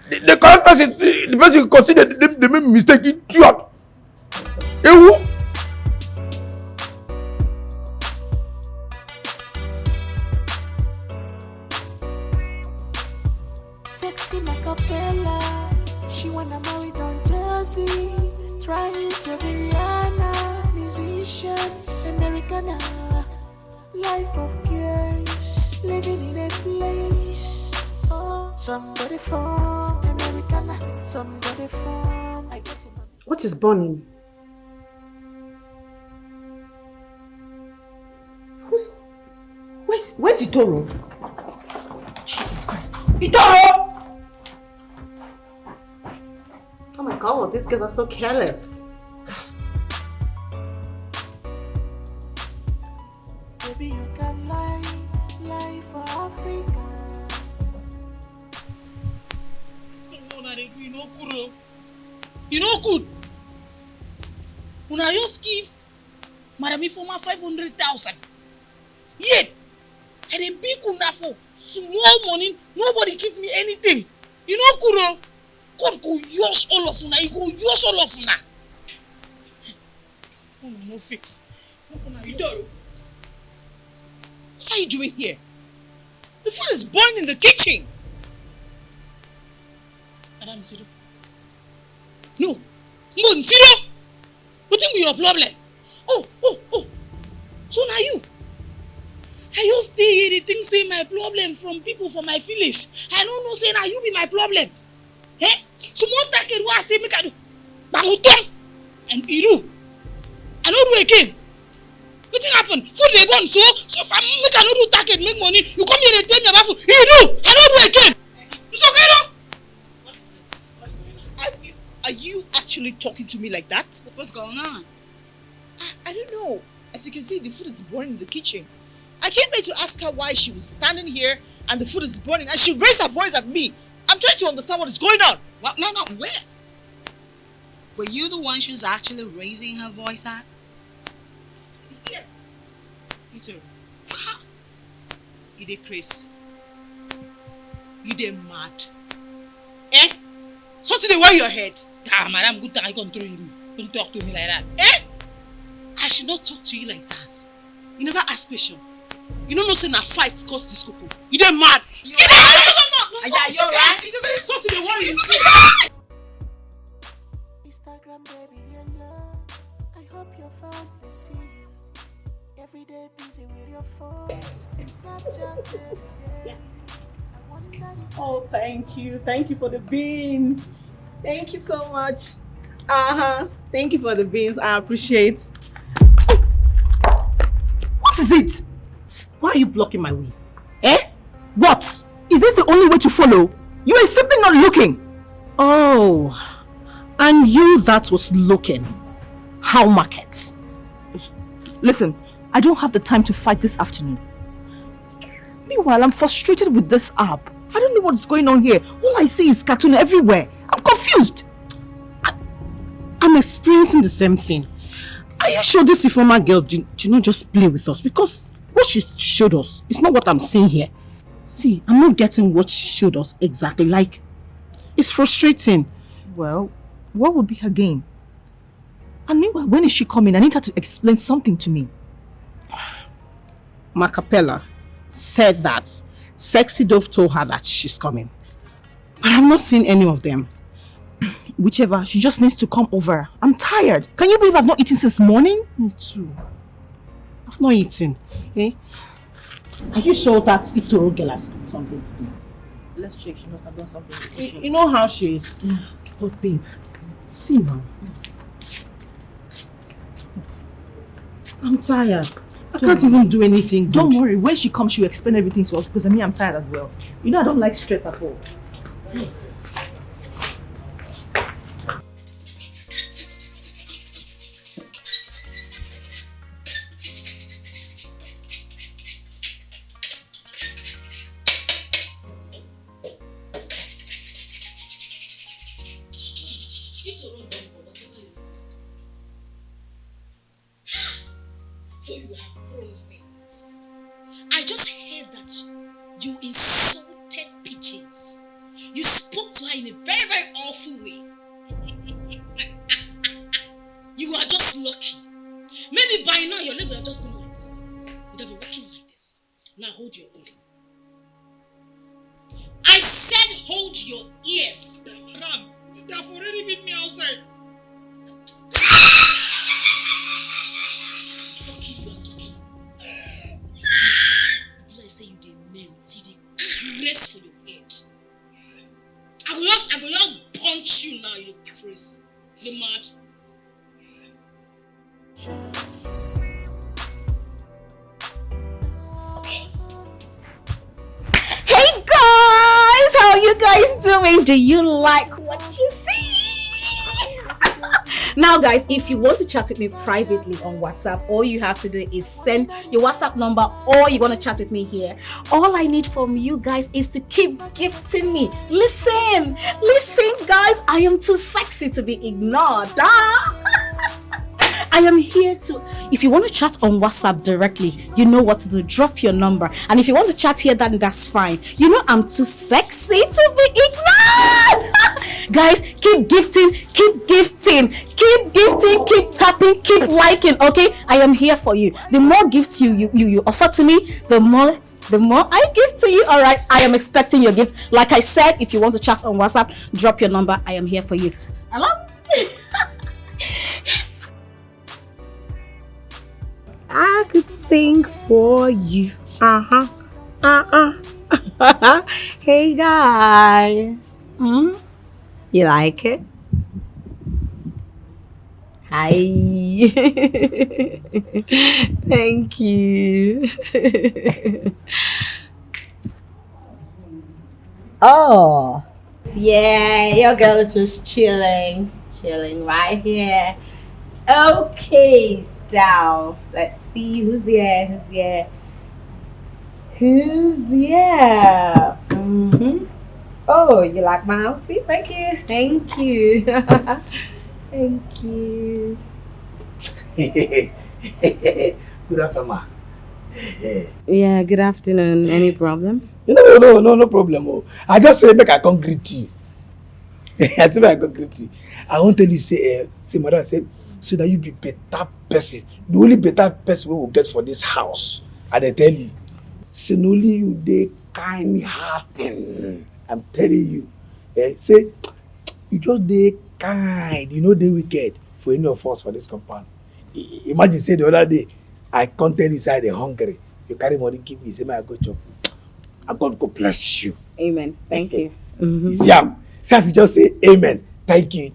The correct person. The person consider they make mistake. Idiot. Sexy Macapella, she wanna marry Don Jersey, trying to be Rihanna, musician, Americana, life of girls, living in a place. Oh, somebody from Americana, somebody from. I get it. What is burning? Where's Itoro? Jesus Christ. Itoro! Oh my God, these guys are so careless. Baby, you can lie for Africa. You know good. When I just give Madam Informa 500,000. Yet, and a big una for small money, nobody give me anything. You know good. God go use all of una. He go use all of una. No fix. Idoro, what are you doing here? The food is burning in the kitchen. Madam Zero. No. Mbon Zero. What Wetin be your problem? Oh. So now you. I just dey here think say my problem from people for my village. I don't know say now you be my problem. Eh? So one take it what I say make I do. Bangutom and Iru. I no do again. Wetin happen? Food dey burn so make I no do take it make money. You come here and tell me about food. Iru, I no do again. It's okay no? What is it? What's going on? Are you actually talking to me like that? What's going on? I don't know. As you can see, the food is burning in the kitchen. I came here to ask her why she was standing here and the food is burning and she raised her voice at me. I'm trying to understand what is going on. What? No, where? Were you the one she was actually raising her voice at? Yes. You too. You dey crazy. You dey mad. Eh? Something dey wear your head. Madam, good time I control you. Don't talk to me like that. Eh? I should not talk to you like that. You never ask question. You don't know say na fight cause this cocoa. You dey mad. You're right. Something dey worry you. Instagram baby in love. I hope your fans they see you. Every day busy with your phones. Snapchat every day. I wonder if Oh, thank you. Thank you for the beans. Thank you so much. Thank you for the beans. I appreciate. What is it? Why are you blocking my way? Eh? What? Is this the only way to follow? You are simply not looking. Oh, and you that was looking. How market? Listen, I don't have the time to fight this afternoon. Meanwhile, I'm frustrated with this app. I don't know what's going on here. All I see is cartoon everywhere. I'm confused. I'm experiencing the same thing. Are you sure this Ifoma girl did not just play with us? Because what she showed us is not what I'm seeing here. See, I'm not getting what she showed us exactly. Like, it's frustrating. Well, what would be her game? And meanwhile, when is she coming? I need her to explain something to me. Macapella said that Sexy Dove told her that she's coming. But I've not seen any of them. Whichever, she just needs to come over. I'm tired. Can you believe I've not eaten since morning? Me too. I've not eaten. Eh? Are you sure that Itoro girl has cooked something today? Let's check. She must have done something. You know how she is. But babe, see now. I'm tired. I can't even do anything good. Don't worry. When she comes, she'll explain everything to us because I'm tired as well. You know I don't like stress at all. So you have grown wings. I just heard that you insulted Peaches. You spoke to her in a very, very awful way. You are just lucky. Maybe by now your leg would have just been like this. Would have been walking like this. Now hold your own. I said hold your ears. Madam, they have already beat me outside. Grace for your head. I go just punch you now, you Chris. You mad? Hey guys, how are you guys doing? Do you like what you see? Now guys, if you want to chat with me privately on WhatsApp, all you have to do is send your WhatsApp number or you're going to chat with me here. All I need from you guys is to keep gifting me. Listen guys, I am too sexy to be ignored. I am here to, if you want to chat on WhatsApp directly, you know what to do. Drop your number. And if you want to chat here, then that's fine. You know I'm too sexy to be ignored. Guys, keep gifting, keep tapping, keep liking, okay? I am here for you. The more gifts you offer to me, the more I give to you. All right, I am expecting your gifts. Like I said, if you want to chat on WhatsApp, drop your number. I am here for you. Hello? Yes. I could sing for you. Hey guys. You like it? Hi. Thank you. Oh. Yeah, your girl is just chilling right here. Okay, so let's see who's here. Oh, you like my outfit? Thank you. Thank you. Good afternoon. Yeah, good afternoon. Any problem? No problem. Oh. I just say make I come greet you. I say make I come greet you. I won't tell you say mother say so that you be better person. The only better person we will get for this house. And I tell you, say no only you dey kind hearted. I'm telling you. Say you just dey kind. You know they wicked for any of us for this compound. Imagine say the other day I come tell you say I dey hungry. You carry money give me say may I go chop. And God go bless you. Amen. Thank you. See am. See as you just say amen. Thank you.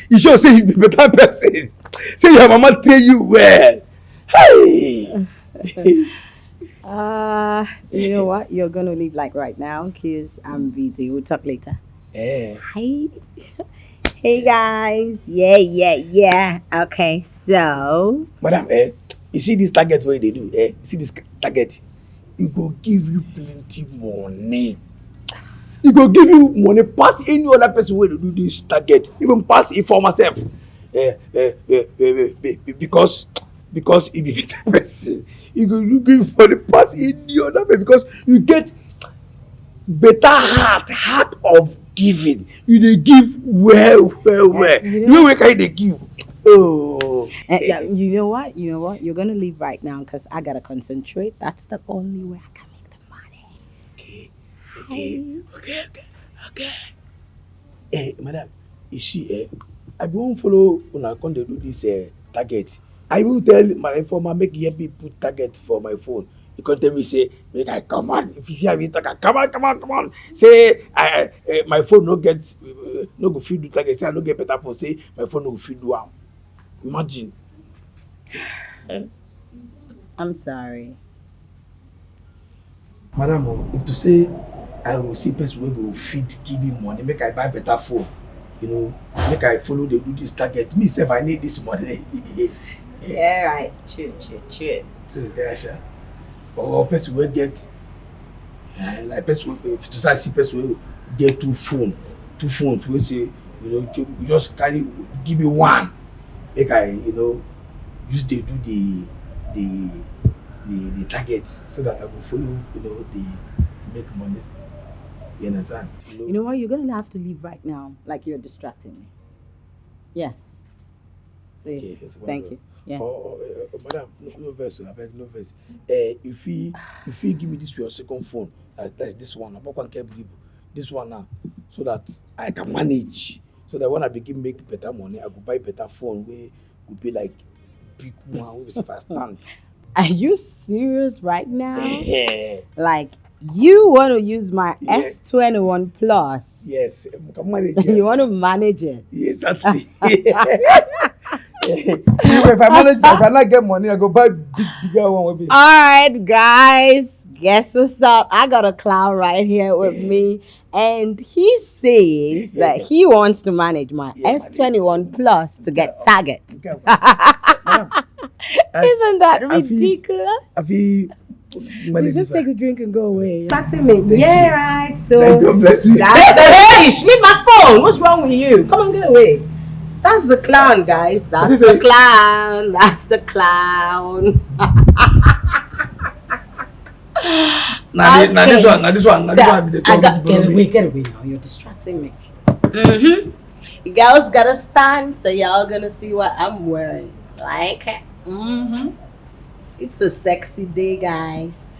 You sure say you be better person. Say your mama train you well. Hey. You know what? You're gonna leave like right now because I'm busy. We'll talk later. Hi. Hey guys. Yeah. Okay, so Madam, you see this target what they do? You see this target? It go give you plenty money. It go give you money pass any other person wey dey do this target, even pass it for myself. Because you be better person. You give money pass any other person because you get better heart of giving. You dey give well. You know where can they give? Oh. You know what? You're gonna leave right now because I gotta concentrate. That's the only way I can make the money. Okay. Hey, madam, you see, I won't follow when I come to do this target. I will tell my informer make me put target for my phone. You can tell me say make I come on. If you see me talk, come on. Say my phone no get no go fit do target. Say I no get better phone. Say my phone no go fit do am. Imagine. I'm sorry. Madam, if to say I will see person wey go fit give me money, make I buy better phone. You know, make I follow the do this target. Me sef I need this money. Yeah, right. True. So Gasha. Or person wey get like person wey to say I see person wey get two phones wey say you just carry give me one. Make I use dey do the target so that I will follow the make money. You understand? You know what? You're gonna have to leave right now. Like you're distracting me. Yes. Please. Okay, Thank you. Yeah. Madam, no verse. I beg no verse. If you give me this your second phone, that's this one. This one now, so that I can manage. So that when I begin make better money, I go buy better phone. We could be like big one. We will fast stand. Are you serious right now? Like you want to use my S21 Plus? Yes, manage it. You want to manage it? Yes, exactly. If I not get money, I go buy bigger one. All right, guys. Guess what's up? I got a clown right here with me, and he says that he wants to manage my S21 Plus to get target. Isn't that ridiculous? You just take a drink and go away. Back to me. Yeah, right. So God bless you. Hey, leave my phone. What's wrong with you? Come on, get away. That's the clown, guys. That's the clown. That's the clown. Now this one. I got get away now. You're distracting me. You girls gotta stand, so y'all gonna see what I'm wearing. Like it. It's a sexy day, guys.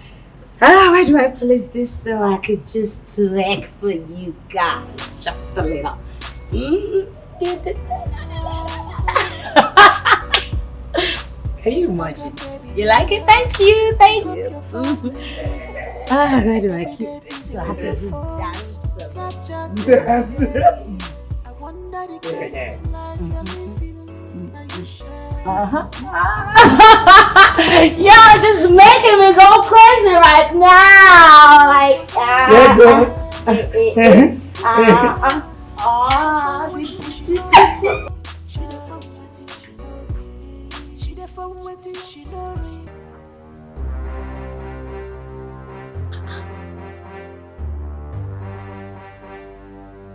Where do I place this so I could just twerk for you guys? Just a little. Can you imagine? You like it? Thank you, thank you. Ah, where do I keep it? So I have to do dance. You're just making me go crazy right now. Like,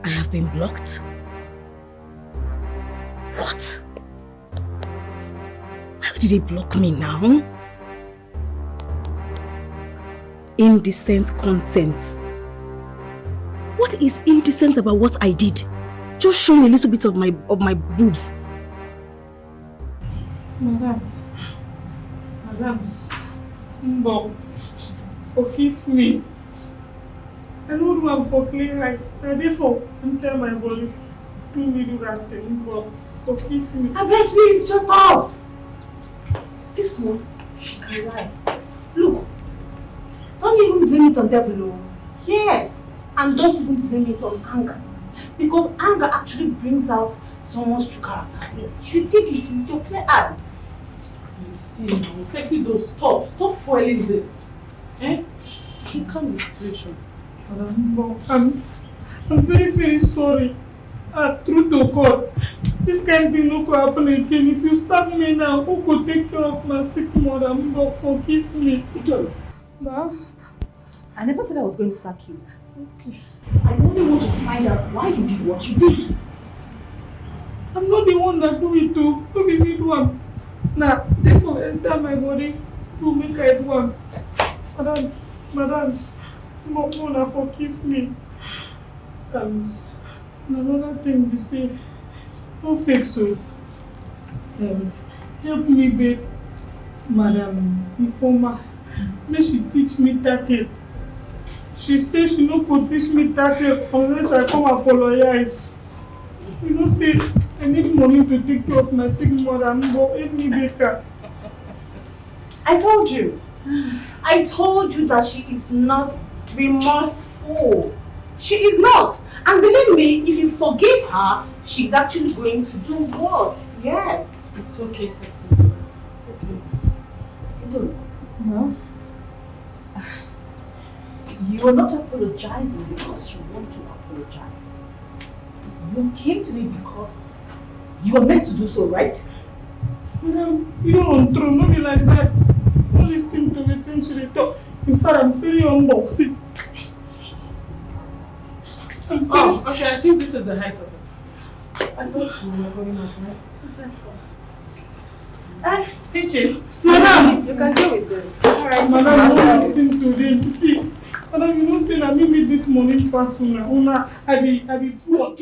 I have been blocked. What? Why did they block me now? Indecent content. What is indecent about what I did? Just show me a little bit of my boobs. Madams, Mbo, forgive me. I don't want for clear eye. And therefore, enter my body. Do me do that thing, Mbo. Forgive me. I beg, please shut up. This one, she can lie. Look, don't even blame it on devil. Yes, and don't even blame it on anger. Because anger actually brings out someone's true character. Yes. You did it with your clear eyes. You see now, sexy though, stop foiling this. You should calm the situation. I'm very, very sorry. True to God, this kind of thing no could happen again. If you sack me now, who could take care of my sick mother? Mbo, forgive me. Ma, I never said I was going to sack you. Okay. I only want to find out why you did what you did. I'm not the one that do it too. Do me do one. Now, therefore enter my body to make I do one. Madams, Mona, forgive me. Another thing we say, don't fake so. Help me beg Madam Informer. May she teach me tackle. She says she no could teach me tackle unless I come apologize. You know, say I need money to take care of my sick mother. Mbo, help me beg her. I told you. I told you that she is not remorseful. She is not. And believe me, if you forgive her, she's actually going to do worse. Yes. It's okay, sexy. It's okay. No. You are not apologizing because you want to apologize. You came to me because you were meant to do so, right? Madam, you don't throw me like that. Don't listen to me since you talk. In fact, I'm very humble. See. Oh, okay, I think this is the height of it. I thought we were going up, right? Let's go. Teaching. Madam, you can deal with this. Alright, Madam, don't listen to them. See, Madam, you know, say that maybe this morning pass una. I be poor.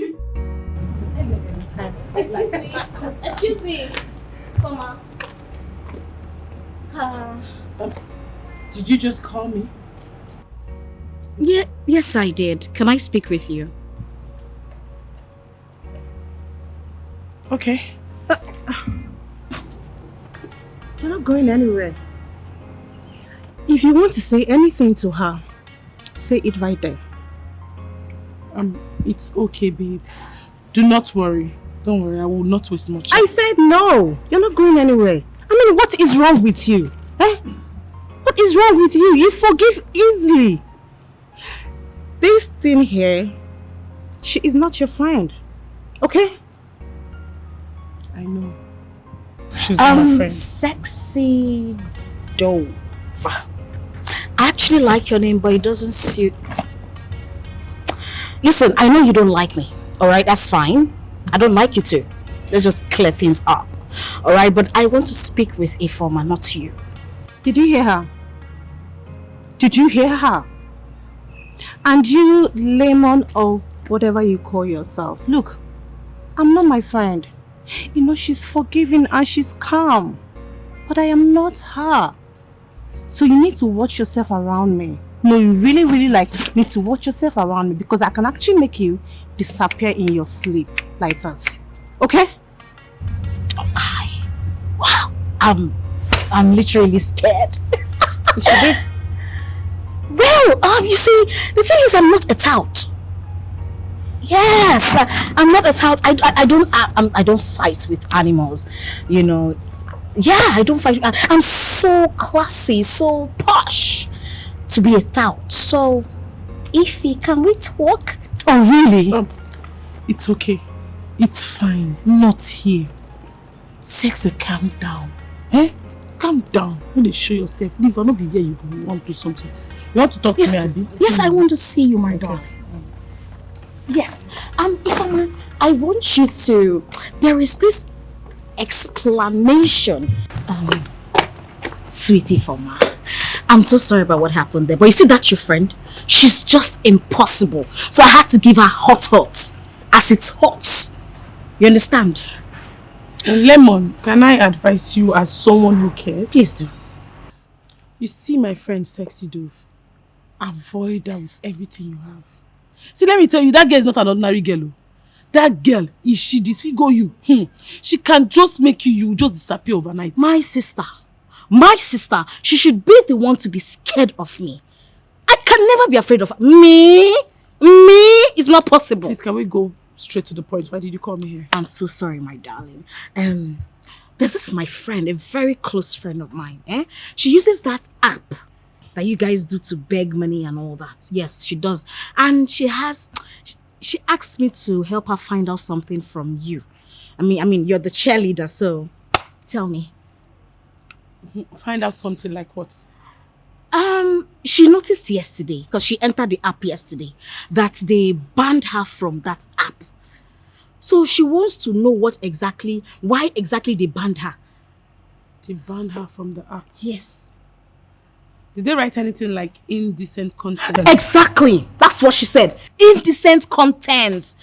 Excuse me. Excuse me. Mama. Did you just call me? Yeah, yes I did. Can I speak with you? Okay. We're not going anywhere. If you want to say anything to her, say it right there. It's okay, babe. Do not worry. Don't worry, I will not waste much time. I said no. You're not going anywhere. I mean, what is wrong with you? What is wrong with you? You forgive easily. This thing here, she is not your friend. Okay? I know. She's not my friend. Sexy Dove. I actually like your name, but it doesn't suit. Listen, I know you don't like me. Alright, that's fine. I don't like you too. Let's just clear things up. Alright, but I want to speak with Ifeoma, not you. Did you hear her? Did you hear her? And you, Lemon, or whatever you call yourself. Look, I'm not my friend. You know, she's forgiving and she's calm. But I am not her. So you need to watch yourself around me. No, you really need to watch yourself around me because I can actually make you disappear in your sleep like this. Okay? Wow. I'm literally scared. You should be. Well, you see, the thing is, I'm not a tout. Yes, I'm not a tout. I don't fight with animals, you know. Yeah, I don't fight. I'm so classy, so posh to be a tout. So, Ify, can we talk? Oh, really? It's okay. It's fine. Not here. Sexy, calm down. Eh? Calm down. When they show yourself, leave. I'll not be here. You want to do something. You want to talk to me, Azzy? Yes, I want to see you, my darling. Yes. Ifeoma, I want you to. There is this explanation. Sweetie Ifeoma, I'm so sorry about what happened there. But you see that your friend? She's just impossible. So I had to give her hot. As it's hot. You understand? Lemon, can I advise you as someone who cares? Please do. You see my friend Sexy Dove? Avoid her with everything you have. See, let me tell you, that girl is not an ordinary girl. Oh. That girl, if she disfigure you, she can just make you just disappear overnight. My sister, she should be the one to be scared of me. I can never be afraid of her. Me? It's not possible. Please, can we go straight to the point? Why did you call me here? I'm so sorry, my darling. This is my friend, a very close friend of mine. She uses that app that you guys do to beg money and all that. Yes, she does. And she asked me to help her find out something from you. I mean, you're the cheerleader, so tell me. Find out something like what? She noticed yesterday, because she entered the app yesterday, that they banned her from that app. So she wants to know why exactly they banned her. They banned her from the app? Yes. Did they write anything like indecent content? Exactly. That's what she said. Indecent content.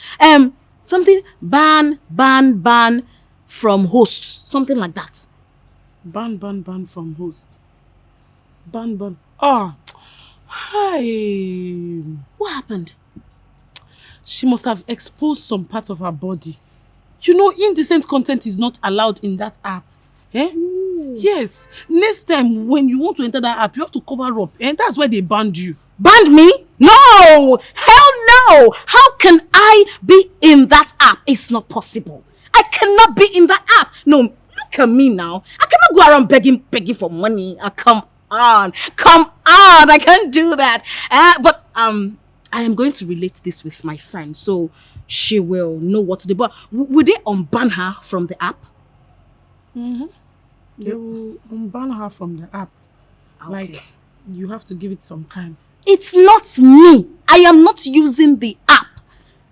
Something ban from hosts. Something like that. Ban from hosts. Ban. Oh. Hi. What happened? She must have exposed some part of her body. You know, indecent content is not allowed in that app. Eh? Yes. Next time when you want to enter that app, you have to cover up. And that's why they banned you. Banned me? No! Hell no! How can I be in that app? It's not possible. I cannot be in that app. No, look at me now. I cannot go around begging for money. Come on. I can't do that. But I am going to relate this with my friend, so she will know what to do. But will they unban her from the app? Mm-hmm. They will unban her from the app. Okay. Like, you have to give it some time. It's not me. I am not using the app.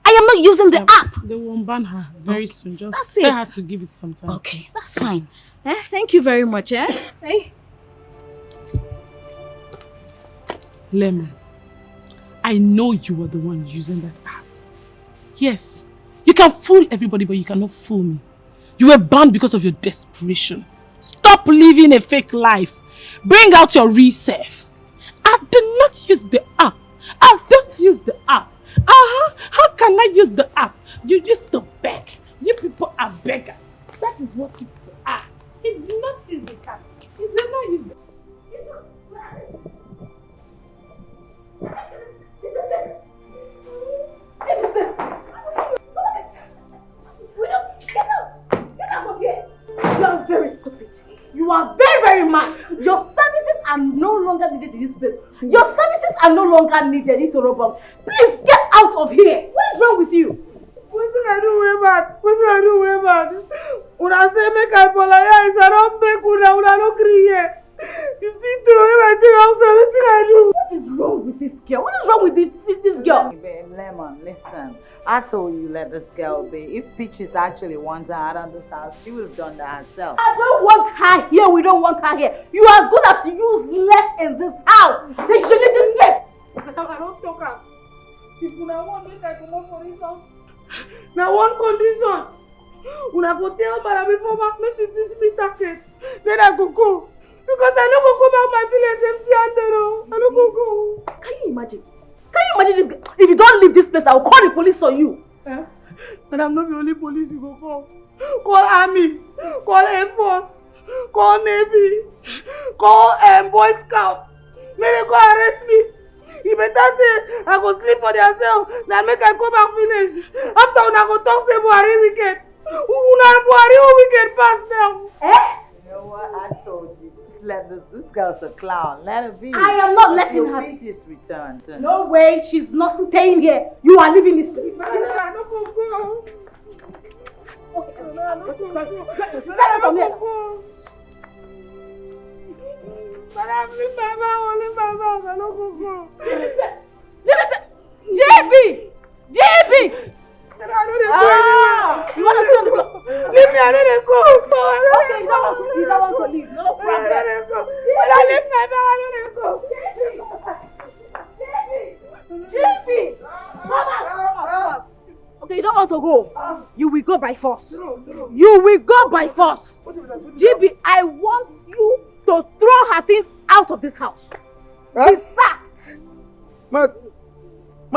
I am not using the app. They will unban her very soon. Just tell her to give it some time. Okay, that's fine. Thank you very much. Hey. Lemon, I know you were the one using that app. Yes, you can fool everybody, but you cannot fool me. You were banned because of your desperation. Stop living a fake life. Bring out your real self. I did not use the app. I don't use the app. How can I use the app? You used to beg. You people are beggars. That is what you people are. It's not use the app. It's not use the app. You are very stupid. You are very, very mad. Your services are no longer needed in this place. Your services are no longer needed, Itorobong. Please get out of here. What is wrong with you? What did I do way bad? When I say make I apologize, I don't make una no create. You see, throw everything else, everything I do. What is wrong with this girl? What is wrong with this girl? Babe, Lemon, listen. I told you let this girl be. If Peaches actually wants her out of this house, she would have done that herself. I don't want her here. We don't want her here. You are as good as useless in this house. Say you should leave this place. I don't talk her. If una want make I come up for this house, now one condition. Una go tell Mara before back make she teach me tactics. Then I go. Because I don't go back my village empty-handed. I don't go. Can you imagine? This girl? If you don't leave this place, I will call the police on you. And I'm not the only police you go call. Call army. Call Air Force. call Navy, call Boy Scout. May they go arrest me. You better say I go sleep for themselves. Now make I go back village. After I go talk to Buhari wicked. Buhari wicked pass now. You know what? I told you. Just let this girl's a clown. Let her be. I am not letting her be. His return. No way. She's not staying here. You are leaving this place. I don't go. Okay. Get from here. JB! You want to stay on the floor? Leave me, I don't go. Okay, you don't want to leave. No problem. When I leave my bag, I don't go. JB! Come on. Okay, you don't want to go. You will go by force. You will go by force. JB, I want you to throw her things out of this house. Be sacked. Ma,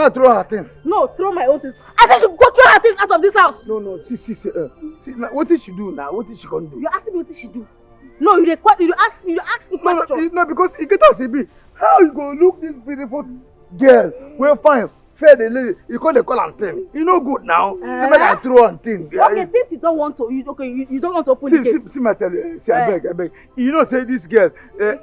throw her things. No, throw my own things. I said you go throw her things out of this house. No. See, what did she do now? What did she gonna do? You asked me what did she do? No, you ask me question. No, because it get us be. How you gonna look this beautiful girl? We're fine. Fair the lady. You call am thing. You no good now. See, make I throw on thing. Okay, since you don't want to, you don't want to open the gate. See, my tell you. See, I beg. You know, say this girl,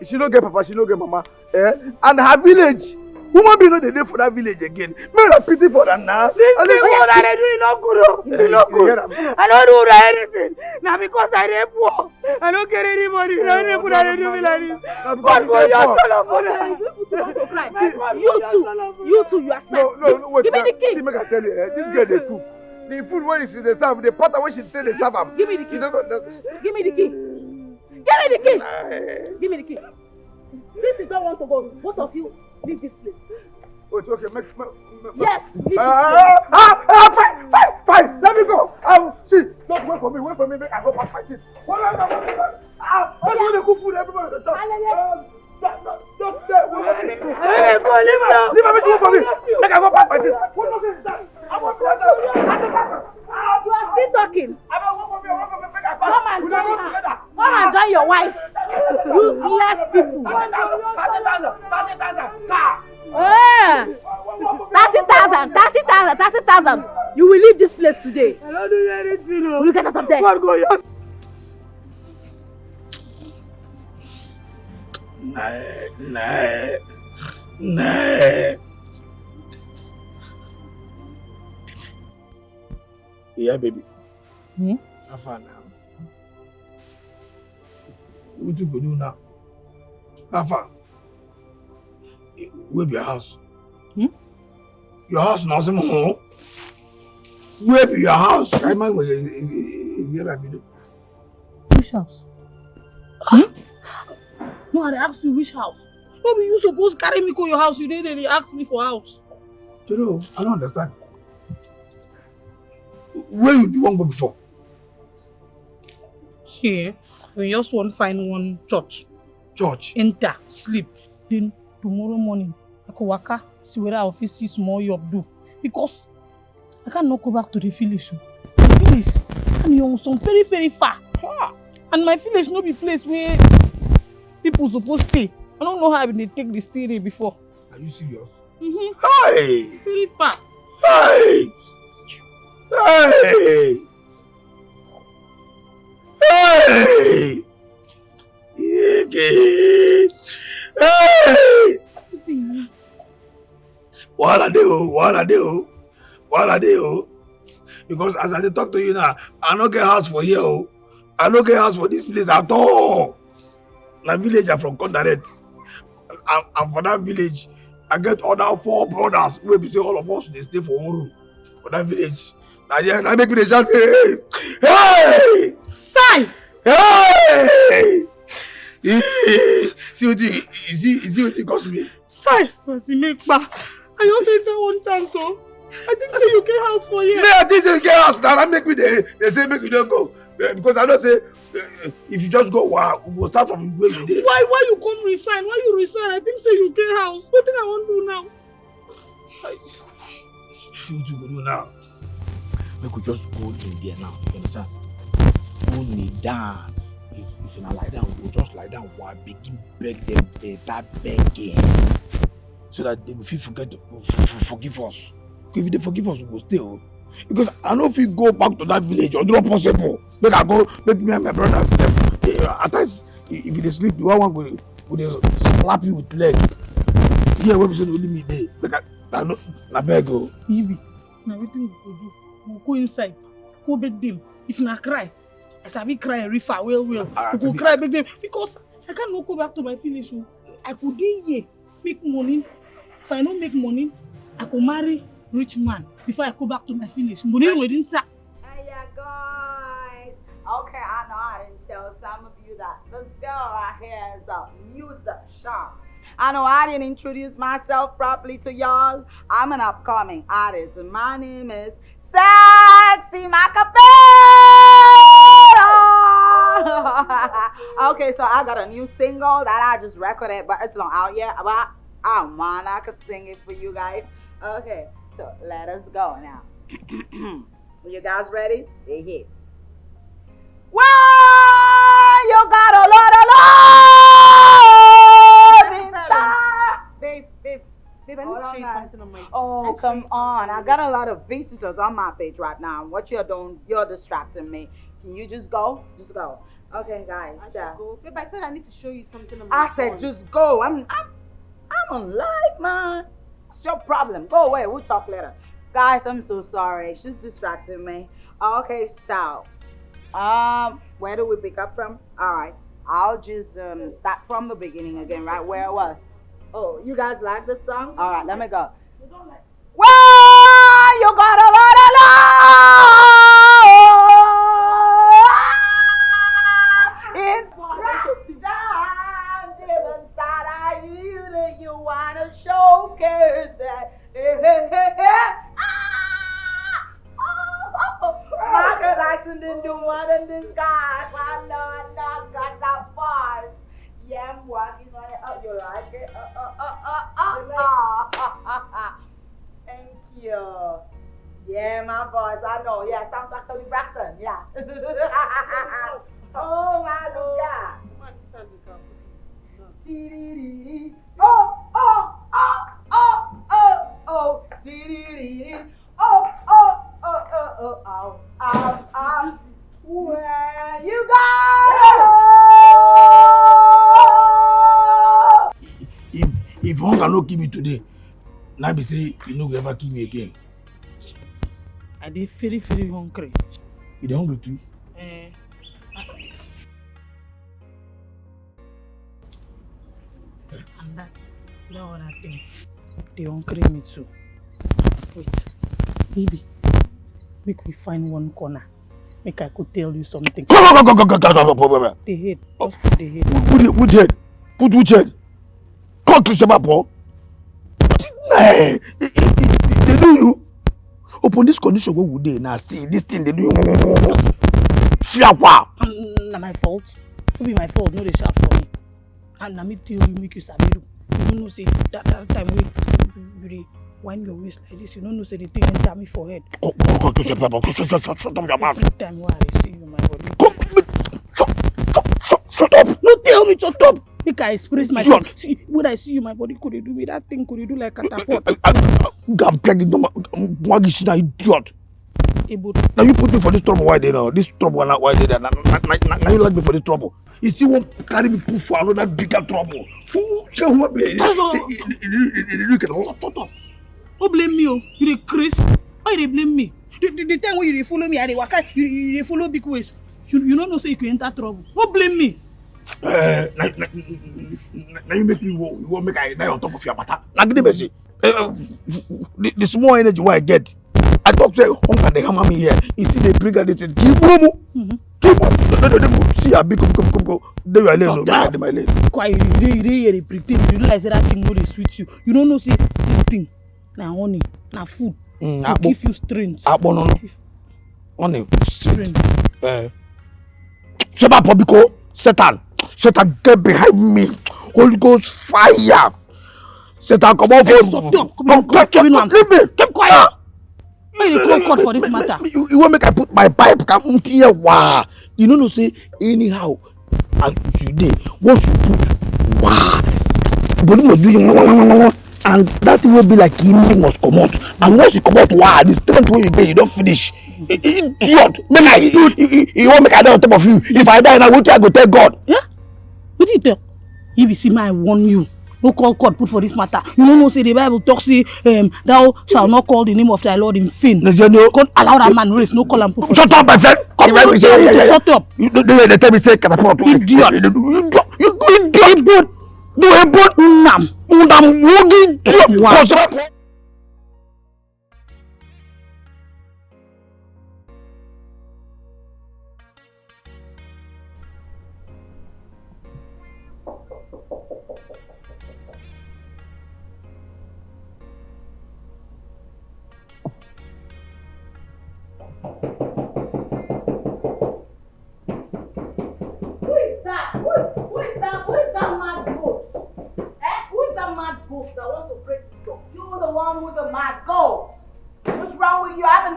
she don't get papa, she don't get mama. And her village. Woman be no dey dey for that village again. Make a pity for them now. This thing what I do is not good. It's not good. I don't do anything. Now because I dey poor, I don't get anybody. I don't put I do me like this. God go your son of mother. You two, you are set. No, wait. Give me the key. See, make I tell you, this girl dey cook. The food where she dey serve, the pot where she take dey serve am. Give me the key. Give me the key. Give me the key. Give me the key. Since you don't want to go, both of you leave this place. Wait, okay, yes, leave this place. Fine, let me go. See, don't wait for me, make I go pack my things. What am I going to cook food, everybody in the shop. Don't stay. Leave now. Leave me for me. Make I go pack my things. What nonsense is that? I want to You are still talking. Come and join her. Come and join your wife. Useless people. 30,000. You will leave this place today. I don't do anything. Will you get out of there? Nah. Yeah, baby. How far now? What you go do now? How far? Where be your house? Your house now, some home. Where be your house? I might go. Is here, baby. Which house? No, I asked you which house. No, you supposed to carry me to your house. You didn't ask me for house. You know, I don't understand. Where you want to go before? See, we just want to find one church. Enter, sleep. Then tomorrow morning, I go waka, see whether our office see small job do. Because I cannot go back to the village. The village, and you're some very, very far. And my village no be place where people supposed to stay. I don't know how they take the stay before. Are you serious? Hey! Very far. Hey! What are they? Because as I talk to you now, I don't get house for here. I don't get house for this place at all. My village are from Condaret. And for that village, I get other 4 brothers where we say all of us they stay for one room. For that village. I make me shout, hey! Sai! Hey! See what it cost me? Sai! I also take one chance, so I think say you get house for here. I think say you get house now. Make me they say make you don't go. Because I don't say if you just go, wow, we go start from where you did. Why you come resign? Why you resign? I think say you get house. What thing I want to do now? See what you go do now. We could just go in there now. You understand? Go kneel down if you lie down, we go just lie down while begin beg them better begging. So that they will forgive us. If they forgive us, we will stay. Because I know if we go back to that village, it's not possible. Make I go, make me and my brothers them. At times, if they sleep, the one go slap you with leg. Yeah, when we say only me there. Make I know, I beg go. Baby, now everything we go do, we go inside, go beg them. If na cry, as I be cry river well. We go cry beg them because I can't go back to my village. I could do here, make money. If I don't make money, I could marry rich man before I go back to my village. Money within sa. Hey, yeah, guys. Okay, I know I didn't tell some of you that this girl right here is a musician. I know I didn't introduce myself properly to y'all. I'm an upcoming artist, and my name is Sexy Macapella. Okay, so I got a new single that I just recorded, but it's not out yet. But man, I could sing it for you guys. Okay, so let us go now. You guys ready? They hit. Well, you got a lot of love inside. Babe, I need to show you something on my phone. Oh, come on. I got a lot of visitors on my page right now. What you're doing, you're distracting me. Can you just go? Just go. Okay, guys. I should go. Babe, I said I need to show you something on my phone. I said just go. I'm on live, man. What's your problem? Go away. We'll talk later. Guys, I'm so sorry. She's distracting me. Okay, so where do we pick up from? All right, I'll just start from the beginning again, right where it was. Oh, you guys like this song? All right, let me go. Well, you got a lot of love inside of you that you wanna showcase that. Michael Jackson didn't do more than this guy. I know, got that bars. Yeah, I'm walking on it. Oh, you like it? Thank you. Yeah, my voice, I know. Yeah, sounds like Tony Braxton. Yeah. Oh, my God. Yeah. Oh, oh, oh, oh, oh, oh. Oh, oh, oh, oh, oh, oh. Where you go? If hunger no kill me today, now be say you no go ever kill me again. I dey very, very hungry. You dey hungry too? And that other thing, they hungry me too. Wait, baby, make we find one corner. Make I could tell you something. Go. The head, just put the head. Which head? Put which head? Come to Shabapa. They do you. Upon this condition, what would they now see? This thing they do you. Na my fault. It be my fault. No, they shout for me. And na me tell you, make you sabiru. You don't know say that time we wind your waist like this. You don't know say the thing enter me for head. Shut up your mouth. Every time when I see you, my body. Shut up. No, tell me shut up. Make I express myself. See, when I see you, my body could do me that thing. Could you do like catapult? I'm pregnant. Why you idiot? Now you put me for this trouble. Why they know? This trouble why they now you like me for this trouble. You see one carry me put for another bigger trouble. Who be? Shut up. Who blame me? Oh, you the Chris? Why they blame me? The time when you follow me, I waka. You follow big ways. You don't know say you can enter trouble. Who blame me? Now you make me you won't make I die on top of your matter. Now give me say the small energy what I get. I talk say hunger they hammer me here. You see they bring out this keep boom. See a big go. They were alone. No, my lane. Quiet. They pretend. You realize that thing no dey sweet you. You don't know say this thing. Na honey, na food. To give you strength. No. Honey, strength. Seba Pobiko, Satan get behind me. Holy Ghost fire. Satan come on for. Leave me. Keep quiet. Why you come court for this matter? You want make I put my pipe? Come here, wow. You know say anyhow as today, once you put, wow, body must do and that will be like him must come out. And once you come out, wow, the strength way you get, you don't finish. Idiot! Make I, you won't make I die on top of you. If I die now, what I go tell God? Yeah? What do you tell? You be see me, I warn you. No call God put for this matter. You know, say the Bible talks, say, thou shalt not call the name of thy Lord in vain. God allow that man race, no call and put for. Shut up, my friend! Shut up! You don't tell me say catapult. Idiot! You idiot! Do a boat, unam, woody,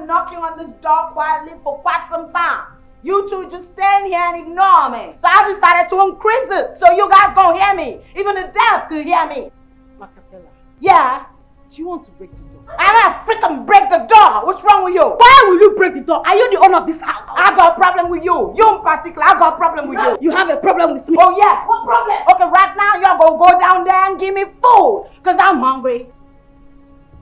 knocking on this door quietly for quite some time. You two just stand here and ignore me. So I decided to increase it so you guys gon' hear me. Even the deaf could hear me. Macapella. Yeah? Do you want to break the door? I'm gonna freaking break the door. What's wrong with you? Why will you break the door? Are you the owner of this house? I got a problem with you. You in particular, I got a problem with you. You have a problem with me? Oh yeah. What problem? Okay, right now y'all gonna go down there and give me food. Cause I'm hungry.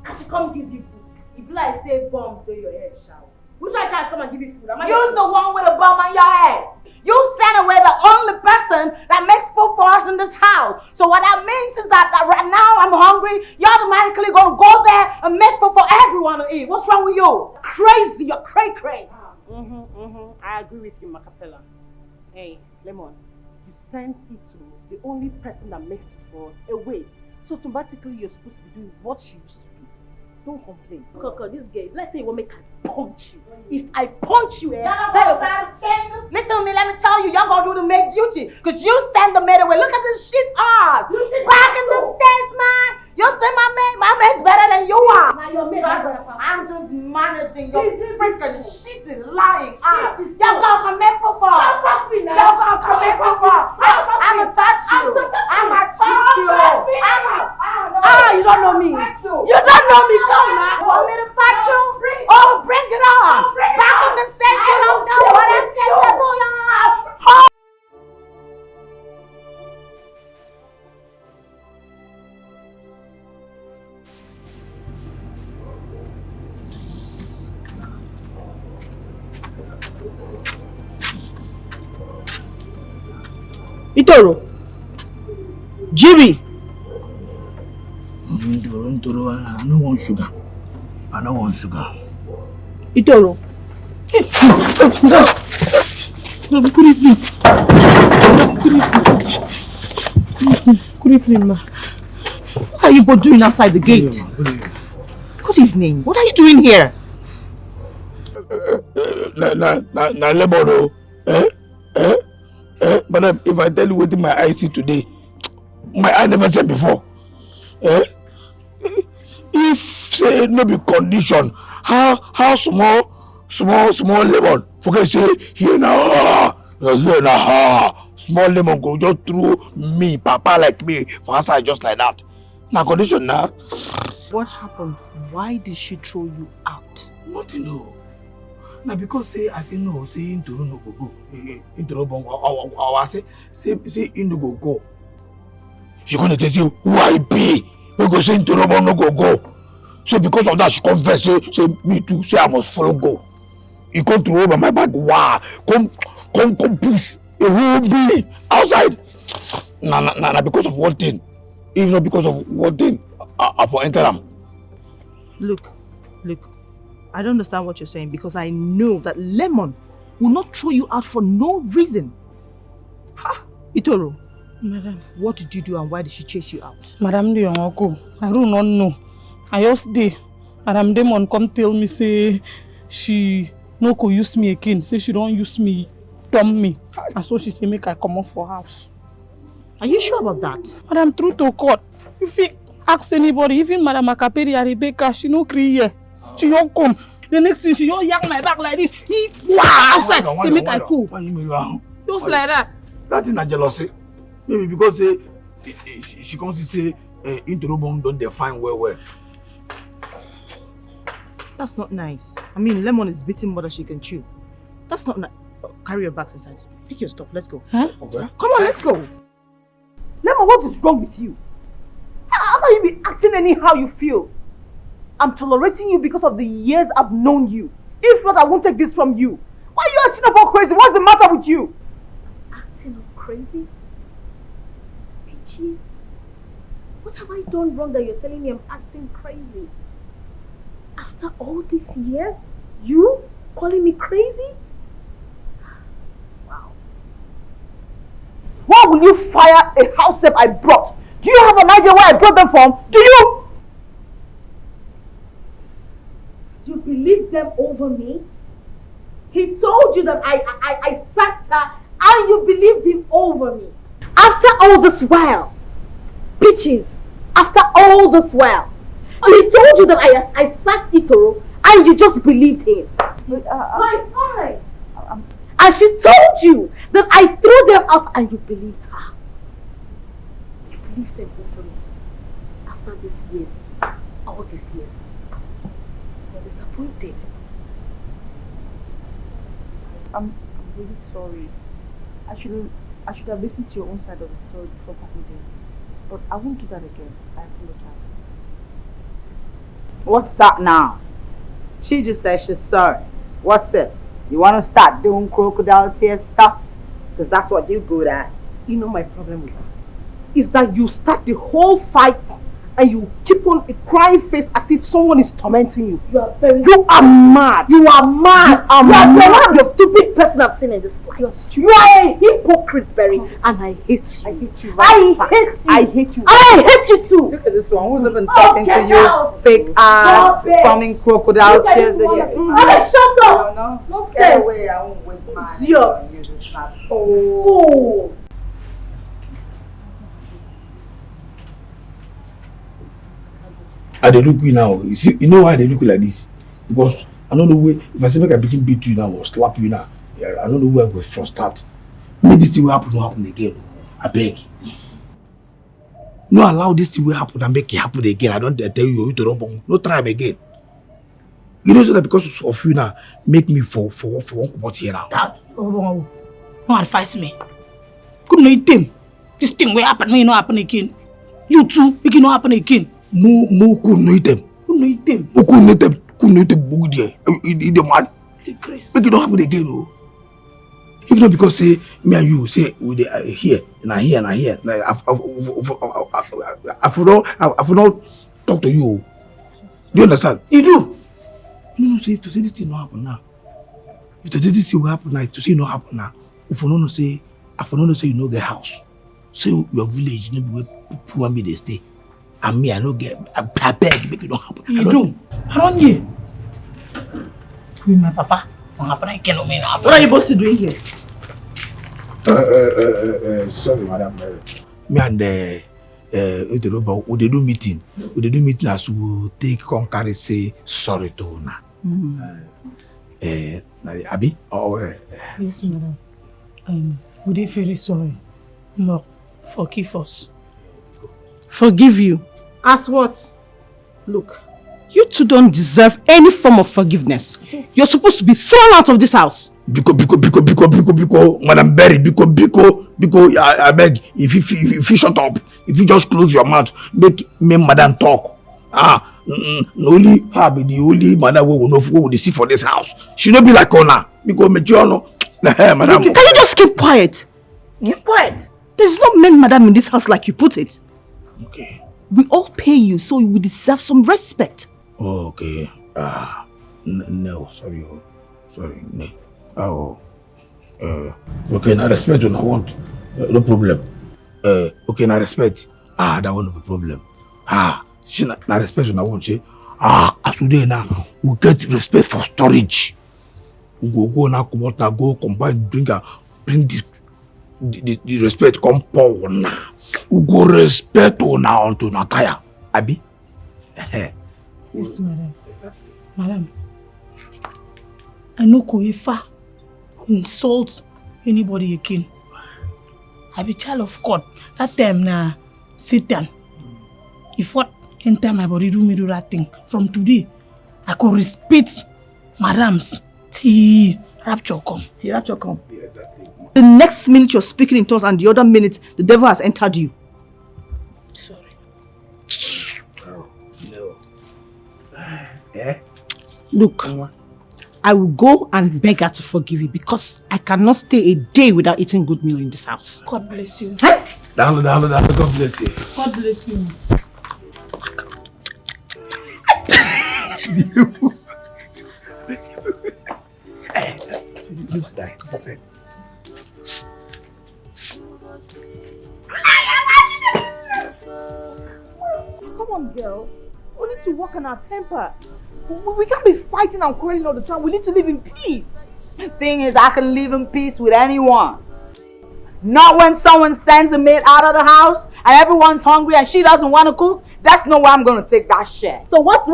I should come give you food. If like say bomb to your head, shower. Who should I come and give you food? You're the one with a bomb on your head. You sent away the only person that makes food for us in this house. So what that means is that right now I'm hungry. You're automatically gonna go there and make food for everyone to eat. What's wrong with you? Crazy, you're cray-cray. I agree with you, Macapella. Hey, Lemon, you sent it to the only person that makes it for us away. So automatically you're supposed to be doing what she used to do. Don't complain. Coco, this game, let's say you want me to punch you. If I punch you, Listen to me, let me tell you, y'all gonna do the maid duty. Cause you send the maid away. Look at this shit ours. Back in the States, man. You say my maid's better than you are. Now your maid I'm just managing your freaking shitty lying ass. Y'all gonna come make for fun. Y'all gonna come make for fun. I'ma touch you. I'ma touch you. You don't know me. You don't know me. Come now. Want me to fight you? Oh, bring it on. Back in the States, you don't know what I'm capable of. Itoro, Jimmy. Ntoro, I don't want sugar. I don't want sugar. Itoro. Good evening. Good evening, ma. What are you both doing outside the gate? Good evening. What are you doing here? Na labor, But if I tell you what my eye see today, my eye never seen before. If say no be condition, how small lemon? Forget say here now, small lemon go just through me, papa like me, for outside just like that. Now condition now. What happened? Why did she throw you out? Not know. Now because say I say no, say into no go. Into no I say into go. She gonna tell you who I be. We go say into no go. So because of that she confess say me too, say I must follow go. He come to over my back, wow, come push a whole be outside. Nah, because of one thing. If not because of one thing, I for enter them. Look, I don't understand what you're saying because I know that Lemon will not throw you out for no reason. Itoro, Madam, what did you do and why did she chase you out? Madam, I do not know. I just did. Madam Demon come tell me say she no go use me again. Say she don't use me, dump me. And so she say make I come off for house. Are you sure about that? Madam, true to God. If you ask anybody, even Madam Akaperi and Rebecca, she no cry here. She don't come. The next thing she don't yank my back like this. He outside. Say make I cool. Just like that. That is not jealousy. Maybe because she comes to say into the bone don't define well. That's not nice. I mean, Lemon is beating more than she can chew. That's not nice. Carry your bags inside. Pick your stuff. Let's go. Huh? Okay. Come on, let's go. Lemon, what is wrong with you? How can you be acting anyhow you feel? I'm tolerating you because of the years I've known you. If not, I won't take this from you. Why are you acting up all crazy? What's the matter with you? Acting up crazy? Peaches, what have I done wrong that you're telling me I'm acting crazy? After all these years, you calling me crazy? Wow. Why will you fire a house help I brought? Do you have an idea where I brought them from? Do you? You believe them over me? He told you that I sacked her and you believed him over me. After all this while, Peaches, after all this while, he told you that I sacked Itoro and you just believed him. No, it's fine. And she told you that I threw them out and you believed her. You believed them over me. After these years, all these years, you're disappointed. I'm really sorry. I should have listened to your own side of the story before concluding. But I won't do that again. I apologize. What's that now? She just said she's sorry. What's it? You want to start doing crocodile tears stuff? Because that's what you're good at. You know my problem with her is that you start the whole fight and you keep on a crying face as if someone is tormenting you. You are very You are mad. You are mad. You are mad. The stupid person I've seen in this life. You're stupid. You are a hypocrite, Berry, and I hate you. I hate you. I hate you. I hate you. And I hate you too. Look at this one. Who's even talking to you? Out. Fake Stop it. forming crocodile Look at tears. this one. Yeah. Shut up. No. Nonsense. Get away. I won't waste my Idiot. Oh. I dey look you now. You see, you know why they look you like this? Because I don't know where. If I say make I begin beat you now or slap you now, yeah, I don't know where I go from start. Make this thing will happen again. I beg. No allow this thing will happen and make it happen again. I don't tell you to rub on. No try again. You know so that because of you now, make me for one about here now. That don't advise me. Couldn't eat him. This thing will happen. May not happen again. You too. It cannot happen again. Mo couldn't eat them. Couldn't eat him. Mo couldn't eat them. Couldn't eat them. Book there. Eat the man. Make it don't happen again, oh. If not because say me and you say we here and I here. Like I for not talk to you. Do you understand? You do. No, say to say this thing not happen now. If to say this thing will happen now, to say it not happen now. If I don't say you know get house. Say your village no be where poor me they stay. And me I no get I beg make it don't happen. You do. I don't you. With my papa. What are you supposed to do here? Sorry, madam. Me and we do meeting. We do meeting as we take carry say sorry to na. Abi? Yes, madam. We did very sorry. No, forgive us. Forgive you? As what? Look, you two don't deserve any form of forgiveness. You're supposed to be thrown out of this house. Biko, Madam Berry, Biko, I beg, if you shut up, if you just close your mouth, make Madam talk. Only her be the only madam who will sit for this house. She don't be like Ona, because Mejono, Madam. Can you just keep quiet? Keep quiet. There's no men, madam, in this house like you put it. Okay. We all pay you, so you will deserve some respect. Oh, okay. No, sorry. No. Okay, now respect when I want. No problem. Okay, now respect. That won't be problem. She na respect when I want. As today now, we get respect for storage. We go now, come out now, go combine, bring the respect, come pour now. We go respect now onto Nakaya. Abi? Yes, madam. Exactly. Madam, I no go ever insult anybody again. I be child of God. That time na Satan. If what enter my body do me do that thing. From today, I could respect madams till rapture come. Till rapture come. Yeah, exactly. The next minute you're speaking in tongues and the other minute the devil has entered you. Sorry. Oh, no. Eh? Look, I will go and beg her to forgive you because I cannot stay a day without eating good meal in this house. God bless you. Down, God bless you. God bless you. Hey, just die. Come on, girl. We need to work on our temper. We can't be fighting and quarreling all the time. We need to live in peace. The thing is, I can live in peace with anyone. Not when someone sends a maid out of the house and everyone's hungry and she doesn't want to cook. That's no way I'm going to take that shit. So what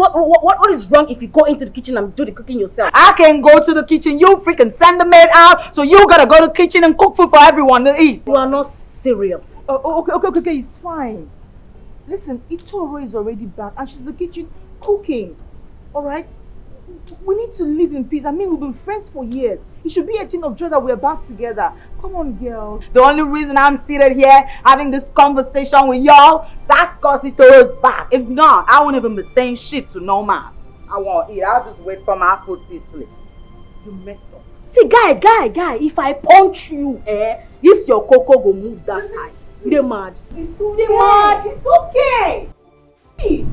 is wrong if you go into the kitchen and do the cooking yourself? I can go to the kitchen. You freaking send the maid out. So you got to go to the kitchen and cook food for everyone to eat. You are not serious. Okay, it's fine. Listen, Itoro is already back and she's in the kitchen cooking. Alright? We need to live in peace. I mean, we've been friends for years. It should be a thing of joy that we're back together. Come on, girls. The only reason I'm seated here having this conversation with y'all, that's because Itoro's back. If not, I won't even be saying shit to no man. I won't eat. I'll just wait for my food peacefully. You messed up. See, guy, if I punch you, this your cocoa go move that side. You dey mad? It's okay. It's okay. Please.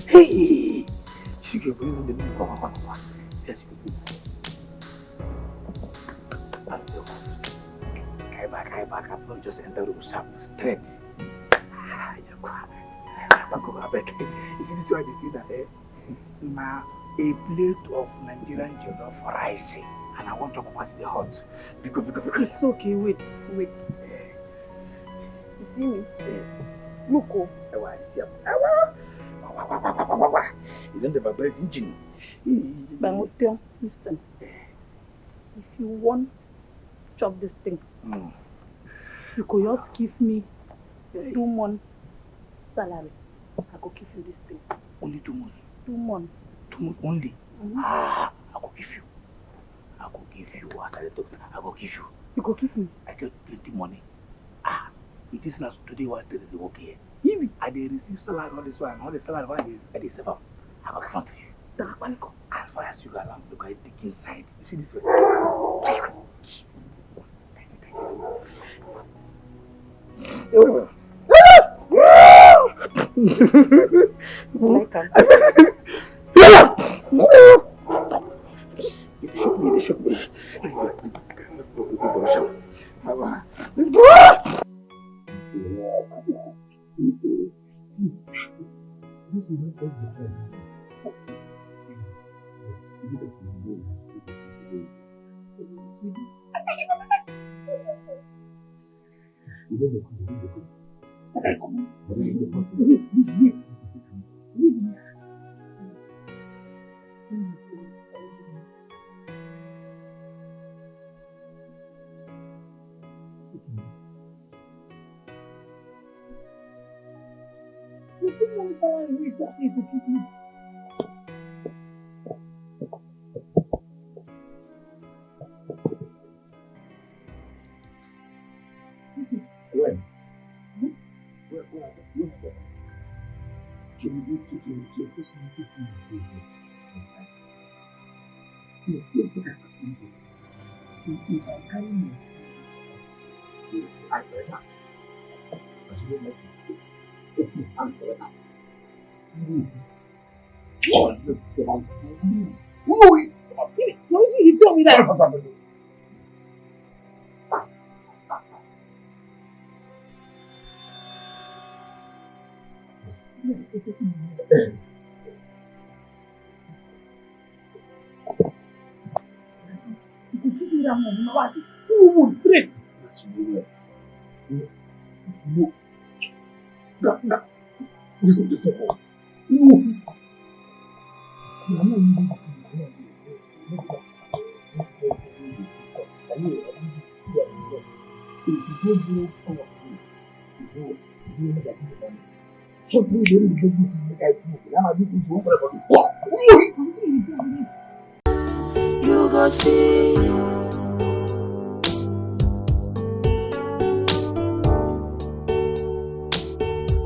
Hey! She can bring the new Papa. That's the one. Kai back. I'm not just enter the room straight. You see, this is why they say that now a plate of Nigerian jollof rice and I want to pass the hot. Because it's okay, wait. You see me? Look, oh. You don't have a bread engine. Bangopion, listen. If you want to chop this thing, you could just give me 2 months salary. I could give you this thing. Only 2 months? 2 months. 2 months only? I could give you. I could give you. You could give me? I get plenty money. It is not today what they work here. I they receive salary all this one, all the salary I they save up. I got front of you. As far as you got lamp, look at dig inside. You see this way? See, this is not what you said. You go see.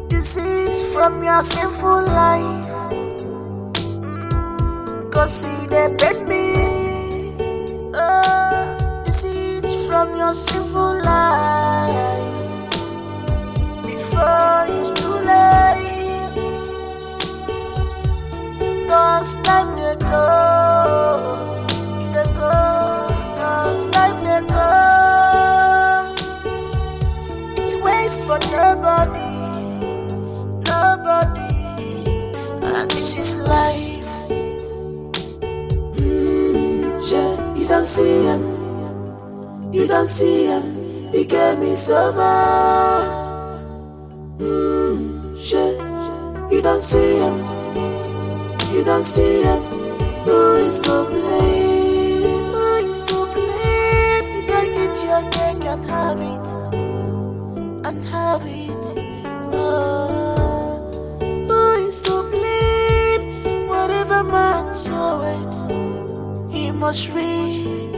Deceit from your sinful life. Go see they beg me. Deceit from your sinful life. Before it's too late. 'Cause time they go. Cause time they go. It's waste for nobody. Nobody. And this is life. Yeah, you don't see him. You don't see him. The game is over. Yeah, you don't see him. You don't see him. Who is to blame? Who is to blame? You can get your cake and have it. And have it. Who is to blame? Whatever man saw it, he must read.